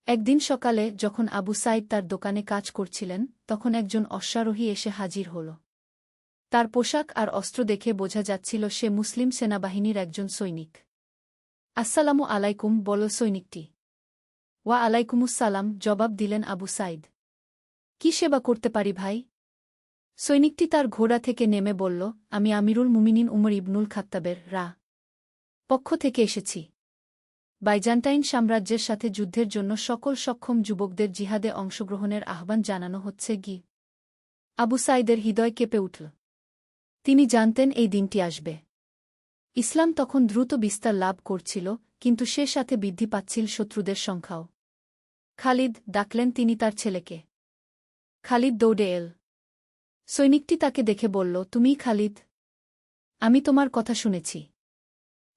[SPEAKER 1] একদিন সকালে যখন আবু সাইদ তার দোকানে কাজ করছিলেন, তখন একজন অশ্বারোহী এসে হাজির হল। তার পোশাক আর অস্ত্র দেখে বোঝা যাচ্ছিল সে মুসলিম সেনাবাহিনীর একজন সৈনিক। আসসালামু আলাইকুম, বল সৈনিকটি। ওয়া আলাইকুমুসসালাম, জবাব দিলেন আবু সাইদ। কি সেবা করতে পারি ভাই? সৈনিকটি তার ঘোড়া থেকে নেমে বলল, আমি আমিরুল মুমিনিন উমর ইবনুল খাত্তাবের পক্ষ থেকে এসেছি। বাইজান্টাইন সাম্রাজ্যের সাথে যুদ্ধের জন্য সকল সক্ষম যুবকদের জিহাদে অংশগ্রহণের আহ্বান জানানো হচ্ছে। আবু সাইদের হৃদয় কেঁপে উঠল। তিনি জানতেন এই দিনটি আসবে। ইসলাম তখন দ্রুত বিস্তার লাভ করছিল, কিন্তু সে সাথে বৃদ্ধি পাচ্ছিল শত্রুদের সংখ্যাও। খালিদ, ডাকলেন তিনি তার ছেলেকে। খালিদ দৌড়ে এল। সৈনিকটি তাকে দেখে বলল, তুমিই খালিদ? আমি তোমার কথা শুনেছি।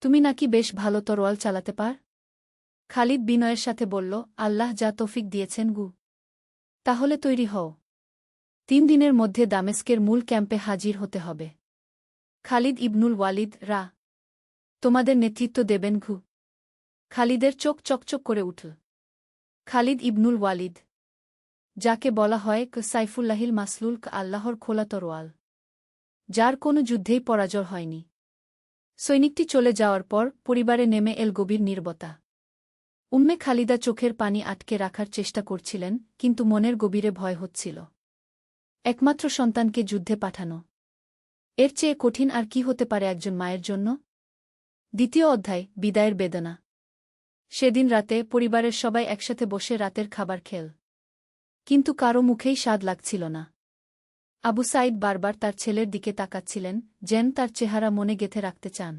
[SPEAKER 1] তুমি নাকি বেশ ভালো তরোয়াল চালাতে পার? খালিদ বিনয়ের সাথে বলল, আল্লাহ যা তৌফিক দিয়েছেন। তাহলে তৈরি হও। ৩ দিনের মধ্যে দামেস্কের মূল ক্যাম্পে হাজির হতে হবে। খালিদ ইবনুল ওয়ালিদ তোমাদের নেতৃত্ব দেবেন। খালিদের চোখ চকচক করে উঠল। খালিদ ইবনুল ওয়ালিদ, যাকে বলা হয় সাইফুল্লাহিল মাসলুল, আল্লাহর খোলা তরোয়াল, যার কোনো যুদ্ধেই পরাজয় হয়নি। সৈনিকটি চলে যাওয়ার পর পরিবারে নেমে এল গভীর নীরবতা। উম্মে খালিদা চোখের পানি আটকে রাখার চেষ্টা করছিলেন, কিন্তু মনের গভীরে ভয় হচ্ছিল। একমাত্র সন্তানকে যুদ্ধে পাঠানো, এর চেয়ে কঠিন আর কি হতে পারে একজন মায়ের জন্য? দ্বিতীয় অধ্যায়, বিদায়ের বেদনা। সেদিন রাতে পরিবারের সবাই একসাথে বসে রাতের খাবার খেল, কিন্তু কারও মুখেই স্বাদ লাগছিল না। আবু সাইদ বারবার তার ছেলের দিকে তাকাচ্ছিলেন, যেন তার চেহারা মনে গেঁথে রাখতে চান।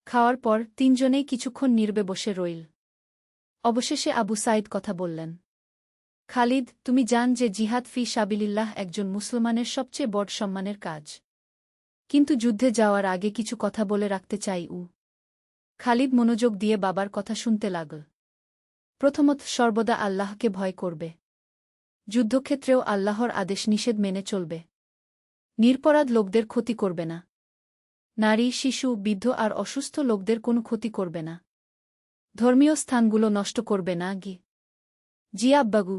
[SPEAKER 1] খাওয়ার পর তিনজনেই কিছুক্ষণ নীরবে বসে রইল। অবশেষে আবু সাইদ কথা বললেন। খালিদ, তুমি জান যে জিহাদ ফি সাবিলিল্লাহ একজন মুসলমানের সবচেয়ে বড় সম্মানের কাজ। কিন্তু যুদ্ধে যাওয়ার আগে কিছু কথা বলে রাখতে চাই। খালিদ মনোযোগ দিয়ে বাবার কথা শুনতে লাগল। প্রথমত, সর্বদা আল্লাহকে ভয় করবে। যুদ্ধক্ষেত্রেও আল্লাহর আদেশ নিষেধ মেনে চলবে। নিরপরাধ লোকদের ক্ষতি করবে না। নারী, শিশু, বৃদ্ধ আর অসুস্থ লোকদের কোনো ক্ষতি করবে না। ধর্মীয় স্থানগুলো নষ্ট করবে না। জি আব্বাগু।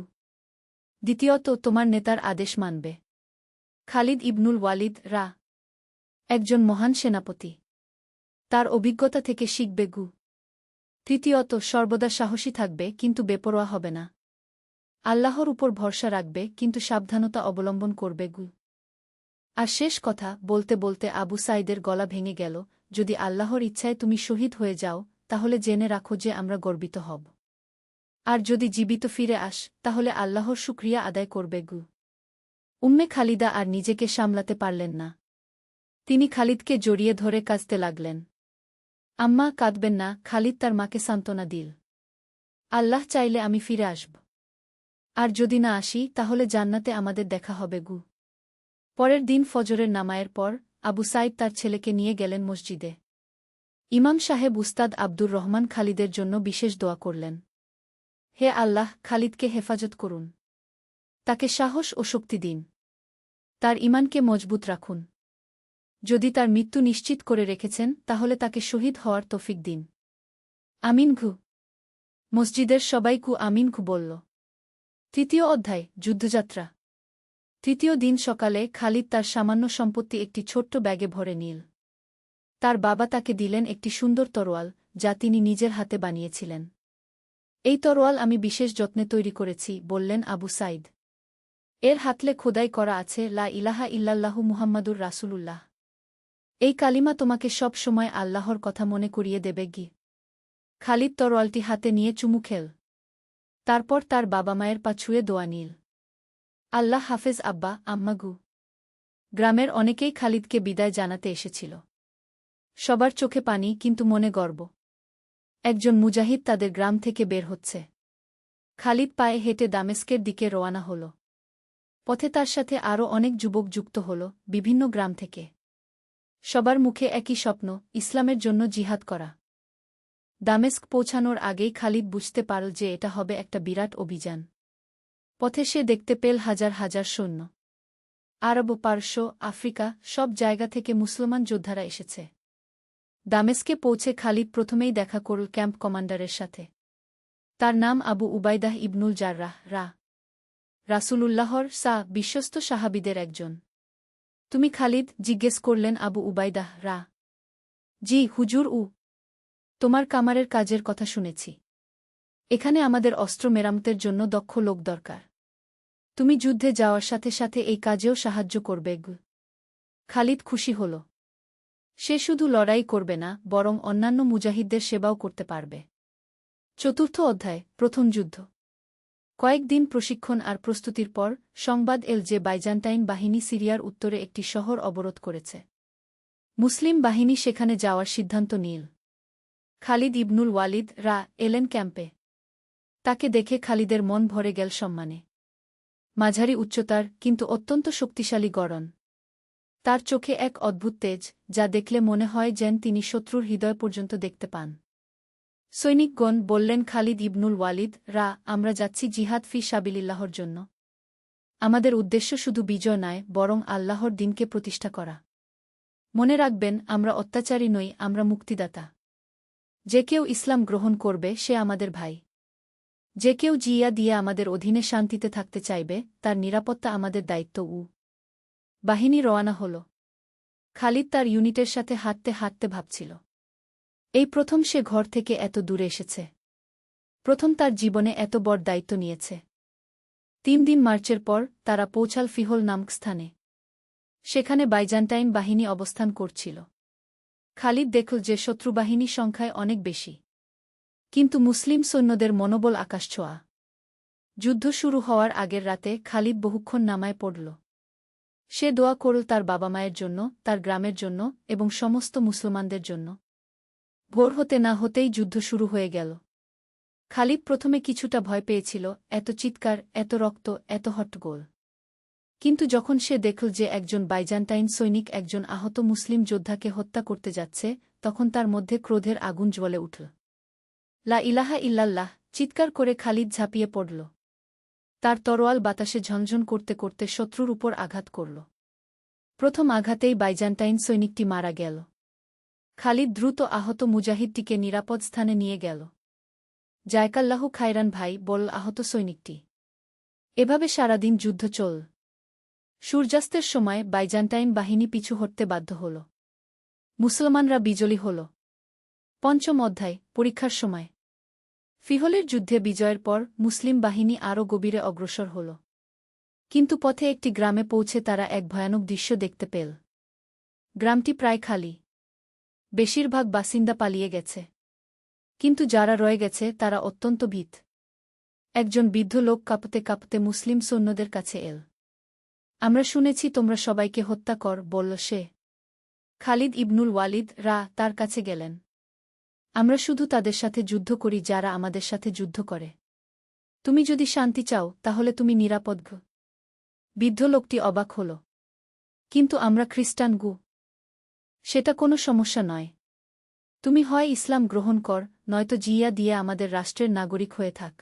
[SPEAKER 1] দ্বিতীয়ত, তোমার নেতার আদেশ মানবে। খালিদ ইবনুল ওয়ালিদ একজন মহান সেনাপতি, তার অভিজ্ঞতা থেকে শিখবে। তৃতীয়ত, সর্বদা সাহসী থাকবে, কিন্তু বেপরোয়া হবে না। আল্লাহর উপর ভরসা রাখবে, কিন্তু সাবধানতা অবলম্বন করবে। আর শেষ কথা বলতে বলতে আবু সাইদের গলা ভেঙে গেল, যদি আল্লাহর ইচ্ছায় তুমি শহীদ হয়ে যাও, তাহলে জেনে রাখো যে আমরা গর্বিত হব। আর যদি জীবিত ফিরে আস, তাহলে আল্লাহর শুকরিয়া আদায় করবে। উম্মে খালিদা আর নিজেকে সামলাতে পারলেন না। তিনি খালিদকে জড়িয়ে ধরে কাঁদতে লাগলেন। আম্মা, কাঁদবেন না। খালিদ তার মাকে সান্ত্বনা দিল। আল্লাহ চাইলে আমি ফিরে আসব। আর যদি না আসি, তাহলে জান্নাতে আমাদের দেখা হবে। পরের দিন ফজরের নামায়ের পর আবু সাইদ তার ছেলেকে নিয়ে গেলেন মসজিদে। ইমাম সাহেব উস্তাদ আব্দুর রহমান খালিদের জন্য বিশেষ দোয়া করলেন। হে আল্লাহ, খালিদকে হেফাজত করুন। তাকে সাহস ও শক্তি দিন। তার ঈমানকে মজবুত রাখুন। যদি তার মৃত্যু নিশ্চিত করে রেখেছেন, তাহলে তাকে শহীদ হওয়ার তৌফিক দিন। আমিন। মসজিদের সবাই আমিন বলল। তৃতীয় অধ্যায়, যুদ্ধযাত্রা। তৃতীয় দিন সকালে খালিদ তার সামান্য সম্পত্তি একটি ছোট্ট ব্যাগে ভরে নিল। তার বাবা তাকে দিলেন একটি সুন্দর তরোয়াল, যা তিনি নিজের হাতে বানিয়েছিলেন। এই তরোয়াল আমি বিশেষ যত্নে তৈরি করেছি, বললেন আবু সাইদ। এর হাতলে খোদাই করা আছে লা ইলাহা ইল্লাল্লাহু মুহাম্মাদুর রাসূলুল্লাহ। এই কালিমা তোমাকে সব সময় আল্লাহর কথা মনে করিয়ে দেবে। খালিদ তরোয়ালটি হাতে নিয়ে চুমু খেল। তারপর তার বাবা মায়ের পা ছুঁয়ে দোয়া নিল। আল্লাহ হাফেজ আব্বা, আম্মা। গ্রামের অনেকেই খালিদকে বিদায় জানাতে এসেছিল। সবার চোখে পানি, কিন্তু মনে গর্ব। একজন মুজাহিদ তাদের গ্রাম থেকে বের হচ্ছে। খালিদ পায়ে হেঁটে দামেস্কের দিকে রওয়ানা হল। পথে তার সাথে আরও অনেক যুবক যুক্ত হল, বিভিন্ন গ্রাম থেকে। সবার মুখে একই স্বপ্ন, ইসলামের জন্য জিহাদ করা। দামেস্ক পৌঁছানোর আগেই খালিদ বুঝতে পারল যে এটা হবে একটা বিরাট অভিযান। পথে সে দেখতে পেল হাজার হাজার সৈন্য। আরব, পারস্য, আফ্রিকা, সব জায়গা থেকে মুসলমান যোদ্ধারা এসেছে। দামেস্কে পৌঁছে খালিদ প্রথমেই দেখা করল ক্যাম্প কমান্ডারের সাথে। তার নাম আবু উবাইদাহ ইবনুল জাররাহ রাসূলুল্লাহর বিশ্বস্ত সাহাবীদের একজন। তুমি খালিদ? জিজ্ঞেস করলেন আবু উবাইদাহ। জি হুজুর। তোমার কামারের কাজের কথা শুনেছি। এখানে আমাদের অস্ত্র মেরামতের জন্য দক্ষ লোক দরকার। তুমি যুদ্ধে যাওয়ার সাথে সাথে এই কাজেও সাহায্য করবে। খালিদ খুশি হল। সে শুধু লড়াই করবে না, বরং অন্যান্য মুজাহিদদের সেবাও করতে পারবে। চতুর্থ অধ্যায়, প্রথম যুদ্ধ। কয়েকদিন প্রশিক্ষণ আর প্রস্তুতির পর সংবাদ এল যে বাইজান্টাইন বাহিনী সিরিয়ার উত্তরে একটি শহর অবরোধ করেছে। মুসলিম বাহিনী সেখানে যাওয়ার সিদ্ধান্ত নিল। খালিদ ইবনুল ওয়ালিদ এলেন ক্যাম্পে। তাকে দেখে খালিদের মন ভরে গেল সম্মানে। মাঝারি উচ্চতার, কিন্তু অত্যন্ত শক্তিশালী গড়ন। তার চোখে এক অদ্ভুত তেজ, যা দেখলে মনে হয় যেন তিনি শত্রুর হৃদয় পর্যন্ত দেখতে পান। সৈনিকগণ বললেন, খালিদ ইবনুল ওয়ালিদ আমরা যাচ্ছি জিহাদ ফি সাবিলিল্লাহর জন্য। আমাদের উদ্দেশ্য শুধু বিজয় নয়, বরং আল্লাহর দিনকে প্রতিষ্ঠা করা। মনে রাখবেন, আমরা অত্যাচারী নই, আমরা মুক্তিদাতা। যে কেউ ইসলাম গ্রহণ করবে সে আমাদের ভাই। যে কেউ জিয়া দিয়ে আমাদের অধীনে শান্তিতে থাকতে চাইবে তার নিরাপত্তা আমাদের দায়িত্ব। বাহিনী রওয়ানা হল। খালিদ তার ইউনিটের সাথে হাঁটতে হাঁটতে ভাবছিল, এই প্রথম সে ঘর থেকে এত দূরে এসেছে। প্রথম তার জীবনে এত বড় দায়িত্ব নিয়েছে। 3 দিন মার্চের পর তারা পৌঁছাল ফিহল নামক স্থানে। সেখানে বাইজান্টাইন বাহিনী অবস্থান করছিল। খালিদ দেখল যে শত্রুবাহিনী সংখ্যায় অনেক বেশি, কিন্তু মুসলিম সৈন্যদের মনোবল আকাশছোঁয়া। যুদ্ধ শুরু হওয়ার আগের রাতে খালিদ বহুক্ষণ নামায় পড়ল। সে দোয়া করল তার বাবা মায়ের জন্য, তার গ্রামের জন্য এবং সমস্ত মুসলমানদের জন্য। ভোর হতে না হতেই যুদ্ধ শুরু হয়ে গেল। খালিদ প্রথমে কিছুটা ভয় পেয়েছিল, এত চিৎকার, এত রক্ত, এত হট্টগোল। কিন্তু যখন সে দেখল যে একজন বাইজান্টাইন সৈনিক একজন আহত মুসলিম যোদ্ধাকে হত্যা করতে যাচ্ছে, তখন তার মধ্যে ক্রোধের আগুন জ্বলে উঠল। লা ইলাহা ইল্লাল্লাহ চিৎকার করে খালিদ ঝাঁপিয়ে পড়ল। তার তরোয়াল বাতাসে ঝনঝন করতে করতে শত্রুর উপর আঘাত করল। প্রথম আঘাতেই বাইজান্টাইন সৈনিকটি মারা গেল। খালিদ দ্রুত আহত মুজাহিদটিকে নিরাপদ স্থানে নিয়ে গেল। জায়কাল্লাহু খায়রান ভাই, বল আহত সৈনিকটি। এভাবে সারাদিন যুদ্ধ চল। সূর্যাস্তের সময় বাইজান্টাইন বাহিনী পিছু হটতে বাধ্য হল। মুসলমানরা বিজয়ী হল। পঞ্চম অধ্যায়, পরীক্ষার সময়। ফিহলের যুদ্ধে বিজয়ের পর মুসলিম বাহিনী আরও গভীরে অগ্রসর হল। কিন্তু পথে একটি গ্রামে পৌঁছে তারা এক ভয়ানক দৃশ্য দেখতে পেল। গ্রামটি প্রায় খালি। বেশিরভাগ বাসিন্দা পালিয়ে গেছে। কিন্তু যারা রয়ে গেছে তারা অত্যন্ত ভীত। একজন বৃদ্ধ লোক কাঁপতে কাঁপতে মুসলিম সৈন্যদের কাছে এল। আমরা শুনেছি তোমরা সবাইকে হত্যা কর, বলল সে। খালিদ ইবনুল ওয়ালিদ তার কাছে গেলেন। আমরা শুধু তাদের সাথে যুদ্ধ করি যারা আমাদের সাথে যুদ্ধ করে। তুমি যদি শান্তি চাও তাহলে তুমি নিরাপদ। বৃদ্ধ লোকটি অবাক হল। কিন্তু আমরা খ্রিস্টান। সেটা কোনো সমস্যা নয়। তুমি হয় ইসলাম গ্রহণ কর, নয়তো জিয়া দিয়ে আমাদের রাষ্ট্রের নাগরিক হয়ে থাক।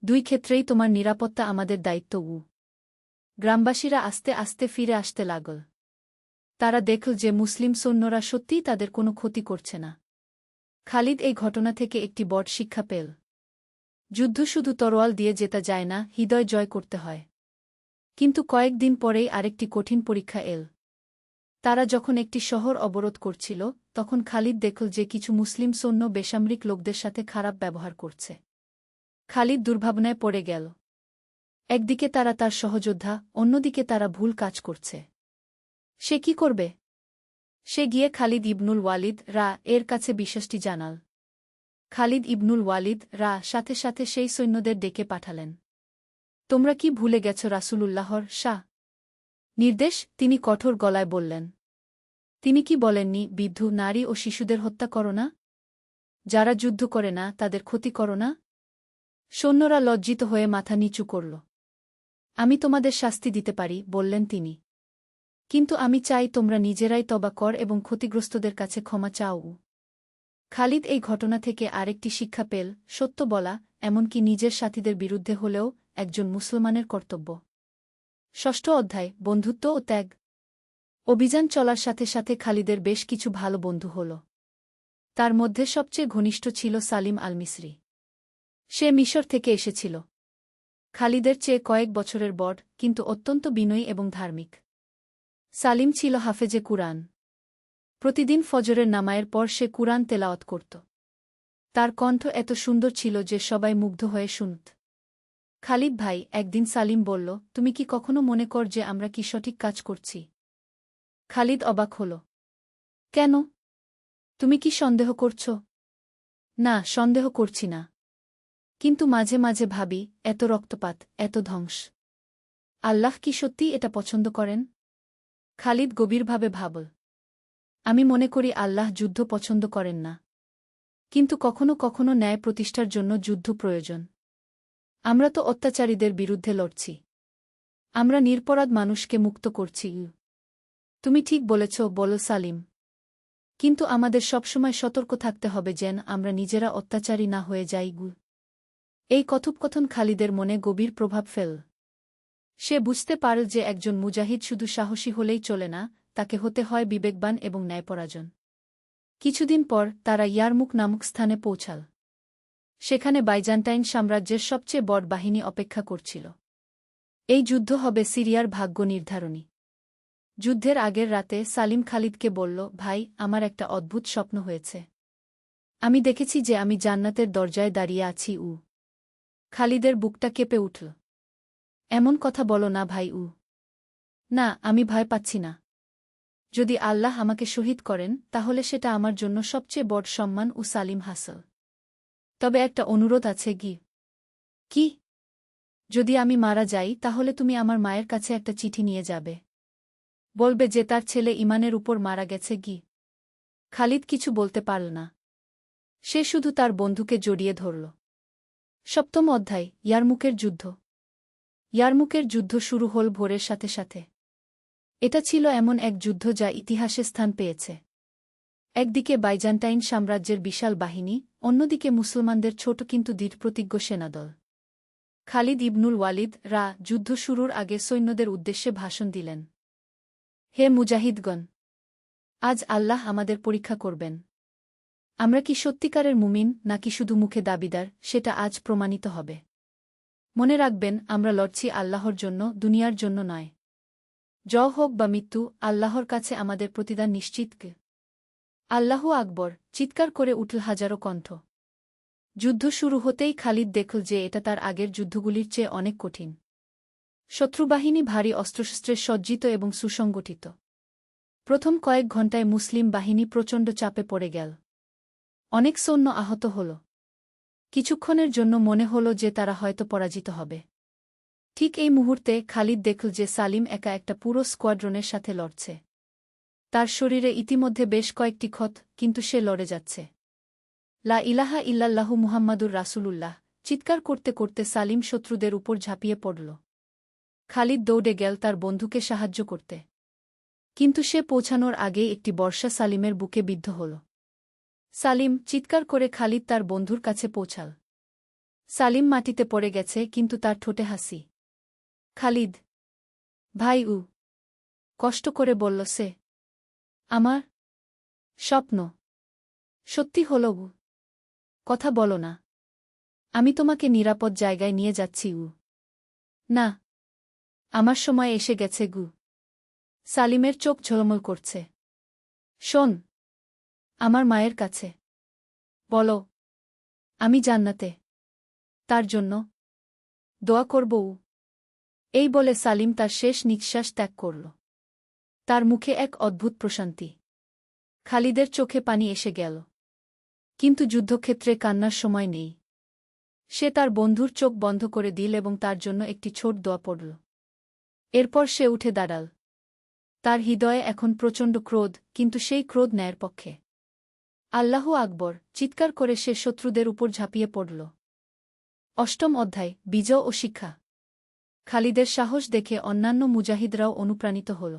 [SPEAKER 1] 2 ক্ষেত্রেই তোমার নিরাপত্তা আমাদের দায়িত্ব। গ্রামবাসীরা আস্তে আস্তে ফিরে আসতে লাগল। তারা দেখল যে মুসলিম সৈন্যরা সত্যিই তাদের কোনো ক্ষতি করছে না। খালিদ এই ঘটনা থেকে একটি বড় শিক্ষা পেল। যুদ্ধ শুধু তরোয়াল দিয়ে জেতা যায় না, হৃদয় জয় করতে হয়। কিন্তু কয়েকদিন পরেই আরেকটি কঠিন পরীক্ষা এল। তারা যখন একটি শহর অবরোধ করছিল, তখন খালিদ দেখল যে কিছু মুসলিম সৈন্য বেসামরিক লোকদের সাথে খারাপ ব্যবহার করছে। খালিদ দুর্ভাবনায় পড়ে গেল। একদিকে তারা তার সহযোদ্ধা, অন্যদিকে তারা ভুল কাজ করছে। সে কি করবে? সে গিয়ে খালিদ ইবনুল ওয়ালিদ এর কাছে বিষয়টি জানাল। খালিদ ইবনুল ওয়ালিদ সাথে সাথে সেই সৈন্যদের ডেকে পাঠালেন। তোমরা কি ভুলে গেছ রাসূলুল্লাহর নির্দেশ? তিনি কঠোর গলায় বললেন। তিনি কি বলেননি, বৃদ্ধ, নারী ও শিশুদের হত্যা করো না? যারা যুদ্ধ করে না তাদের ক্ষতি করো না? সৈন্যরা লজ্জিত হয়ে মাথা নিচু করল। আমি তোমাদের শাস্তি দিতে পারি, বললেন তিনি। কিন্তু আমি চাই তোমরা নিজেরাই তওবা কর এবং ক্ষতিগ্রস্তদের কাছে ক্ষমা চাও। খালিদ এই ঘটনা থেকে আরেকটি শিক্ষা পেল, সত্য বলা, এমনকি নিজের সাথীদের বিরুদ্ধে হলেও, একজন মুসলমানের কর্তব্য। 6ষ্ঠ অধ্যায়, বন্ধুত্ব ও ত্যাগ। অভিযান চলার সাথে সাথে খালিদের বেশ কিছু ভালো বন্ধু হল। তার মধ্যে সবচেয়ে ঘনিষ্ঠ ছিল সালিম আল মিসরি। সে মিশর থেকে এসেছিল। খালিদের চেয়ে কয়েক বছরের বড়, কিন্তু অত্যন্ত বিনয়ী এবং ধার্মিক। সালিম ছিল হাফেজে কুরআন। প্রতিদিন ফজরের নামাজের পর সে কুরআন তেলাওয়াত করত। তার কণ্ঠ এত সুন্দর ছিল যে সবাই মুগ্ধ হয়ে শুনত। খালিদ ভাই, একদিন সালিম বলল, তুমি কি কখনো মনে কর যে আমরা কি সঠিক কাজ করছি? খালিদ অবাক হল। কেন? তুমি কি সন্দেহ করছ? না, সন্দেহ করছি না। কিন্তু মাঝে মাঝে ভাবি, এত রক্তপাত, এত ধ্বংস, আল্লাহ কি সত্যি এটা পছন্দ করেন? খালিদ গভীরভাবে ভাবল। আমি মনে করি আল্লাহ যুদ্ধ পছন্দ করেন না। কিন্তু কখনো কখনো ন্যায় প্রতিষ্ঠার জন্য যুদ্ধ প্রয়োজন। আমরা তো অত্যাচারীদের বিরুদ্ধে লড়ছি। আমরা নিরপরাধ মানুষকে মুক্ত করছি। তুমি ঠিক বলেছ, বল সালিম। কিন্তু আমাদের সবসময় সতর্ক থাকতে হবে যেন আমরা নিজেরা অত্যাচারী না হয়ে যাই। এই কথোপকথন খালিদের মনে গভীর প্রভাব ফেল। সে বুঝতে পারল যে একজন মুজাহিদ শুধু সাহসী হলেই চলে না, তাকে হতে হয় বিবেকবান এবং ন্যায়পরায়ণ। কিছুদিন পর তারা ইয়ারমুক নামক স্থানে পৌঁছাল। সেখানে বাইজান্টাইন সাম্রাজ্যের সবচেয়ে বড় বাহিনী অপেক্ষা করছিল। এই যুদ্ধ হবে সিরিয়ার ভাগ্য নির্ধারণী। যুদ্ধের আগের রাতে সালিম খালিদকে বলল, ভাই, আমার একটা অদ্ভুত স্বপ্ন হয়েছে। আমি দেখেছি যে আমি জান্নাতের দরজায় দাঁড়িয়ে আছি। খালিদের বুকটা কেঁপে উঠল। এমন কথা বলো না ভাই। না, আমি ভয় পাচ্ছি না। যদি আল্লাহ আমাকে শহীদ করেন তাহলে সেটা আমার জন্য সবচেয়ে বড় সম্মান ও সালিম হাসল। তবে একটা অনুরোধ আছে। কি? যদি আমি মারা যাই তাহলে তুমি আমার মায়ের কাছে একটা চিঠি নিয়ে যাবে। বলবে যে তার ছেলে ঈমানের উপর মারা গেছে। খালিদ কিছু বলতে পারল না। সে শুধু তার বন্ধুকে জড়িয়ে ধরল। সপ্তম অধ্যায়, ইয়ারমুকের যুদ্ধ। ইয়ারমুকের যুদ্ধ শুরু হল ভোরের সাথে সাথে। এটা ছিল এমন এক যুদ্ধ যা ইতিহাসে স্থান পেয়েছে। একদিকে বাইজান্টাইন সাম্রাজ্যের বিশাল বাহিনী, অন্যদিকে মুসলমানদের ছোট কিন্তু দৃঢ়প্রতিজ্ঞ সেনাদল। খালিদ ইবনুল ওয়ালিদ যুদ্ধ শুরুর আগে সৈন্যদের উদ্দেশ্যে ভাষণ দিলেন। হে মুজাহিদগণ! আজ আল্লাহ আমাদের পরীক্ষা করবেন। আমরা কি সত্যিকারের মুমিন নাকি শুধু মুখে দাবিদার, সেটা আজ প্রমাণিত হবে। মনে রাখবেন, আমরা লড়ছি আল্লাহর জন্য, দুনিয়ার জন্য নয়। জয় হোক বা মৃত্যু, আল্লাহর কাছে আমাদের প্রতিদান নিশ্চিত। আল্লাহু আকবর! চিৎকার করে উঠল হাজারো কণ্ঠ। যুদ্ধ শুরু হতেই খালিদ দেখল যে এটা তার আগের যুদ্ধগুলির চেয়ে অনেক কঠিন। শত্রুবাহিনী ভারী অস্ত্রশস্ত্রে সজ্জিত এবং সুসংগঠিত। প্রথম কয়েক ঘণ্টায় মুসলিম বাহিনী প্রচণ্ড চাপে পড়ে গেল। অনেক সৈন্য আহত হল। কিছুক্ষণের জন্য মনে হল যে তারা হয়তো পরাজিত হবে। ঠিক এই মুহূর্তে খালিদ দেখল যে সালিম একা একটা পুরো স্কোয়াড্রনের সাথে লড়ছে। তার শরীরে ইতিমধ্যে বেশ কয়েকটি ক্ষত, কিন্তু সে লড়ে যাচ্ছে। লা ইলাহা ইল্লাল্লাহু মুহাম্মাদুর রাসূলুল্লাহ চিৎকার করতে করতে সালিম শত্রুদের উপর ঝাঁপিয়ে পড়ল। খালিদ দৌড়ে গেল তার বন্ধুকে সাহায্য করতে। কিন্তু সে পৌঁছানোর আগেই একটি বর্ষা সালিমের বুকে বিদ্ধ হল। সালিম! চিৎকার করে খালিদ তার বন্ধুর কাছে পৌঁছাল। সালিম মাটিতে পড়ে গেছে, কিন্তু তার ঠোঁটে হাসি। খালিদ! ভাই! কষ্ট করে বলল সে। আমার স্বপ্ন সত্যি হল। কথা বলো না। আমি তোমাকে নিরাপদ জায়গায় নিয়ে যাচ্ছি। না, আমার সময় এসে গেছে। সালিমের চোখ ঝলমল করছে। শোন, আমার মায়ের কাছে বলো আমি জান্নাতে তার জন্য দোয়া করব। এই বলে সালিম তার শেষ নিঃশ্বাস ত্যাগ করল। তার মুখে এক অদ্ভুত প্রশান্তি। খালিদের চোখে পানি এসে গেল। কিন্তু যুদ্ধক্ষেত্রে কান্নার সময় নেই। সে তার বন্ধুর চোখ বন্ধ করে দিল এবং তার জন্য একটি ছোট দোয়া পড়ল। এরপর সে উঠে দাঁড়াল। তার হৃদয়ে এখন প্রচণ্ড ক্রোধ, কিন্তু সেই ক্রোধ ন্যায়ের পক্ষে। আল্লাহু আকবর! চিৎকার করে সে শত্রুদের উপর ঝাঁপিয়ে পড়ল। অষ্টম অধ্যায়, বিজয় ও শিক্ষা। খালিদের সাহস দেখে অন্যান্য মুজাহিদরাও অনুপ্রাণিত হল।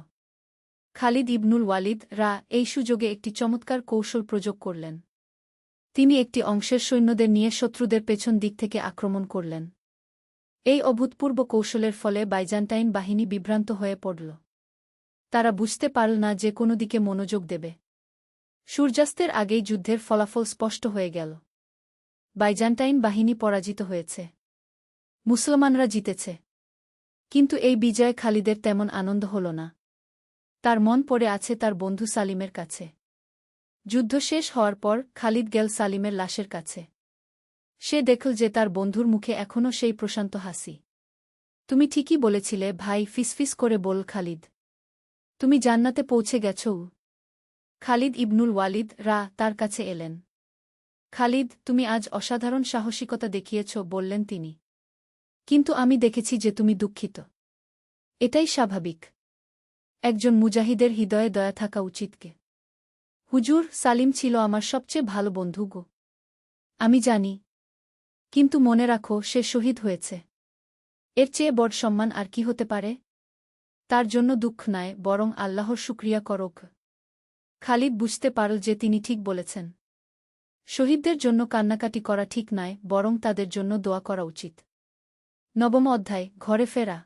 [SPEAKER 1] খালিদ ইবনুল ওয়ালিদ এই সুযোগে একটি চমৎকার কৌশল প্রয়োগ করলেন। তিনি একটি অংশের সৈন্যদের নিয়ে শত্রুদের পেছন দিক থেকে আক্রমণ করলেন। এই অভূতপূর্ব কৌশলের ফলে বাইজান্টাইন বাহিনী বিভ্রান্ত হয়ে পড়ল। তারা বুঝতে পারল না যে কোনো দিকে মনোযোগ দেবে। সূর্যাস্তের আগেই যুদ্ধের ফলাফল স্পষ্ট হয়ে গেল। বাইজান্টাইন বাহিনী পরাজিত হয়েছে। মুসলমানরা জিতেছে। কিন্তু এই বিজয়ে খালিদের তেমন আনন্দ হল না। তার মন পড়ে আছে তার বন্ধু সালিমের কাছে। যুদ্ধ শেষ হওয়ার পর খালিদ গেল সালিমের লাশের কাছে। সে দেখল যে তার বন্ধুর মুখে এখনও সেই প্রশান্ত হাসি। তুমি ঠিকই বলেছিলে ভাই, ফিসফিস করে বল খালিদ। তুমি জান্নাতে পৌঁছে গেছ। খালিদ ইবনুল ওয়ালিদ তার কাছে এলেন। খালিদ, তুমি আজ অসাধারণ সাহসিকতা দেখিয়েছ, বললেন তিনি। কিন্তু আমি দেখেছি যে তুমি দুঃখিত। এটাই স্বাভাবিক। একজন মুজাহিদের হৃদয়ে দয়া থাকা উচিত। হুজুর, সালিম ছিল আমার সবচেয়ে ভালো বন্ধু। আমি জানি। কিন্তু মনে রাখো, সে শহীদ হয়েছে। এর চেয়ে বড় সম্মান আর কি হতে পারে? তার জন্য দুঃখ নয়, বরং আল্লাহর শুকরিয়া করক। খালিদ বুঝতে পারল যে তিনি ঠিক বলেছেন। শহীদদের জন্য কান্নাকাটি করা ঠিক নয়, বরং তাদের জন্য দোয়া করা উচিত। নবম অধ্যায়, ঘরে ফেরা।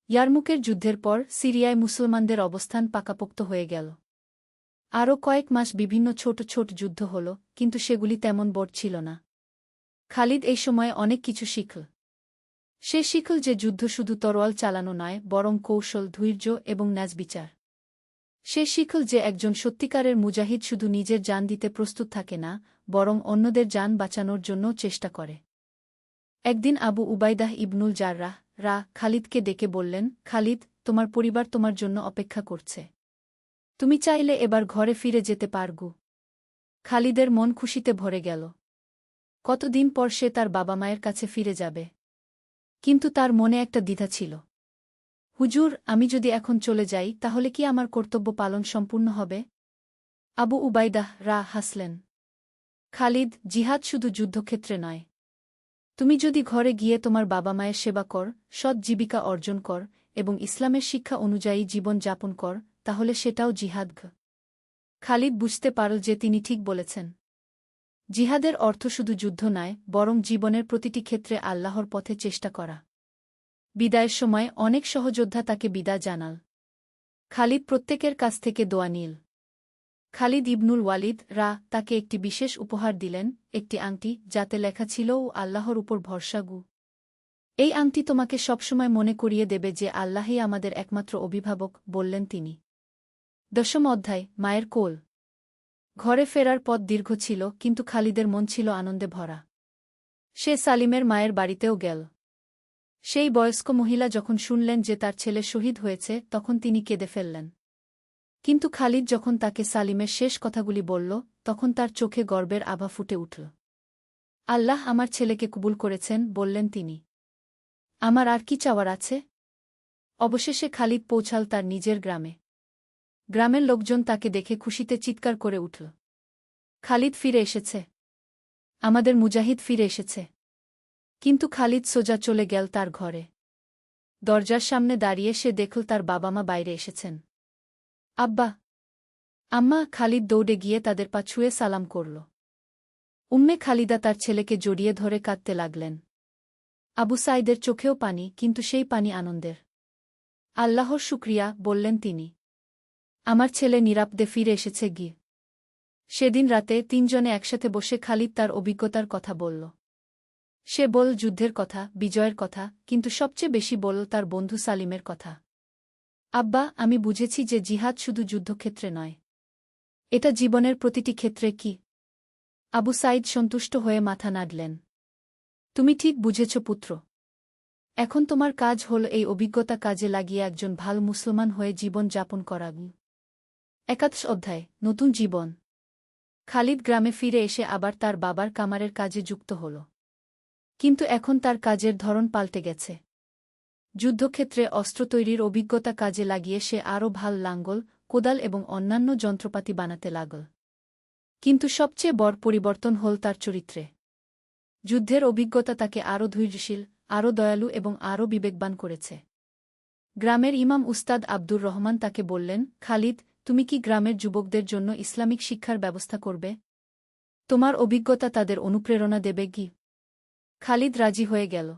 [SPEAKER 1] ইয়ারমুকের যুদ্ধের পর সিরিয়ায় মুসলমানদের অবস্থান পাকাপোক্ত হয়ে গেল। আরও কয়েক মাস বিভিন্ন ছোট ছোট যুদ্ধ হল, কিন্তু সেগুলি তেমন বড় ছিল না। খালিদ এই সময়ে অনেক কিছু শিখল। সে শিখল যে যুদ্ধ শুধু তরোয়াল চালানো নয়, বরং কৌশল, ধৈর্য এবং ন্যায়বিচার। সে শিখল যে একজন সত্যিকারের মুজাহিদ শুধু নিজের জান দিতে প্রস্তুত থাকে না, বরং অন্যদের জান বাঁচানোর জন্যও চেষ্টা করে। একদিন আবু উবাইদাহ ইবনুল জাররাহ খালিদকে ডেকে বললেন, খালিদ, তোমার পরিবার তোমার জন্য অপেক্ষা করছে। তুমি চাইলে এবার ঘরে ফিরে যেতে পারগু। খালিদের মন খুশিতে ভরে গেল। কতদিন পর সে তার বাবা মায়ের কাছে ফিরে যাবে। কিন্তু তার মনে একটা দ্বিধা ছিল। হুজুর, আমি যদি এখন চলে যাই তাহলে কি আমার কর্তব্য পালন সম্পূর্ণ হবে? আবু উবাইদাহ হাসলেন। খালিদ, জিহাদ শুধু যুদ্ধক্ষেত্রে নয়। তুমি যদি ঘরে গিয়ে তোমার বাবা মায়ের সেবা কর, সৎ জীবিকা অর্জন কর এবং ইসলামের শিক্ষা অনুযায়ী জীবন যাপন কর, তাহলে সেটাও জিহাদ। খালিদ বুঝতে পারল যে তিনি ঠিক বলেছেন। জিহাদের অর্থ শুধু যুদ্ধ নয়, বরং জীবনের প্রতিটি ক্ষেত্রে আল্লাহর পথে চেষ্টা করা। বিদায়ের সময় অনেক সহযোদ্ধা তাকে বিদায় জানাল। খালিদ প্রত্যেকের কাছ থেকে দোয়া নিল। খালিদ ইবনুল ওয়ালিদ তাকে একটি বিশেষ উপহার দিলেন, একটি আংটি, যাতে লেখা ছিল, ও আল্লাহর উপর ভরসাগু। এই আংটি তোমাকে সবসময় মনে করিয়ে দেবে যে আল্লাহই আমাদের একমাত্র অভিভাবক, বললেন তিনি। 10ম অধ্যায়, মায়ের কোল। ঘরে ফেরার পথ দীর্ঘ ছিল, কিন্তু খালিদের মন ছিল আনন্দে ভরা। সে সালিমের মায়ের বাড়িতেও গেল। সেই বয়স্ক মহিলা যখন শুনলেন যে তার ছেলে শহীদ হয়েছে, তখন তিনি কেঁদে ফেললেন। কিন্তু খালিদ যখন তাকে সালিমের শেষ কথাগুলি বলল, তখন তার চোখে গর্বের আভা ফুটে উঠল। আল্লাহ আমার ছেলেকে কবুল করেছেন, বললেন তিনি। আমার আর কি চাওয়ার আছে? অবশেষে খালিদ পৌঁছাল তার নিজের গ্রামে। গ্রামের লোকজন তাকে দেখে খুশিতে চিৎকার করে উঠল। খালিদ ফিরে এসেছে! আমাদের মুজাহিদ ফিরে এসেছে! কিন্তু খালিদ সোজা চলে গেল তার ঘরে। দরজার সামনে দাঁড়িয়ে সে দেখল তার বাবা মা বাইরে এসেছেন। আব্বা, আম্মা! খালিদ দৌড়ে গিয়ে তাদের পা ছুঁয়ে সালাম করল। উম্মে খালিদা তার ছেলেকে জড়িয়ে ধরে কাঁদতে লাগলেন। আবু সাইদের চোখেও পানি, কিন্তু সেই পানি আনন্দের। আল্লাহর শুকরিয়া, বললেন তিনি। আমার ছেলে নিরাপদে ফিরে এসেছে গিয়ে। সেদিন রাতে 3 জনে একসাথে বসে খালিদ তার অভিজ্ঞতার কথা বলল। সে বলল যুদ্ধের কথা, বিজয়ের কথা, কিন্তু সবচেয়ে বেশি বলল তার বন্ধু সালিমের কথা। আব্বা, আমি বুঝেছি যে জিহাদ শুধু যুদ্ধক্ষেত্রে নয়। এটা জীবনের প্রতিটি ক্ষেত্রে কি? আবু সাইদ সন্তুষ্ট হয়ে মাথা নাড়লেন। তুমি ঠিক বুঝেছ পুত্র। এখন তোমার কাজ হল এই অভিজ্ঞতা কাজে লাগিয়ে একজন ভালো মুসলমান হয়ে জীবন যাপন করা। 21 অধ্যায়, নতুন জীবন। খালিদ গ্রামে ফিরে এসে আবার তার বাবার কামারের কাজে যুক্ত হল। কিন্তু এখন তার কাজের ধরন পাল্টে গেছে। যুদ্ধক্ষেত্রে অস্ত্র তৈরির অভিজ্ঞতা কাজে লাগিয়ে সে আরও ভাল লাঙ্গল, কোদাল এবং অন্যান্য যন্ত্রপাতি বানাতে লাগল। কিন্তু সবচেয়ে বড় পরিবর্তন হল তার চরিত্রে। যুদ্ধের অভিজ্ঞতা তাকে আরও ধৈর্যশীল, আরও দয়ালু এবং আরও বিবেকবান করেছে। গ্রামের ইমাম উস্তাদ আব্দুর রহমান তাকে বললেন, খালিদ, তুমি কি গ্রামের যুবকদের জন্য ইসলামিক শিক্ষার ব্যবস্থা করবে? তোমার অভিজ্ঞতা তাদের অনুপ্রেরণা দেবে কি? খালিদ রাজি হয়ে গেল।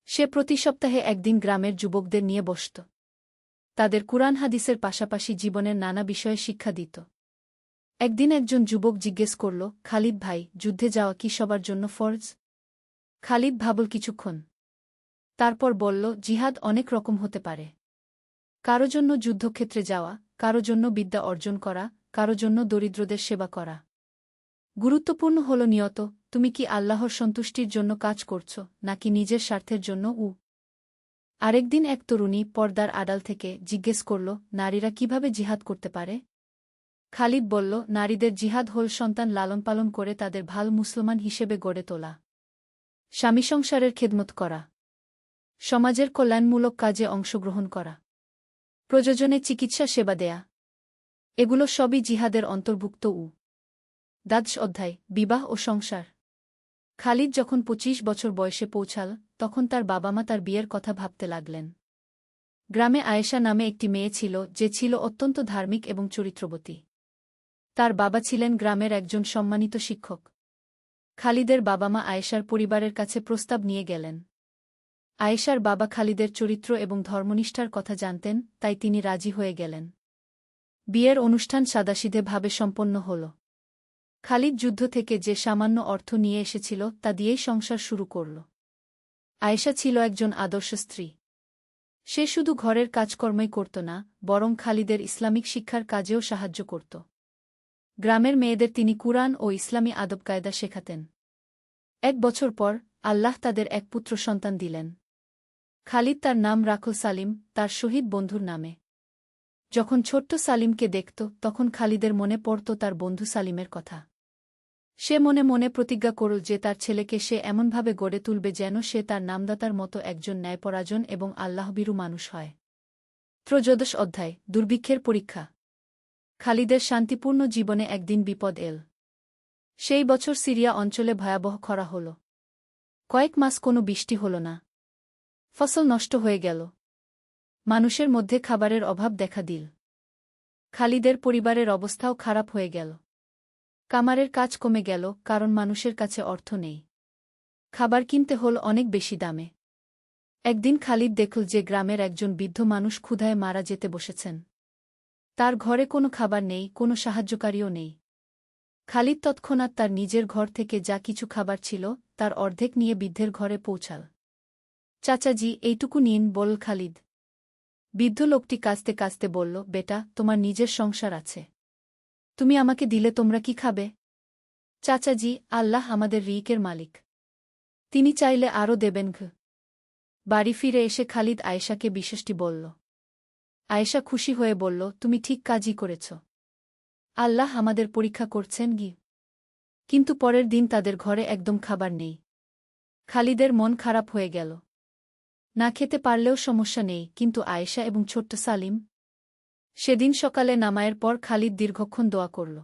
[SPEAKER 1] সে প্রতি সপ্তাহে একদিন গ্রামের যুবকদের নিয়ে বসত। তাদের কুরআন হাদিসের পাশাপাশি জীবনের নানা বিষয়ে শিক্ষা দিত। একদিন একজন যুবক জিজ্ঞেস করল, খালিদ ভাই, যুদ্ধে যাওয়া কি সবার জন্য ফরজ? খালিদ ভাবল কিছুক্ষণ। তারপর বলল, জিহাদ অনেক রকম হতে পারে। কারো জন্য যুদ্ধক্ষেত্রে যাওয়া, কারো জন্য বিদ্যা অর্জন করা, কারো জন্য দরিদ্রদের সেবা করা। গুরুত্বপূর্ণ হল নিয়ত, তুমি কি আল্লাহর সন্তুষ্টির জন্য কাজ করছ, নাকি নিজের স্বার্থের জন্য? আরেকদিন এক তরুণী পর্দার আড়াল থেকে জিজ্ঞেস করল, নারীরা কিভাবে জিহাদ করতে পারে? খালিদ বলল, নারীদের জিহাদ হল সন্তান লালন-পালন করে তাদের ভাল মুসলমান হিসেবে গড়ে তোলা, স্বামী সংসারের খেদমত করা, সমাজের কল্যাণমূলক কাজে অংশগ্রহণ করা, প্রয়োজনে চিকিৎসা সেবা দেয়া। এগুলো সবই জিহাদের অন্তর্ভুক্ত। 22 অধ্যায়, বিবাহ ও সংসার। খালিদ যখন 25 বছর বয়সে পৌঁছাল, তখন তার বাবা মা তার বিয়ের কথা ভাবতে লাগলেন। গ্রামে আয়েশা নামে একটি মেয়ে ছিল, যে ছিল অত্যন্ত ধার্মিক এবং চরিত্রবতী। তার বাবা ছিলেন গ্রামের একজন সম্মানিত শিক্ষক। খালিদের বাবা মা আয়েশার পরিবারের কাছে প্রস্তাব নিয়ে গেলেন। আয়েশার বাবা খালিদের চরিত্র এবং ধর্মনিষ্ঠার কথা জানতেন, তাই তিনি রাজি হয়ে গেলেন। বিয়ের অনুষ্ঠান সাদাসিধেভাবে সম্পন্ন হল। খালিদ যুদ্ধ থেকে যে সামান্য অর্থ নিয়ে এসেছিল তা দিয়েই সংসার শুরু করল। আয়েশা ছিল একজন আদর্শ স্ত্রী। সে শুধু ঘরের কাজকর্মই করত না, বরং খালিদের ইসলামিক শিক্ষার কাজেও সাহায্য করত। গ্রামের মেয়েদের তিনি কুরআন ও ইসলামী আদব-কায়দা শেখাতেন। 1 বছর পর আল্লাহ তাদের এক পুত্র সন্তান দিলেন। খালিদ তার নাম রাখল সালিম, তার শহীদ বন্ধুর নামে। যখন ছোট্ট সালিমকে দেখত তখন খালিদের মনে পড়ত তার বন্ধু সালিমের কথা। সে মনে মনে প্রতিজ্ঞা করল যে তার ছেলেকে সে এমনভাবে গড়ে তুলবে যেন সে তার নামদাতার মতো একজন ন্যায়পরায়ণ এবং আল্লাহভীরু মানুষ হয়। ত্রয়োদশ অধ্যায়, দুর্ভিক্ষের পরীক্ষা। খালিদের শান্তিপূর্ণ জীবনে একদিন বিপদ এল। সেই বছর সিরিয়া অঞ্চলে ভয়াবহ খরা হল। কয়েক মাস কোনো বৃষ্টি হল না। ফসল নষ্ট হয়ে গেল। মানুষের মধ্যে খাবারের অভাব দেখা দিল। খালিদের পরিবারের অবস্থাও খারাপ হয়ে গেল। কামারের কাজ কমে গেল, কারণ মানুষের কাছে অর্থ নেই। খাবার কিনতে হল অনেক বেশি দামে। একদিন খালিদ দেখল যে গ্রামের একজন বৃদ্ধ মানুষ ক্ষুধায় মারা যেতে বসেছেন। তার ঘরে কোনো খাবার নেই, কোনো সাহায্যকারীও নেই। খালিদ তৎক্ষণাৎ তার নিজের ঘর থেকে যা কিছু খাবার ছিল তার অর্ধেক নিয়ে বৃদ্ধের ঘরে পৌঁছাল। চাচাজি, এইটুকু নিন, বলল খালিদ। বৃদ্ধ লোকটি কাঁদতে কাঁদতে বলল, বেটা, তোমার নিজের সংসার আছে। তুমি আমাকে দিলে তোমরা কি খাবে? চাচাজি, আল্লাহ আমাদের রিজিকের মালিক। তিনি চাইলে আরও দেবেন। বাড়ি ফিরে এসে খালিদ আয়েশাকে বিষয়টি বলল। আয়েশা খুশি হয়ে বলল, তুমি ঠিক কাজই করেছ। আল্লাহ আমাদের পরীক্ষা করছেন। কিন্তু পরের দিন তাদের ঘরে একদম খাবার নেই। খালিদের মন খারাপ হয়ে গেল। না খেতে পারলেও সমস্যা নেই, কিন্তু আয়েশা এবং ছোট্ট সালিম? সেদিন সকালে নামায়ের পর খালিদ দীর্ঘক্ষণ দোয়া করল।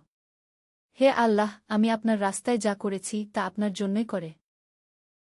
[SPEAKER 1] হে আল্লাহ, আমি আপনার রাস্তায় যা করেছি তা আপনার জন্যই করে।